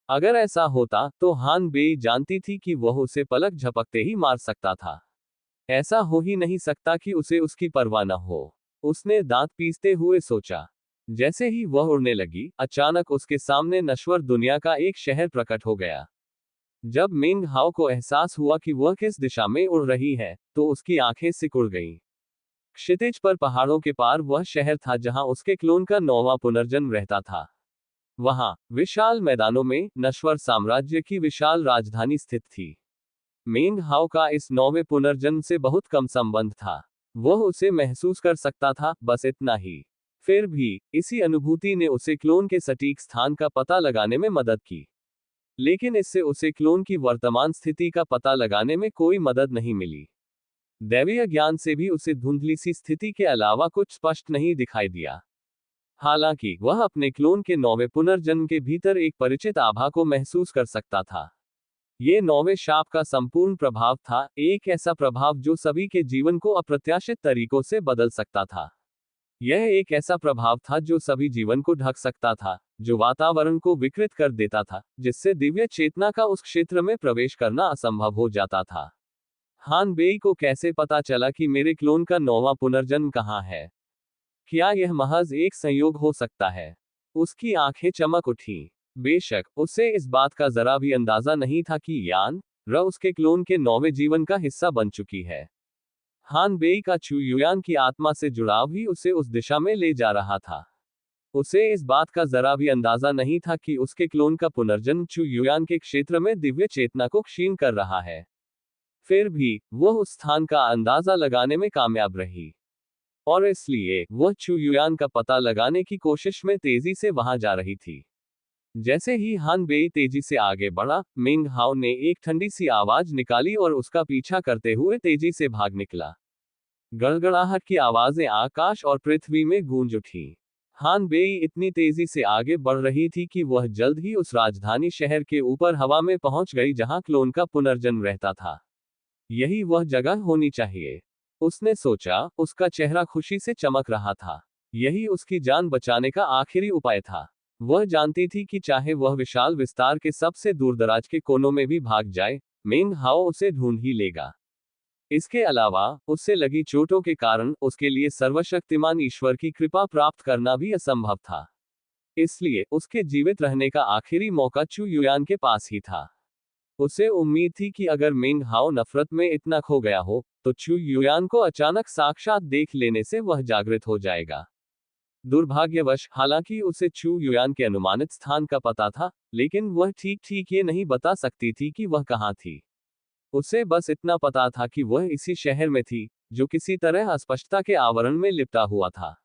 अगर ऐसा होता, तो हान बेई जानती थी कि वह उसे पलक झपकते ही मार सकता था। ऐसा हो ही नहीं सकता कि उसे उसकी परवाह न हो। उसने दांत पीसते हुए सोचा। जैसे ही वह उड़ने लगी, अचानक उसके सामने नश्वर दुनिया का एक शहर प्रकट हो गया। जब मेंग हाओ को एहसास हुआ कि वह किस दिशा में उड़ रही है, तो उसकी आंखें सिकुड़ गईं। क्षितिज पर पहाड़ों के पार वह शहर था जहां उसके क्लोन का 9वां पुनर्जन्म रहता था। वहां, विशाल मैदानों में, नश्वर साम्राज्य की विशाल राजधानी स्थित थी। मेंग हाओ का इस 9वें पुनर्जन्म से बहुत कम संबंध था। वह उसे महसूस कर सकता था, बस इतना ही। फिर भी, इसी अनुभूति ने उसे क्लोन के सटीक स्थान का पता लगाने में मदद की। लेकिन इससे उसे क्लोन की वर्तमान स्थिति का पता लगाने में कोई मदद नहीं मिली। दैवीय ज्ञान से भी उसे धुंधली सी स्थिति के अलावा कुछ स्पष्ट नहीं दिखाई दिया। हालांकि, वह अपने क्लोन के 9वें पुनर्जन्म के भीतर एक परिचित आभा को महसूस कर सकता था। ये 9वें शाप का संपूर्ण प्रभाव था, एक ऐसा प्रभाव जो सभी के जीवन को अप्रत्याशित तरीकों से बदल सकता था। यह एक ऐसा प्रभाव था जो सभी जीवन को ढक सकता था, जो वातावरण को विकृत कर देता था, जिससे दिव्य चेतना का उस क्षेत्र में प्रवेश करना असंभव हो जाता था। हान बेई को कैसे पता चला कि मेरे क्लोन का 9वां पुनर्जन्म कहाँ है? क्या यह महज एक संयोग हो सकता है? उसकी आंखें चमक उठीं। बेशक, उसे इस बात का जरा भी अंदाजा नहीं था कि यान र उसके क्लोन के 9वें जीवन का हिस्सा बन चुकी है। हान बेई का चू युयान की आत्मा से जुड़ाव ही उसे उस दिशा में ले जा रहा था। उसे इस बात का जरा भी अंदाजा नहीं था कि उसके क्लोन का पुनर्जन्म चू युयान के क्षेत्र में दिव्य चेतना को क्षीण कर रहा है। फिर भी वह उस स्थान का अंदाजा लगाने में कामयाब रही, और इसलिए वह चू युयान का पता लगाने की कोशिश में तेजी से वहां जा रही थी। जैसे ही हान बेई तेजी से आगे बढ़ा, मिंग हाओ ने एक ठंडी सी आवाज निकाली और उसका पीछा करते हुए तेजी से भाग निकला। गड़गड़ाहट की आवाजें आकाश और पृथ्वी में गूंज उठी। हान बेई इतनी तेजी से आगे बढ़ रही थी कि वह जल्द ही उस राजधानी शहर के ऊपर हवा में पहुंच गई जहां क्लोन का पुनर्जन्म रहता था। यही वह जगह होनी चाहिए, उसने सोचा। उसका चेहरा खुशी से चमक रहा था। यही उसकी जान बचाने का आखिरी उपाय था। वह जानती थी कि चाहे वह विशाल विस्तार के सबसे दूरदराज के कोनों में भी भाग जाए, मिंग हाओ उसे ढूंढ ही लेगा। इसके अलावा उससे लगी चोटों के कारण उसके लिए सर्वशक्तिमान ईश्वर की कृपा प्राप्त करना भी असंभव था। इसलिए उसके जीवित रहने का आखिरी मौका चू युयान के पास ही था। उसे उम्मीद थी कि अगर मिंग हाओ नफरत में इतना खो गया हो, तो चू युयान को अचानक साक्षात देख लेने से वह जागृत हो जाएगा। दुर्भाग्यवश, हालांकि उसे चू युयान के अनुमानित स्थान का पता था, लेकिन वह ठीक ठीक ये नहीं बता सकती थी कि वह कहाँ थी। उसे बस इतना पता था कि वह इसी शहर में थी, जो किसी तरह अस्पष्टता के आवरण में लिपटा हुआ था।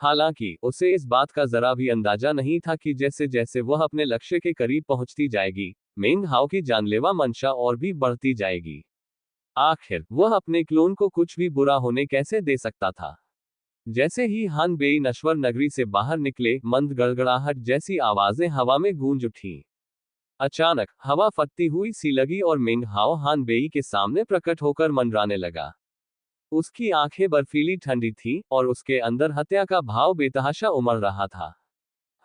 हालांकि उसे इस बात का जरा भी अंदाजा नहीं था कि जैसे जैसे वह अपने लक्ष्य के करीब पहुंचती जाएगी, मिंग हाओ की जानलेवा मंशा और भी बढ़ती जाएगी। आखिर वह अपने क्लोन को कुछ भी बुरा होने कैसे दे सकता था। जैसे ही हान बेई नश्वर नगरी से बाहर निकले, मंद गड़गड़ाहट जैसी आवाजें हवा में गूंज उठी। अचानक हवा फटती हुई सी लगी और मिंग हाओ हान बेई के सामने प्रकट होकर मंडराने लगा। उसकी आंखें बर्फीली ठंडी थीं और उसके अंदर हत्या का भाव बेतहाशा उमड़ रहा था।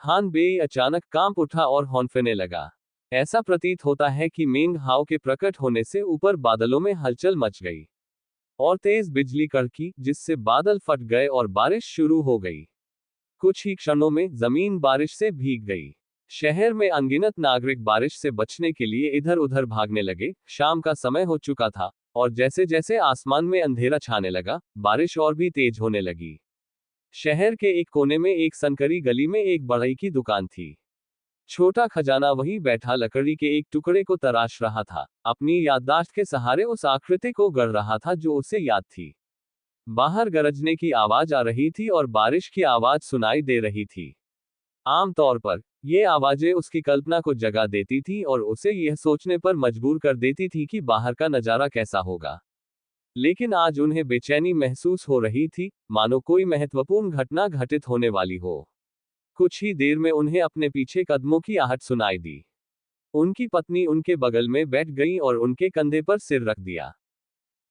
हान बेई अचानक कांप उठा और हौंफने लगा। ऐसा प्रतीत होता है कि मिंग हाओ के प्रकट होने से ऊपर बादलों में हलचल मच गई और तेज बिजली कड़की, जिससे बादल फट गए और बारिश शुरू हो गई। कुछ ही क्षणों में जमीन बारिश से भीग गई। शहर में अनगिनत नागरिक बारिश से बचने के लिए इधर उधर भागने लगे। शाम का समय हो चुका था, और जैसे जैसे आसमान में अंधेरा छाने लगा, बारिश और भी तेज होने लगी। शहर के एक कोने में एक संकरी गली में एक बढ़ई की दुकान थी। छोटा खजाना वहीं बैठा लकड़ी के एक टुकड़े को तराश रहा था, अपनी याददाश्त के सहारे उस आकृति को गढ़ रहा था जो उसे याद थी। बाहर गरजने की आवाज आ रही थी और बारिश की आवाज सुनाई दे रही थी। आमतौर पर ये आवाजें उसकी कल्पना को जगा देती थी और उसे यह सोचने पर मजबूर कर देती थी कि बाहर का नजारा कैसा होगा। लेकिन आज उन्हें बेचैनी महसूस हो रही थी, मानो कोई महत्वपूर्ण घटना घटित होने वाली हो। कुछ ही देर में उन्हें अपने पीछे कदमों की आहट सुनाई दी। उनकी पत्नी उनके बगल में बैठ गई और उनके कंधे पर सिर रख दिया।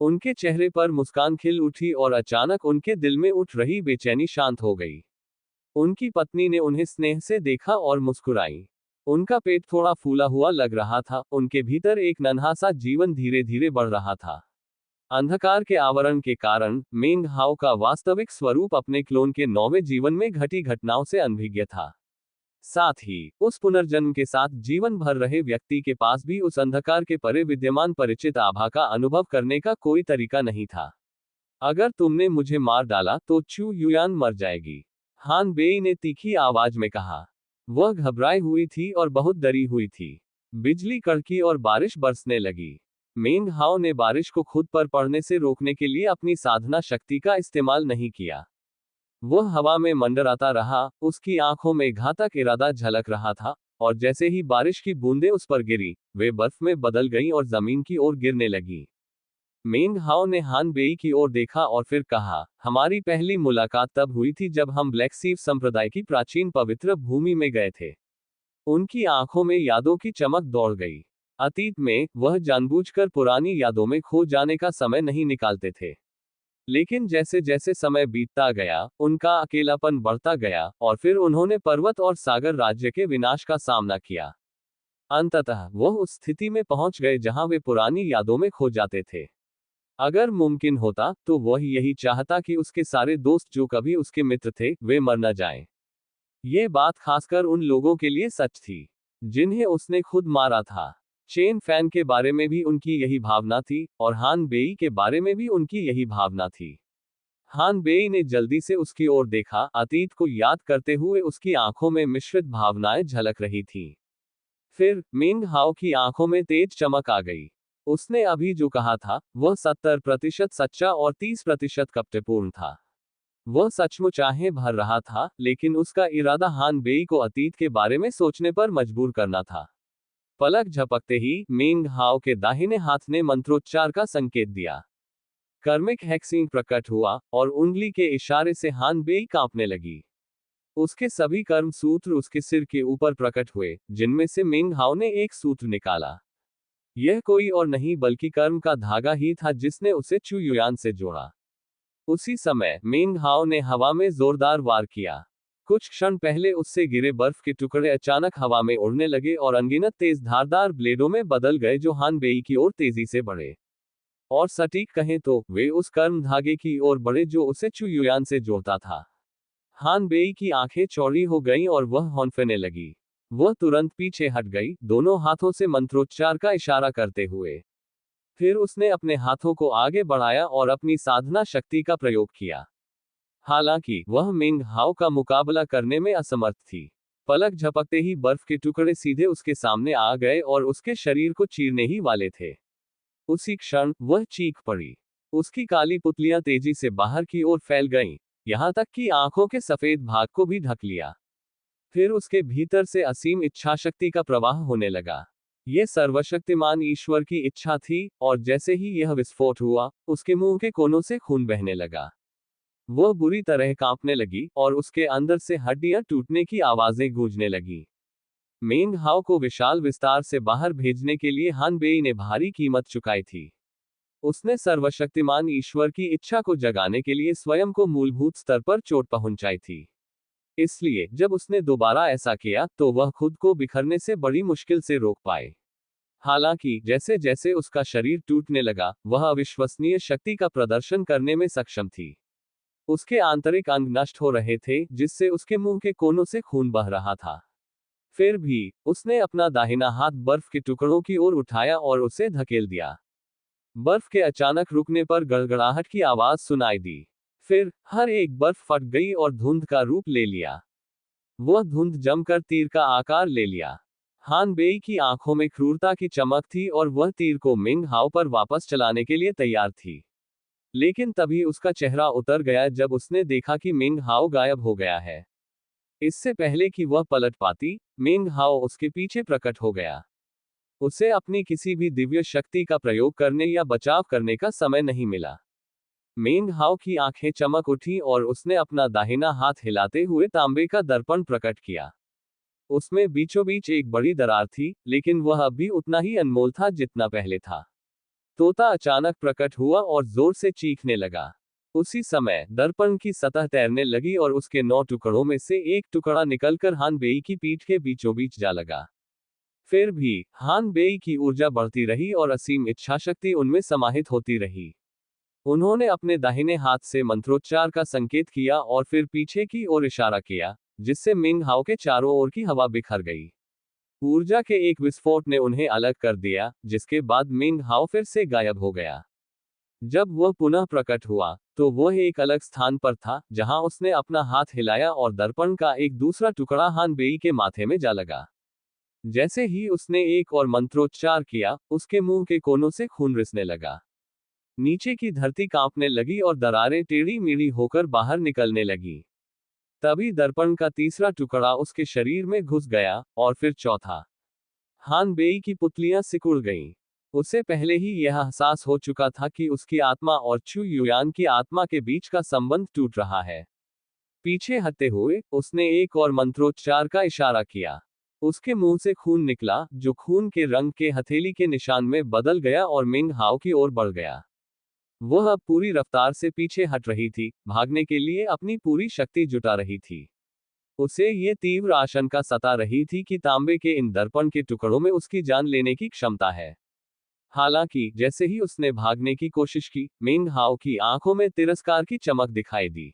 उनके चेहरे पर मुस्कान खिल उठी और अचानक उनके दिल में उठ रही बेचैनी शांत हो गई। उनकी पत्नी ने उन्हें स्नेह से देखा और मुस्कुराई। उनका पेट थोड़ा फूला हुआ लग रहा था, उनके भीतर एक नन्हा सा जीवन धीरे धीरे बढ़ रहा था। अंधकार के आवरण के कारण मिंग हाओ का वास्तविक स्वरूप अपने क्लोन के 9वें जीवन में घटी घटनाओं से अनभिज्ञ था। साथ ही उस पुनर्जन्म के साथ जीवन भर रहे व्यक्ति के पास भी उस अंधकार के परे विद्यमान परिचित आभा का अनुभव करने का कोई तरीका नहीं था। अगर तुमने मुझे मार डाला तो चू युयान मर जाएगी, हान बेई ने तीखी आवाज में कहा। वह घबराई हुई थी और बहुत डरी हुई थी। बिजली कड़की और बारिश बरसने लगी। मिंग हाओ ने बारिश को खुद पर पड़ने से रोकने के लिए अपनी साधना शक्ति का इस्तेमाल नहीं किया। वह हवा में मंडराता रहा, उसकी आंखों में घातक इरादा झलक रहा था, और जैसे ही बारिश की बूंदें उस पर गिरी, वे बर्फ में बदल गईं और जमीन की ओर गिरने लगी। मिंग हाओ ने हान बेई की ओर देखा और फिर कहा, हमारी पहली मुलाकात तब हुई थी जब हम ब्लैक सीव संप्रदाय की प्राचीन पवित्र भूमि में गए थे। उनकी आंखों में यादों की चमक दौड़ गई। अतीत में वह जानबूझकर पुरानी यादों में खो जाने का समय नहीं निकालते थे। लेकिन जैसे जैसे समय बीतता गया, उनका अकेलापन बढ़ता गया, और फिर उन्होंने पर्वत और सागर राज्य के विनाश का सामना किया। अंततः वह उस स्थिति में पहुंच गए जहां वे पुरानी यादों में खो जाते थे। अगर मुमकिन होता तो वह यही चाहता कि उसके सारे दोस्त जो कभी उसके मित्र थे, वे मर न जाएं। ये बात खासकर उन लोगों के लिए सच थी जिन्हें उसने खुद मारा था। चेन फैन के बारे में भी उनकी यही भावना थी, और हान बेई के बारे में भी उनकी यही भावना थी। हान बेई ने जल्दी से उसकी ओर देखा, अतीत को याद करते हुए उसकी आंखों में मिश्रित भावनाएं झलक रही थीं। फिर मिंग हाओ की आंखों में तेज चमक आ गई। उसने अभी जो कहा था, वह 70% सच्चा और 30% कपटपूर्ण था। वह सचमुच आहें भर रहा था, लेकिन उसका इरादा हान बेई को अतीत के बारे में सोचने पर मजबूर करना था। पलक झपकते ही मिंग हाओ के दाहिने हाथ ने मंत्रोच्चार का संकेत दिया। कर्मिक हेक्सिंग प्रकट हुआ, और उंगली के इशारे से हान बेई कांपने लगी। उसके सभी कर्म सूत्र उसके सिर के ऊपर प्रकट हुए, जिनमें से मिंग हाओ ने एक सूत्र निकाला। यह कोई और नहीं बल्कि कर्म का धागा ही था जिसने उसे चू युयान से जोड़ा। उसी समय मिंग हाओ ने हवा में जोरदार वार किया। कुछ क्षण पहले उससे गिरे बर्फ के टुकड़े अचानक हवा में उड़ने लगे और अनगिनत तेज धारदार ब्लेडों में बदल गए जो हान बेई की ओर तेजी से बढ़े। और सटीक कहें तो वे उस कर्म धागे की ओर बढ़े जो उसे चू युयान से जोड़ता था। हान बेई की आंखें चौड़ी हो गईं और वह हौंफने लगी। वह तुरंत पीछे हट गई, दोनों हाथों से मंत्रोच्चार का इशारा करते हुए। फिर उसने अपने हाथों को आगे बढ़ाया और अपनी साधना शक्ति का प्रयोग किया। हालांकि वह मिंग हाओ का मुकाबला करने में असमर्थ थी। पलक झपकते ही बर्फ के टुकड़े सीधे उसके सामने आ गए और उसके शरीर को चीरने ही वाले थे। उसी क्षण वह चीख पड़ी। उसकी काली पुतलियां तेजी से बाहर की ओर फैल गईं, यहां तक कि आंखों के सफेद भाग को भी ढक लिया। फिर उसके भीतर से असीम इच्छाशक्ति का प्रवाह होने लगा। यह सर्वशक्तिमान ईश्वर की इच्छा थी, और जैसे ही यह विस्फोट हुआ, उसके मुंह के कोनों से खून बहने लगा। वह बुरी तरह कांपने लगी, और उसके अंदर से हड्डियां टूटने की आवाजें गूंजने लगी। मिंग हाओ को विशाल विस्तार से बाहर भेजने के लिए हान बेई ने भारी कीमत चुकाई थी। उसने सर्वशक्तिमान ईश्वर की इच्छा को जगाने के लिए स्वयं को मूलभूत स्तर पर चोट पहुंचाई थी। इसलिए जब उसने दोबारा ऐसा किया, तो वह खुद को बिखरने से बड़ी मुश्किल से रोक पाए। हालांकि जैसे जैसे उसका शरीर टूटने लगा, वह अविश्वसनीय शक्ति का प्रदर्शन करने में सक्षम थी। उसके आंतरिक अंग नष्ट हो रहे थे, जिससे उसके मुंह के कोनों से खून बह रहा था। फिर भी उसने अपना दाहिना हाथ बर्फ के टुकड़ों की ओर उठाया और उसे धकेल दिया। बर्फ के अचानक रुकने पर गड़गड़ाहट की आवाज सुनाई दी। फिर हर एक बर्फ फट गई और धुंध का रूप ले लिया। वह धुंध जमकर तीर का आकार ले लिया। हान बेई की आंखों में क्रूरता की चमक थी और वह तीर को मिंग हाओ पर वापस चलाने के लिए तैयार थी। लेकिन तभी उसका चेहरा उतर गया जब उसने देखा कि मिंग हाओ गायब हो गया है। इससे पहले कि वह पलट पाती, मिंग हाओ उसके पीछे प्रकट हो गया। उसे अपनी किसी भी दिव्य शक्ति का प्रयोग करने या बचाव करने का समय नहीं मिला। मिंग हाओ की आंखें चमक उठी और उसने अपना दाहिना हाथ हिलाते हुए तांबे का दर्पण प्रकट किया। उसमें बीचों बीच एक बड़ी दरार थी, लेकिन वह अब भी उतना ही अनमोल था जितना पहले था। तोता अचानक प्रकट हुआ और जोर से चीखने लगा। उसी समय दर्पण की सतह तैरने लगी और उसके 9 टुकड़ों में से एक टुकड़ा निकलकर हान बेई की पीठ के बीचों बीच जा लगा। फिर भी हान बेई की ऊर्जा बढ़ती रही और असीम इच्छाशक्ति उनमें समाहित होती रही। उन्होंने अपने दाहिने हाथ से मंत्रोच्चार का संकेत किया और फिर पीछे की ओर इशारा किया, जिससे मिंग हाओ के चारों ओर की हवा बिखर गई। ऊर्जा के एक विस्फोट ने उन्हें अलग कर दिया, जिसके बाद मिंग हाओ फिर से गायब हो गया। जब वह पुनः प्रकट हुआ, तो वह एक अलग स्थान पर था, जहां उसने अपना हाथ हिलाया और दर्पण का एक दूसरा टुकड़ा हान बेई के माथे में जा लगा। जैसे ही उसने एक और मंत्रोच्चार किया, उसके मुंह के कोनों से खून रिसने लगा। नीचे की धरती कांपने लगी और दरारें टेढ़ी मेढ़ी होकर बाहर निकलने लगी। तभी दर्पण का तीसरा टुकड़ा उसके शरीर में घुस गया, और फिर चौथा। हान बेई की पुतलियां सिकुड़ गईं। उसे पहले ही यह एहसास हो चुका था कि उसकी आत्मा और चू युयान की आत्मा के बीच का संबंध टूट रहा है। पीछे हटते हुए उसने एक और मंत्रोच्चार का इशारा किया। उसके मुंह से खून निकला, जो खून के रंग के हथेली के निशान में बदल गया और मिंग हाओ की ओर बढ़ गया। वह अब पूरी रफ्तार से पीछे हट रही थी, भागने के लिए अपनी पूरी शक्ति जुटा रही थी। उसे ये तीव्र आशंका सता रही थी कि तांबे के इन दर्पण के टुकड़ों में उसकी जान लेने की क्षमता है। हालांकि जैसे ही उसने भागने की कोशिश की, मिंग हाओ की आंखों में तिरस्कार की चमक दिखाई दी।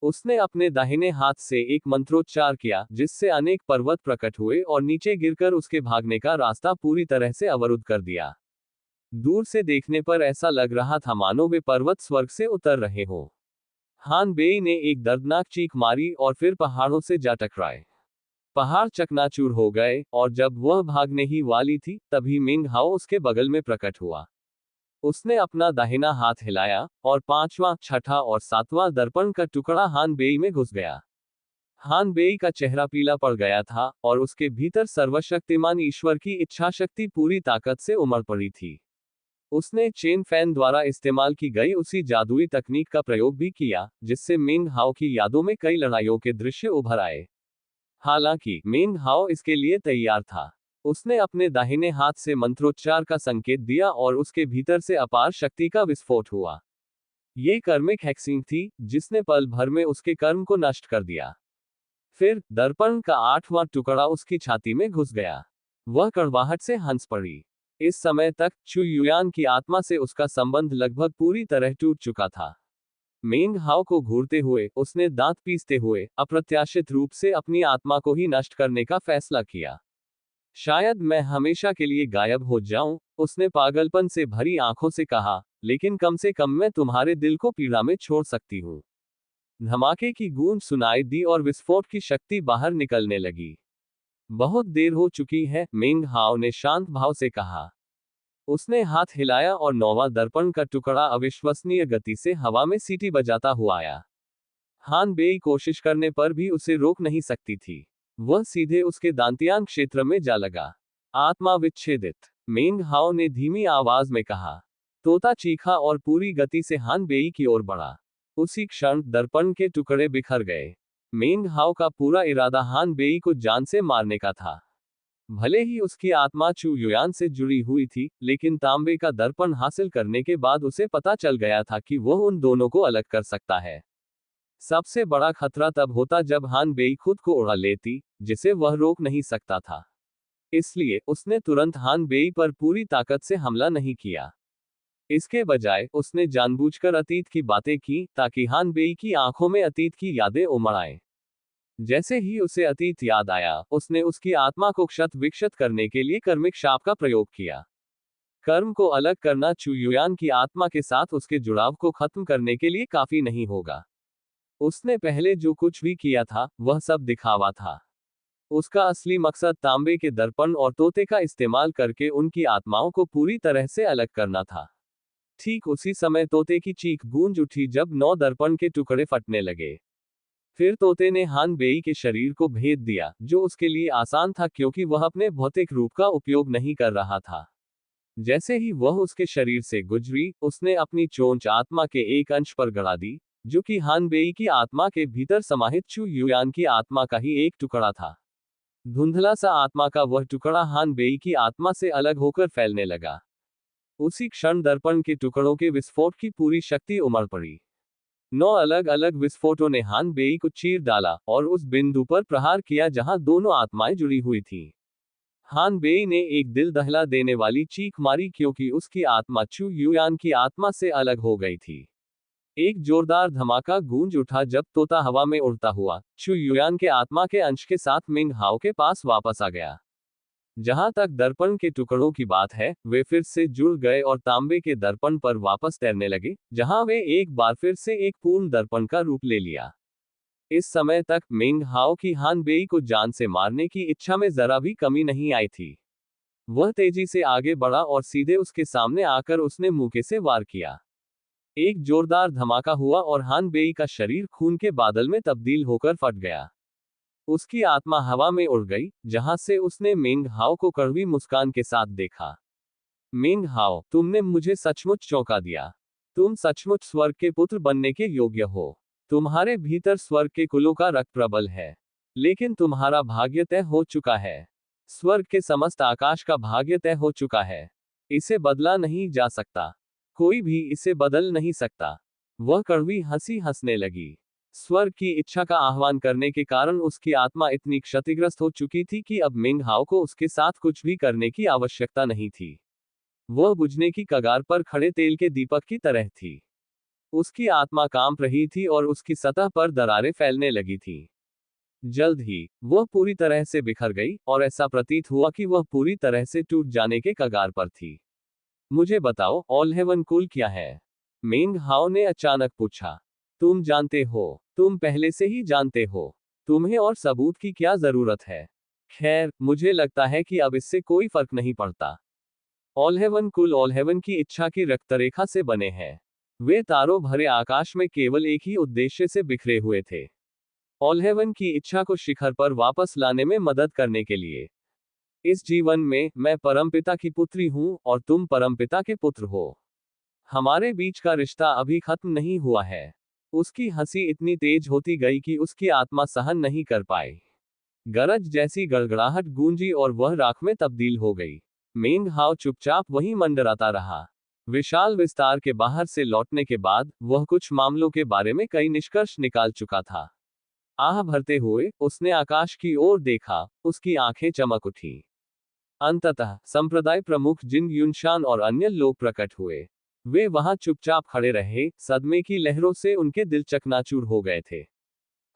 उसने अपने दाहिने हाथ से एक मंत्रोच्चार किया, जिससे अनेक पर्वत प्रकट हुए और नीचे गिरकर उसके भागने का रास्ता पूरी तरह से अवरुद्ध कर दिया। दूर से देखने पर ऐसा लग रहा था मानो वे पर्वत स्वर्ग से उतर रहे हों। हान बेई ने एक दर्दनाक चीख मारी और फिर पहाड़ों से जा टकराए। पहाड़ चकनाचूर हो गए और जब वह भागने ही वाली थी तभी मिंग हाओ उसके बगल में प्रकट हुआ। उसने अपना दाहिना हाथ हिलाया और पांचवां, छठा और सातवां दर्पण का टुकड़ा हान बेई में घुस गया। हान बेई का चेहरा पीला पड़ गया था और उसके भीतर सर्वशक्तिमान ईश्वर की इच्छाशक्ति पूरी ताकत से उमड़ पड़ी थी। उसने चेन फैन द्वारा इस्तेमाल की गई उसी जादुई तकनीक का प्रयोग भी किया जिससे मिंग हाओ की यादों में कई लड़ाइयों के दृश्य उभर आए। हालांकि मिंग हाओ इसके लिए तैयार था। उसने अपने दाहिने हाथ से मंत्रोच्चार का संकेत दिया और उसके भीतर से अपार शक्ति का विस्फोट हुआ। ये कर्मिक हैक्सिंग थी जिसने पल भर में उसके कर्म को नष्ट कर दिया। फिर दर्पण का आठवां टुकड़ा उसकी छाती में घुस गया। वह कड़वाहट से हंस पड़ी। इस समय तक चु युयान की आत्मा से उसका संबंध लगभग पूरी तरह टूट चुका था। मिंग हाओ को घूरते हुए उसने दांत पीसते हुए अप्रत्याशित रूप से अपनी आत्मा को ही नष्ट करने का फैसला किया। शायद मैं हमेशा के लिए गायब हो जाऊं, उसने पागलपन से भरी आंखों से कहा, लेकिन कम से कम मैं तुम्हारे दिल को पीड़ा में छोड़ सकती हूं। धमाके की गूंज सुनाई दी और विस्फोट की शक्ति बाहर निकलने लगी। बहुत देर हो चुकी है, मिंग हाओ ने शांत भाव से कहा। उसने हाथ हिलाया और नौवां दर्पण का टुकड़ा अविश्वसनीय गति से हवा में सीटी बजाता हुआ आया। हान बेई कोशिश करने पर भी उसे रोक नहीं सकती थी। वह सीधे उसके दांतियान क्षेत्र में जा लगा। आत्मा विच्छेदित, मिंग हाओ ने धीमी आवाज में कहा। तोता चीखा और पूरी गति से हान बेई की ओर बढ़ा। उसी क्षण दर्पण के टुकड़े बिखर गए। मिंग हाओ का पूरा इरादा हान बेई को जान से मारने का था। भले ही उसकी आत्मा चु युयान से जुड़ी हुई थी, लेकिन तांबे का दर्पण हासिल करने के बाद उसे पता चल गया था कि वह उन दोनों को अलग कर सकता है। सबसे बड़ा खतरा तब होता जब हान बेई खुद को उड़ा लेती, जिसे वह रोक नहीं सकता था। इसलिए उसने तुरंत हान बेई पर पूरी ताकत से हमला नहीं किया। इसके बजाय उसने जानबूझकर अतीत की बातें की ताकि हान बेई की आंखों में अतीत की यादें उमड़ आएं। जैसे ही उसे अतीत याद आया, उसने उसकी आत्मा को क्षत विक्षत करने के लिए कर्मिक शाप का प्रयोग किया। कर्म को अलग करना चु युयान की आत्मा के साथ उसके जुड़ाव को खत्म करने के लिए काफी नहीं होगा। उसने पहले जो कुछ भी किया था, वह सब दिखावा था। उसका असली मकसद तांबे के दर्पण और तोते का इस्तेमाल करके उनकी आत्माओं को पूरी तरह से अलग करना था। ठीक उसी समय तोते की चीख गूंज उठी जब 9 दर्पण के टुकड़े फटने लगे। फिर तोते ने हान बेई के शरीर को भेद दिया, जो उसके लिए आसान था क्योंकि वह अपने भौतिक रूप का उपयोग नहीं कर रहा था। जैसे ही वह उसके शरीर से गुजरी, उसने अपनी चोंच आत्मा के एक अंश पर गड़ा दी, जो कि हान बेई की आत्मा के भीतर समाहित चु युयान की आत्मा का ही एक टुकड़ा था। धुंधला सा आत्मा का वह टुकड़ा हान बेई की आत्मा से अलग होकर फैलने लगा। उसी क्षण दर्पण के टुकड़ों के विस्फोट की पूरी शक्ति उमड़ पड़ी। 9 अलग अलग विस्फोटों ने हान बेई को चीर डाला और उस बिंदु पर प्रहार किया जहां दोनों आत्माएं जुड़ी हुई थीं। हान बेई ने एक दिल दहला देने वाली चीख मारी क्योंकि उसकी आत्मा चु युयान की आत्मा से अलग हो गई थी। एक जोरदार धमाका गूंज उठा जब तोता हवा में उड़ता हुआ चु युयान के आत्मा के अंश के साथ मिंग हाओ के पास वापस आ गया। जहां तक दर्पण के टुकड़ों की बात है, वे फिर से जुड़ गए और तांबे के दर्पण पर वापस तैरने लगे, जहां वे एक बार फिर से एक पूर्ण दर्पण का रूप ले लिया। इस समय तक मिंग हाओ की हान बेई को जान से मारने की इच्छा में जरा भी कमी नहीं आई थी। वह तेजी से आगे बढ़ा और सीधे उसके सामने आकर उसने मुक्के से वार किया। एक जोरदार धमाका हुआ और हान बेई का शरीर खून के बादल में तब्दील होकर फट गया। उसकी आत्मा हवा में उड़ गई, जहां से उसने मिंग हाओ को कड़वी मुस्कान के साथ देखा। मिंग हाओ, तुमने मुझे सचमुच चौंका दिया। तुम सचमुच स्वर्ग के पुत्र बनने के योग्य हो। तुम्हारे भीतर स्वर्ग के कुलों का रक्त प्रबल है। लेकिन तुम्हारा भाग्य तय हो चुका है। स्वर्ग के समस्त आकाश का भाग्य तय हो चुका है। इसे बदला नहीं जा सकता। कोई भी इसे बदल नहीं सकता। वह कड़वी हंसी हंसने लगी। स्वर्ग की इच्छा का आह्वान करने के कारण उसकी आत्मा इतनी क्षतिग्रस्त हो चुकी थी कि अब मिंग हाओ को उसके साथ कुछ भी करने की आवश्यकता नहीं थी। वह बुझने की कगार पर खड़े तेल के दीपक की तरह थी। उसकी आत्मा कांप रही थी और उसकी सतह पर दरारें फैलने लगी थीं। जल्द ही वह पूरी तरह से बिखर गई और ऐसा प्रतीत हुआ कि वह पूरी तरह से टूट जाने के कगार पर थी। मुझे बताओ, ऑल हेवन कुल क्या है? मिंग हाओ ने अचानक पूछा। तुम जानते हो, तुम पहले से ही जानते हो, तुम्हें और सबूत की क्या जरूरत है। खैर, मुझे लगता है कि अब इससे कोई फर्क नहीं पड़ता। ऑलहेवन कुल ऑलहेवन की इच्छा की रक्तरेखा से बने हैं। वे तारों भरे आकाश में केवल एक ही उद्देश्य से बिखरे हुए थे। ऑलहेवन की इच्छा को शिखर पर वापस लाने में मदद करने के लिए। इस जीवन में मैं परमपिता की पुत्री हूं और तुम परमपिता के पुत्र हो। हमारे बीच का रिश्ता अभी खत्म नहीं हुआ है। उसकी हंसी इतनी तेज होती गई कि उसकी आत्मा सहन नहीं कर पाई। गरज जैसी गड़गड़ाहट गूंजी और वह राख में तब्दील हो गई। मेंग हाओ चुपचाप वहीं मंडराता रहा। विशाल विस्तार के बाहर से लौटने के बाद वह कुछ मामलों के बारे में कई निष्कर्ष निकाल चुका था। आह भरते हुए उसने आकाश की ओर देखा, उसकी आंखें चमक उठी। अंततः संप्रदाय प्रमुख जिन युनशान और अन्य लोग प्रकट हुए। वे वहां चुपचाप खड़े रहे, सदमे की लहरों से उनके दिल चकनाचूर हो गए थे।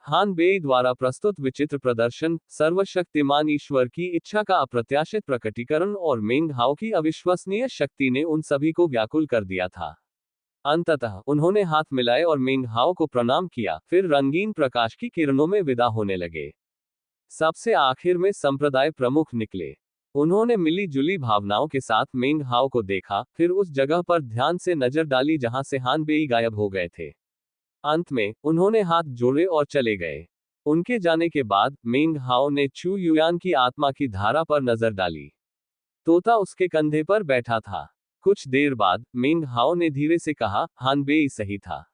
हान बेई द्वारा प्रस्तुत विचित्र प्रदर्शन, सर्वशक्तिमान ईश्वर की इच्छा का अप्रत्याशित प्रकटीकरण और मेंग हाओ की अविश्वसनीय शक्ति ने उन सभी को व्याकुल कर दिया था। अंततः उन्होंने हाथ मिलाए और मेंग हाओ को प्रणाम किया, फिर रंगीन प्रकाश की किरणों में विदा होने लगे। सबसे आखिर में संप्रदाय प्रमुख निकले। उन्होंने मिली जुली भावनाओं के साथ मेंग हाओ को देखा, फिर उस जगह पर ध्यान से नजर डाली जहां से हान बेई गायब हो गए थे। अंत में उन्होंने हाथ जोड़े और चले गए। उनके जाने के बाद मेंग हाओ ने चू युयान की आत्मा की धारा पर नजर डाली। तोता उसके कंधे पर बैठा था। कुछ देर बाद मेंग हाओ ने धीरे से कहा, हान बेई सही था।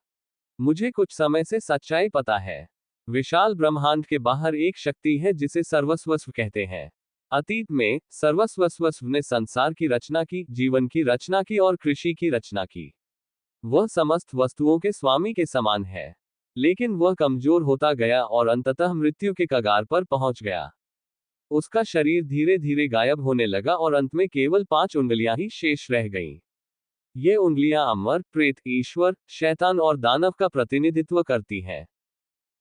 मुझे कुछ समय से सच्चाई पता है। विशाल ब्रह्मांड के बाहर एक शक्ति है जिसे सर्वस्वस्व कहते हैं। अतीत में सर्वस्वस्व ने संसार की रचना की, जीवन की रचना की और कृषि की रचना की। वह समस्त वस्तुओं के स्वामी के समान है। लेकिन वह कमजोर होता गया और अंततः मृत्यु के कगार पर पहुंच गया। उसका शरीर धीरे धीरे गायब होने लगा और अंत में केवल 5 उंगलियां ही शेष रह गईं। ये उंगलियां अमर, प्रेत, ईश्वर, शैतान और दानव का प्रतिनिधित्व करती हैं।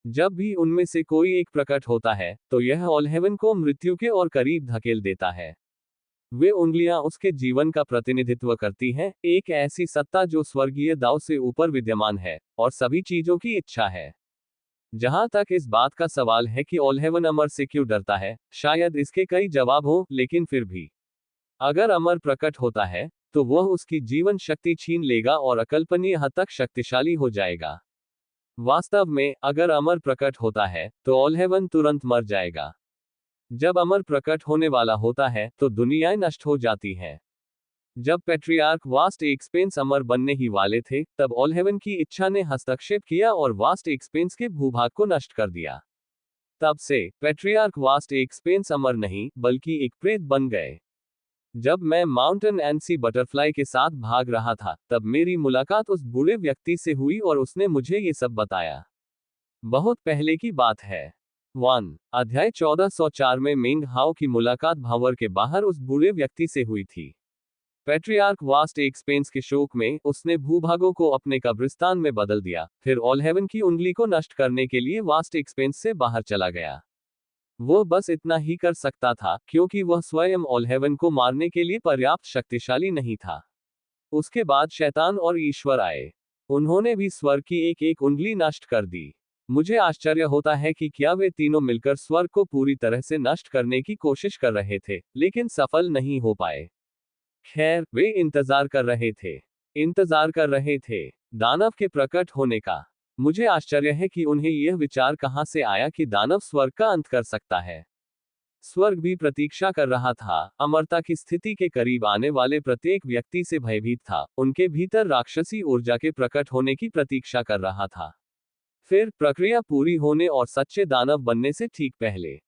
जब भी उनमें से कोई एक प्रकट होता है, तो यह ऑलहेवन को मृत्यु के और करीब धकेल देता है। वे उंगलियां उसके जीवन का प्रतिनिधित्व करती हैं, एक ऐसी सत्ता जो स्वर्गीय दाव से ऊपर विद्यमान है और सभी चीजों की इच्छा है। जहां तक इस बात का सवाल है कि ऑलहेवन अमर से क्यों डरता है, शायद इसके कई जवाब हों, लेकिन फिर भी अगर अमर प्रकट होता है, तो वह उसकी जीवन शक्ति छीन लेगा और अकल्पनीय हद तक शक्तिशाली हो जाएगा। वास्तव में, अगर अमर प्रकट होता है, तो ऑलहेवन तुरंत मर जाएगा। जब अमर प्रकट होने वाला होता है, तो दुनियाएं नष्ट हो जाती हैं। जब पैट्रियार्क वास्ट एक्सपेंस अमर बनने ही वाले थे, तब ऑलहेवन की इच्छा ने हस्तक्षेप किया और वास्ट एक्सपेंस के भूभाग को नष्ट कर दिया। तब से पैट्रियार्क वास्ट एक्सपेंस अमर नहीं, बल्कि एक प्रेत बन गए। जब मैं माउंटेन एनसी बटरफ्लाई के साथ भाग रहा था, तब मेरी मुलाकात उस बूढ़े व्यक्ति से हुई और उसने मुझे ये सब बताया। बहुत पहले की बात है। 1 अध्याय 1404 में मेंग हाओ की मुलाकात भंवर के बाहर उस बूढ़े व्यक्ति से हुई थी। पैट्रियार्क वास्ट एक्सपेंस के शोक में उसने भूभागों को अपने कब्रिस्तान में बदल दिया, फिर ऑलहेवन की उंगली को नष्ट करने के लिए वास्ट एक्सपेंस से बाहर चला गया। वह बस इतना ही कर सकता था, क्योंकि वह स्वयं ऑलहेवन को मारने के लिए पर्याप्त शक्तिशाली नहीं था। उसके बाद शैतान और ईश्वर आए। उन्होंने भी स्वर्ग की एक एक उंगली नष्ट कर दी। मुझे आश्चर्य होता है कि क्या वे तीनों मिलकर स्वर्ग को पूरी तरह से नष्ट करने की कोशिश कर रहे थे, लेकिन सफल नहीं हो पाए। खैर, वे इंतजार कर रहे थे। इंतजार कर रहे थे दानव के प्रकट होने का। मुझे आश्चर्य है कि उन्हें यह विचार कहां से आया कि दानव स्वर्ग का अंत कर सकता है। स्वर्ग भी प्रतीक्षा कर रहा था, अमरता की स्थिति के करीब आने वाले प्रत्येक व्यक्ति से भयभीत था, उनके भीतर राक्षसी ऊर्जा के प्रकट होने की प्रतीक्षा कर रहा था। फिर प्रक्रिया पूरी होने और सच्चे दानव बनने से ठीक पहले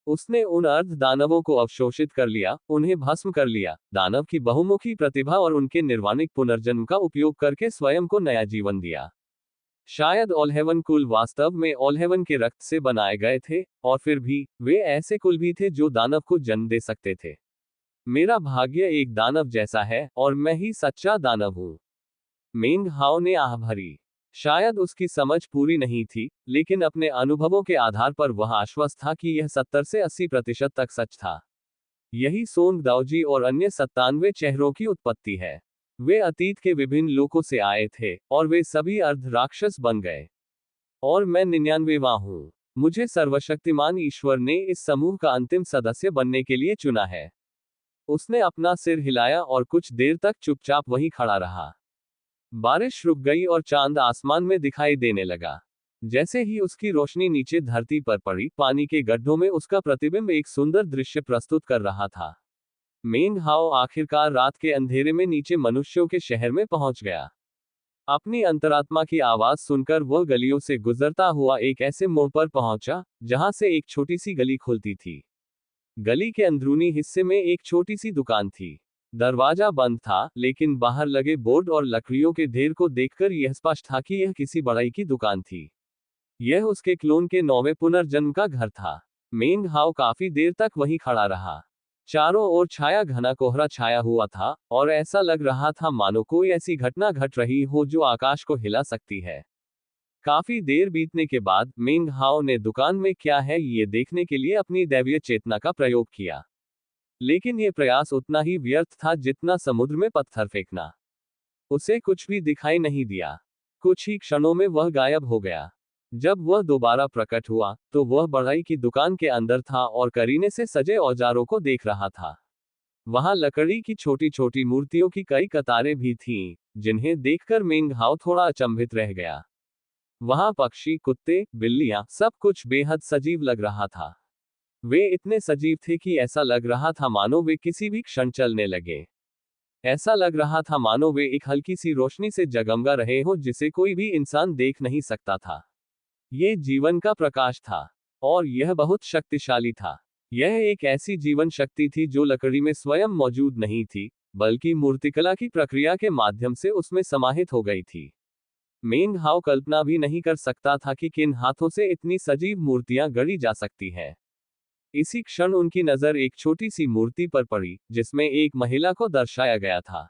उसने उन अर्ध दानवों को अवशोषित कर लिया, उन्हें भस्म कर लिया। दानव की बहुमुखी प्रतिभा और उनके निर्वाणिक पुनर्जन्म का उपयोग करके स्वयं को नया जीवन दिया। शायद ऑलहेवन कुल वास्तव में ऑलहेवन के रक्त से बनाए गए थे, और फिर भी वे ऐसे कुल भी थे जो दानव को जन्म दे सकते थे। मेरा भाग्य एक दानव जैसा है, और मैं ही सच्चा दानव हूं। मेंग हाओ ने आह भरी। शायद उसकी समझ पूरी नहीं थी, लेकिन अपने अनुभवों के आधार पर वह आश्वस्त था कि यह 70 से 80% तक सच था। यही सोंग दाओजी और अन्य 97 चेहरों की उत्पत्ति है। वे अतीत के विभिन्न लोकों से आए थे और वे सभी अर्ध राक्षस बन गए। और मैं 99वां हूँ। मुझे सर्वशक्तिमान ईश्वर ने इस समूह का अंतिम सदस्य बनने के लिए चुना है। उसने अपना सिर हिलाया और कुछ देर तक चुपचाप वहीं खड़ा रहा। बारिश रुक गई और चांद आसमान में दिखाई देने लगा। जैसे ही उसकी रोशनी नीचे धरती पर पड़ी, पानी के गड्ढों में उसका प्रतिबिंब एक सुंदर दृश्य प्रस्तुत कर रहा था। मेंग हाओ आखिरकार रात के अंधेरे में नीचे मनुष्यों के शहर में पहुंच गया। अपनी अंतरात्मा की आवाज सुनकर वह गलियों से गुजरता हुआ एक ऐसे मोड़ पर पहुंचा जहां से एक छोटी सी गली खुलती थी। गली के अंदरूनी हिस्से में एक छोटी सी दुकान थी। दरवाजा बंद था, लेकिन बाहर लगे बोर्ड और लकड़ियों के ढेर को देखकर यह स्पष्ट था कि यह किसी बड़ाई की दुकान थी। यह उसके क्लोन के 9वें पुनर्जन्म का घर था। मेंग हाओ काफी देर तक वहीं खड़ा रहा। चारों ओर छाया घना कोहरा छाया हुआ था और ऐसा लग रहा था मानो कोई ऐसी घटना घट रही हो जो आकाश को हिला सकती है। काफी देर बीतने के बाद मेंग हाओ ने दुकान में क्या है ये देखने के लिए अपनी दैवीय चेतना का प्रयोग किया। लेकिन यह प्रयास उतना ही व्यर्थ था जितना समुद्र में पत्थर फेंकना। उसे कुछ भी दिखाई नहीं दिया। कुछ ही क्षणों में वह गायब हो गया। जब वह दोबारा प्रकट हुआ तो वह बढ़ई की दुकान के अंदर था और करीने से सजे औजारों को देख रहा था। वहां लकड़ी की छोटी छोटी मूर्तियों की कई कतारें भी थीं, जिन्हें देखकर मेंग हाओ थोड़ा अचंभित रह गया। वहां पक्षी, कुत्ते, बिल्लियां, सब कुछ बेहद सजीव लग रहा था। वे इतने सजीव थे कि ऐसा लग रहा था मानो वे किसी भी क्षण चलने लगे। ऐसा लग रहा था मानो वे एक हल्की सी रोशनी से जगमगा रहे हो जिसे कोई भी इंसान देख नहीं सकता था। ये जीवन का प्रकाश था और यह बहुत शक्तिशाली था। यह एक ऐसी जीवन शक्ति थी जो लकड़ी में स्वयं मौजूद नहीं थी, बल्कि मूर्तिकला की प्रक्रिया के माध्यम से उसमें समाहित हो गई थी। मेंग हाओ कल्पना भी नहीं कर सकता था कि किन हाथों से इतनी सजीव मूर्तियां गढ़ी जा सकती है। इसी क्षण उनकी नजर एक छोटी सी मूर्ति पर पड़ी जिसमें एक महिला को दर्शाया गया था।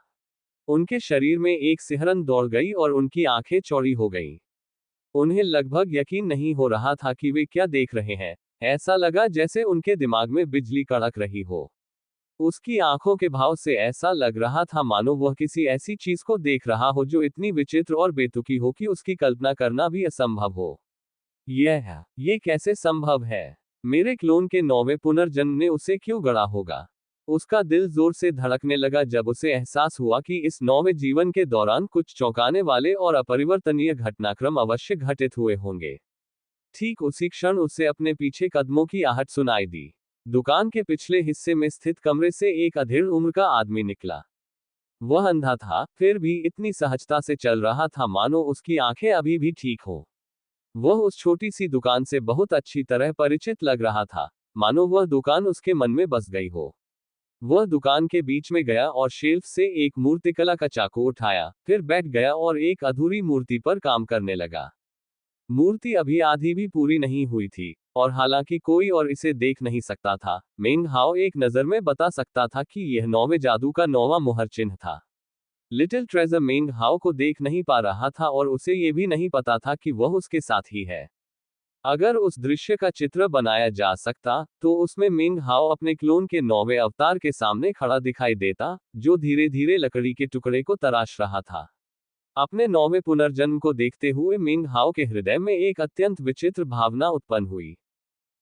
उनके शरीर में एक सिहरन दौड़ गई और उनकी आंखें चौड़ी हो गईं। उन्हें लगभग यकीन नहीं हो रहा था कि वे क्या देख रहे हैं। ऐसा लगा जैसे उनके दिमाग में बिजली कड़क रही हो। उसकी आंखों के भाव से ऐसा लग रहा था मानो वह किसी ऐसी चीज को देख रहा हो जो इतनी विचित्र और बेतुकी हो कि उसकी कल्पना करना भी असंभव हो। ये कैसे संभव है? मेरे क्लोन के 9वें पुनर्जन्म ने उसे क्यों गढ़ा होगा? उसका दिल जोर से धड़कने लगा जब उसे एहसास हुआ कि इस 9वें जीवन के दौरान कुछ चौंकाने वाले और अपरिवर्तनीय घटनाक्रम अवश्य घटित हुए होंगे। ठीक उसी क्षण उसे अपने पीछे कदमों की आहट सुनाई दी। दुकान के पिछले हिस्से में स्थित कमरे से एक अधेड़ उम्र का आदमी निकला। वह अंधा था, फिर भी इतनी सहजता से चल रहा था मानो उसकी आंखें अभी भी ठीक हो। वह उस छोटी सी दुकान से बहुत अच्छी तरह परिचित लग रहा था, मानो वह दुकान उसके मन में बस गई हो। वह दुकान के बीच में गया और शेल्फ से एक मूर्तिकला का चाकू उठाया, फिर बैठ गया और एक अधूरी मूर्ति पर काम करने लगा। मूर्ति अभी आधी भी पूरी नहीं हुई थी, और हालांकि कोई और इसे देख नहीं सकता था, मेंग हाओ एक नजर में बता सकता था कि यह 9वें जादू का 9वां मुहर चिन्ह था। लिटिल ट्रेजर मेंग हाओ को देख नहीं पा रहा था और उसे यह भी नहीं पता था कि वह उसके साथ ही है। अगर उस दृश्य का चित्र बनाया जा सकता, तो उसमें मेंग हाओ अपने क्लोन के 9वें अवतार के सामने खड़ा दिखाई देता, जो धीरे धीरे लकड़ी के टुकड़े को तराश रहा था। अपने 9वें पुनर्जन्म को देखते हुए मेंग हाओ के हृदय में एक अत्यंत विचित्र भावना उत्पन्न हुई।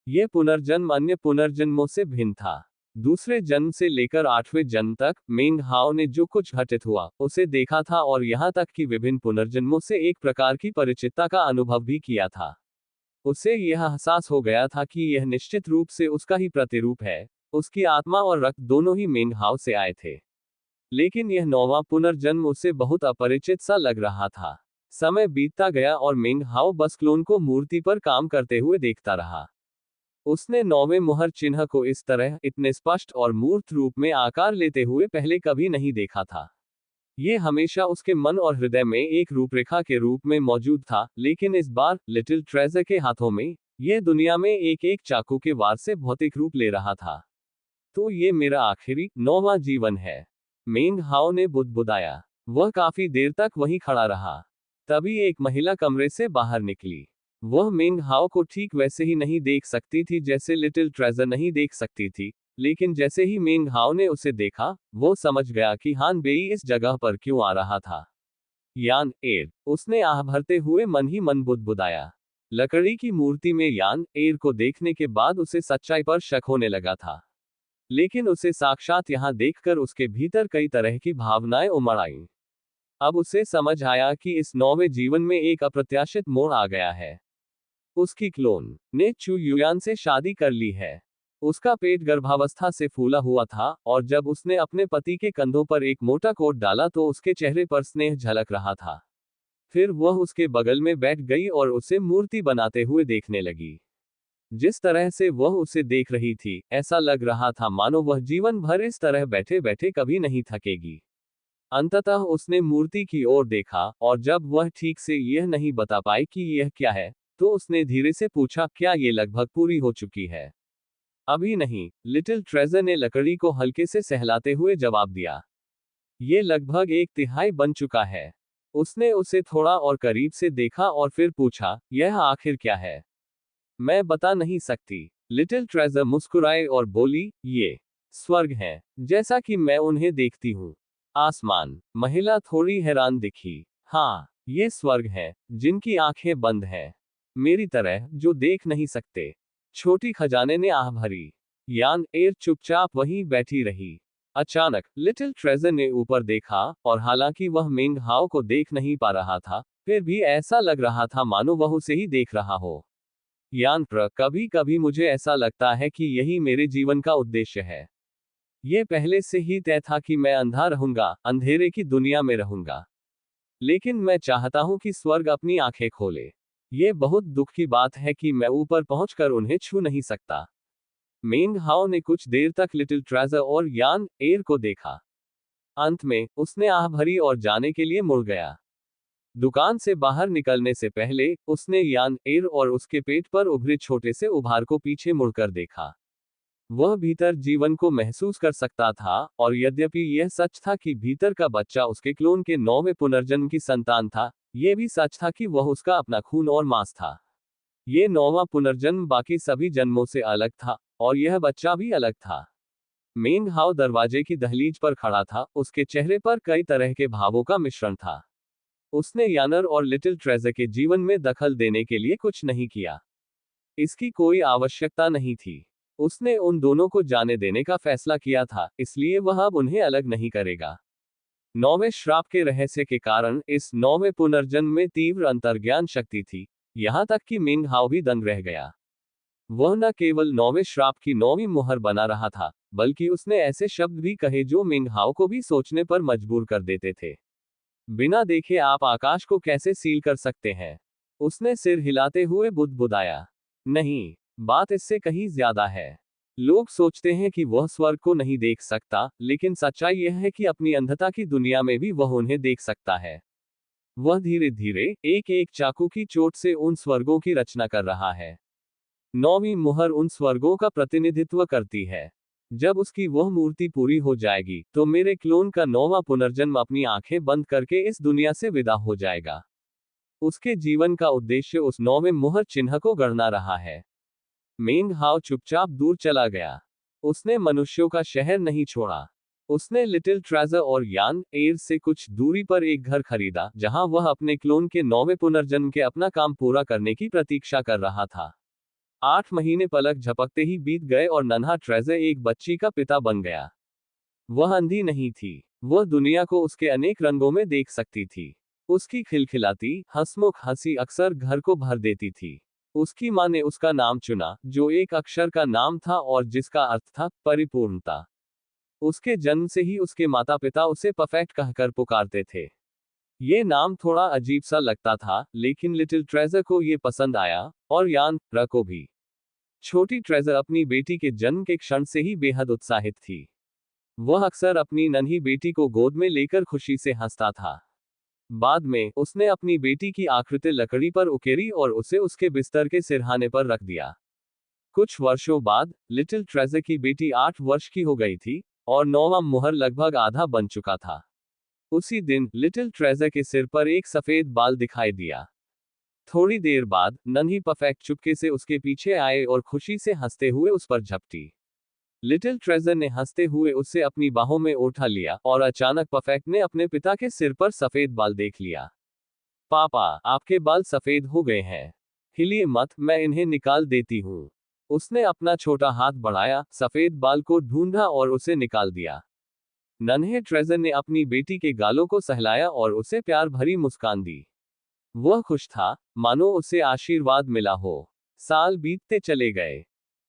यह पुनर्जन्म अन्य पुनर्जन्मों से भिन्न था। दूसरे जन्म से लेकर 8वें जन्म तक मेंग हाओ ने जो कुछ घटित हुआ उसे देखा था और यहाँ तक कि विभिन्न पुनर्जन्मों से एक प्रकार की परिचितता का अनुभव भी किया था। उसे यह एहसास हो गया था कि यह निश्चित रूप से उसका ही प्रतिरूप है। उसकी आत्मा और रक्त दोनों ही मेंग हाओ से आए थे। लेकिन यह 9वां पुनर्जन्म उसे बहुत अपरिचित सा लग रहा था। समय बीतता गया और मेंग हाओ बस क्लोन को मूर्ति पर काम करते हुए देखता रहा। उसने 9वें मुहर चिन्ह को इस तरह इतने स्पष्ट और मूर्त रूप में आकार लेते हुए पहले कभी नहीं देखा था। ये हमेशा उसके मन और हृदय में एक रूपरेखा के रूप में मौजूद था, लेकिन इस बार लिटिल ट्रेजर के हाथों में यह दुनिया में एक एक चाकू के वार से भौतिक रूप ले रहा था। तो ये मेरा आखिरी 9वां जीवन है, मेंग हाओ ने बुदबुदाया। वह काफी देर तक वहीं खड़ा रहा। तभी एक महिला कमरे से बाहर निकली। वह मेंग हाओ को ठीक वैसे ही नहीं देख सकती थी जैसे लिटिल ट्रेजर नहीं देख सकती थी, लेकिन जैसे ही मेंग हाओ ने उसे देखा, वो समझ गया कि हान बेई इस जगह पर क्यों आ रहा था। यान एर, उसने आह भरते हुए मन ही मन बुदबुदाया। लकड़ी की मूर्ति में यान एर को देखने के बाद उसे सच्चाई पर शक होने लगा था। लेकिन उसे साक्षात यहाँ देखकर उसके भीतर कई तरह की भावनाएं उमड़ आईं। अब उसे समझ आया कि इस नौवें जीवन में एक अप्रत्याशित मोड़ आ गया है। उसकी क्लोन ने चू युयान से शादी कर ली है। उसका पेट गर्भावस्था से फूला हुआ था, और जब उसने अपने पति के कंधों पर एक मोटा कोट डाला तो उसके चेहरे पर स्नेह झलक रहा था। फिर वह उसके बगल में बैठ गई और उसे मूर्ति बनाते हुए देखने लगी। जिस तरह से वह उसे देख रही थी, ऐसा लग रहा था मानो वह जीवन भर इस तरह बैठे बैठे कभी नहीं थकेगी। अंततः उसने मूर्ति की ओर देखा, और जब वह ठीक से यह नहीं बता पाई कि यह क्या है, तो उसने धीरे से पूछा, क्या ये लगभग पूरी हो चुकी है? अभी नहीं, लिटिल ट्रेजर ने लकड़ी को हल्के से सहलाते हुए जवाब दिया। ये लगभग एक तिहाई बन चुका है। उसने उसे थोड़ा और करीब से देखा और फिर पूछा, यह आखिर क्या है? मैं बता नहीं सकती। लिटिल ट्रेजर मुस्कुराए और बोली, ये स्वर्ग है, जैसा कि मैं उन्हें देखती हूँ। आसमान। महिला थोड़ी हैरान दिखी। हाँ, ये स्वर्ग है, जिनकी आंखें बंद हैं, मेरी तरह, जो देख नहीं सकते। छोटी खजाने ने आह भरी। यान एर चुपचाप वहीं बैठी रही। अचानक लिटिल ट्रेजर ने ऊपर देखा, और हालांकि वह मेंग हाओ को देख नहीं पा रहा था, फिर भी ऐसा लग रहा था मानो वह उसे ही देख रहा हो। यान कभी कभी मुझे ऐसा लगता है कि यही मेरे जीवन का उद्देश्य है। ये पहले से ही तय था कि मैं अंधा रहूंगा, अंधेरे की दुनिया में रहूंगा। लेकिन मैं चाहता हूं कि स्वर्ग अपनी आंखें खोले। ये बहुत दुख की बात है कि मैं ऊपर पहुंचकर उन्हें छू नहीं सकता। मेंग हाओ ने कुछ देर तक लिटिल ट्रेजर और यान एर को देखा। अंत में उसने आह भरी और जाने के लिए मुड़ गया। दुकान से बाहर निकलने से पहले उसने यान एर और उसके पेट पर उभरे छोटे से उभार को पीछे मुड़कर देखा। वह भीतर जीवन को महसूस कर सकता था, और यद्यपि यह सच था कि भीतर का बच्चा उसके क्लोन के 9वें पुनर्जन्म की संतान था, यह भी सच था कि वह उसका अपना खून और मांस था। ये 9वां पुनर्जन्म बाकी सभी जन्मों से अलग था, और यह बच्चा भी अलग था। मेंग हाओ दरवाजे की दहलीज पर खड़ा था, उसके चेहरे पर कई तरह के भावों का मिश्रण था। उसने यानर और लिटिल ट्रेजर के जीवन में दखल देने के लिए कुछ नहीं किया। इसकी कोई आवश्यकता नहीं थी। उसने उन दोनों को जाने देने का फैसला किया था, इसलिए वह अब उन्हें अलग नहीं करेगा। 9वें श्राप के रहस्य के कारण इस 9वें पुनर्जन्म में तीव्र अंतर्ज्ञान शक्ति थी, यहां तक कि मेंग हाओ भी दंग रह गया। वह न केवल 9वें श्राप की 9वीं मुहर बना रहा था, बल्कि उसने ऐसे शब्द भी कहे जो मेंग हाओ को भी सोचने पर मजबूर कर देते थे। बिना देखे आप आकाश को कैसे सील कर सकते हैं? उसने सिर हिलाते हुए बुदबुदाया। नहीं, बात इससे कहीं ज्यादा है। लोग सोचते हैं कि वह स्वर्ग को नहीं देख सकता, लेकिन सच्चाई यह है कि अपनी अंधता की दुनिया में भी वह उन्हें देख सकता है। वह धीरे धीरे एक एक चाकू की चोट से उन स्वर्गों की रचना कर रहा है। 9वीं मुहर उन स्वर्गों का प्रतिनिधित्व करती है। जब उसकी वह मूर्ति पूरी हो जाएगी, तो मेरे क्लोन का 9वां पुनर्जन्म अपनी आंखें बंद करके इस दुनिया से विदा हो जाएगा। उसके जीवन का उद्देश्य उस 9वें मुहर चिन्ह को गढ़ना रहा है। मेंग हाओ चुपचाप दूर चला गया। उसने मनुष्यों का शहर नहीं छोड़ा। उसने लिटिल ट्रेजर और यान एर से कुछ दूरी पर एक घर खरीदा, जहां वह अपने क्लोन के 9वें पुनर्जन्म के अपना काम पूरा करने की प्रतीक्षा कर रहा था। 8 महीने पलक झपकते ही बीत गए और नन्हा ट्रेजर एक बच्ची का पिता बन गया। वह अंधी नहीं थी। वह दुनिया को उसके अनेक रंगों में देख सकती थी। उसकी खिलखिलाती, हंसमुख हंसी अक्सर घर को भर देती थी। उसकी मां ने उसका नाम चुना, जो एक अक्षर का नाम था और जिसका अर्थ था परिपूर्णता। उसके जन्म से ही उसके माता पिता उसे परफेक्ट कहकर पुकारते थे। ये नाम थोड़ा अजीब सा लगता था, लेकिन लिटिल ट्रेजर को ये पसंद आया, और यान को भी। छोटी ट्रेजर अपनी बेटी के जन्म के क्षण से ही बेहद उत्साहित थी। वह अक्सर अपनी नन्ही बेटी को गोद में लेकर खुशी से हंसता था। बाद में उसने अपनी बेटी की आकृति लकड़ी पर उकेरी और उसे उसके बिस्तर के सिरहाने पर रख दिया। कुछ वर्षों बाद लिटिल ट्रेजर की बेटी 8 वर्ष की हो गई थी, और 9वां मुहर लगभग आधा बन चुका था। उसी दिन लिटिल ट्रेजर के सिर पर एक सफेद बाल दिखाई दिया। थोड़ी देर बाद नन्ही परफेक्ट चुपके से उसके पीछे आए और खुशी से हंसते हुए उस पर झपटी। लिटिल ट्रेजर ने हंसते हुए उससे अपनी बाहों में उठा लिया और अचानक परफेक्ट ने अपने पिता के सिर पर सफेद बाल देख लिया। पापा, आपके बाल सफेद हो गए हैं। हिलिए मत, मैं इन्हें निकाल देती हूँ। उसने अपना छोटा हाथ बढ़ाया, सफेद बाल को ढूंढा और उसे निकाल दिया। नन्हे ट्रेजर ने अपनी बेटी के गालों को सहलाया और उसे प्यार भरी मुस्कान दी। वह खुश था, मानो उसे आशीर्वाद मिला हो। साल बीतते चले गए।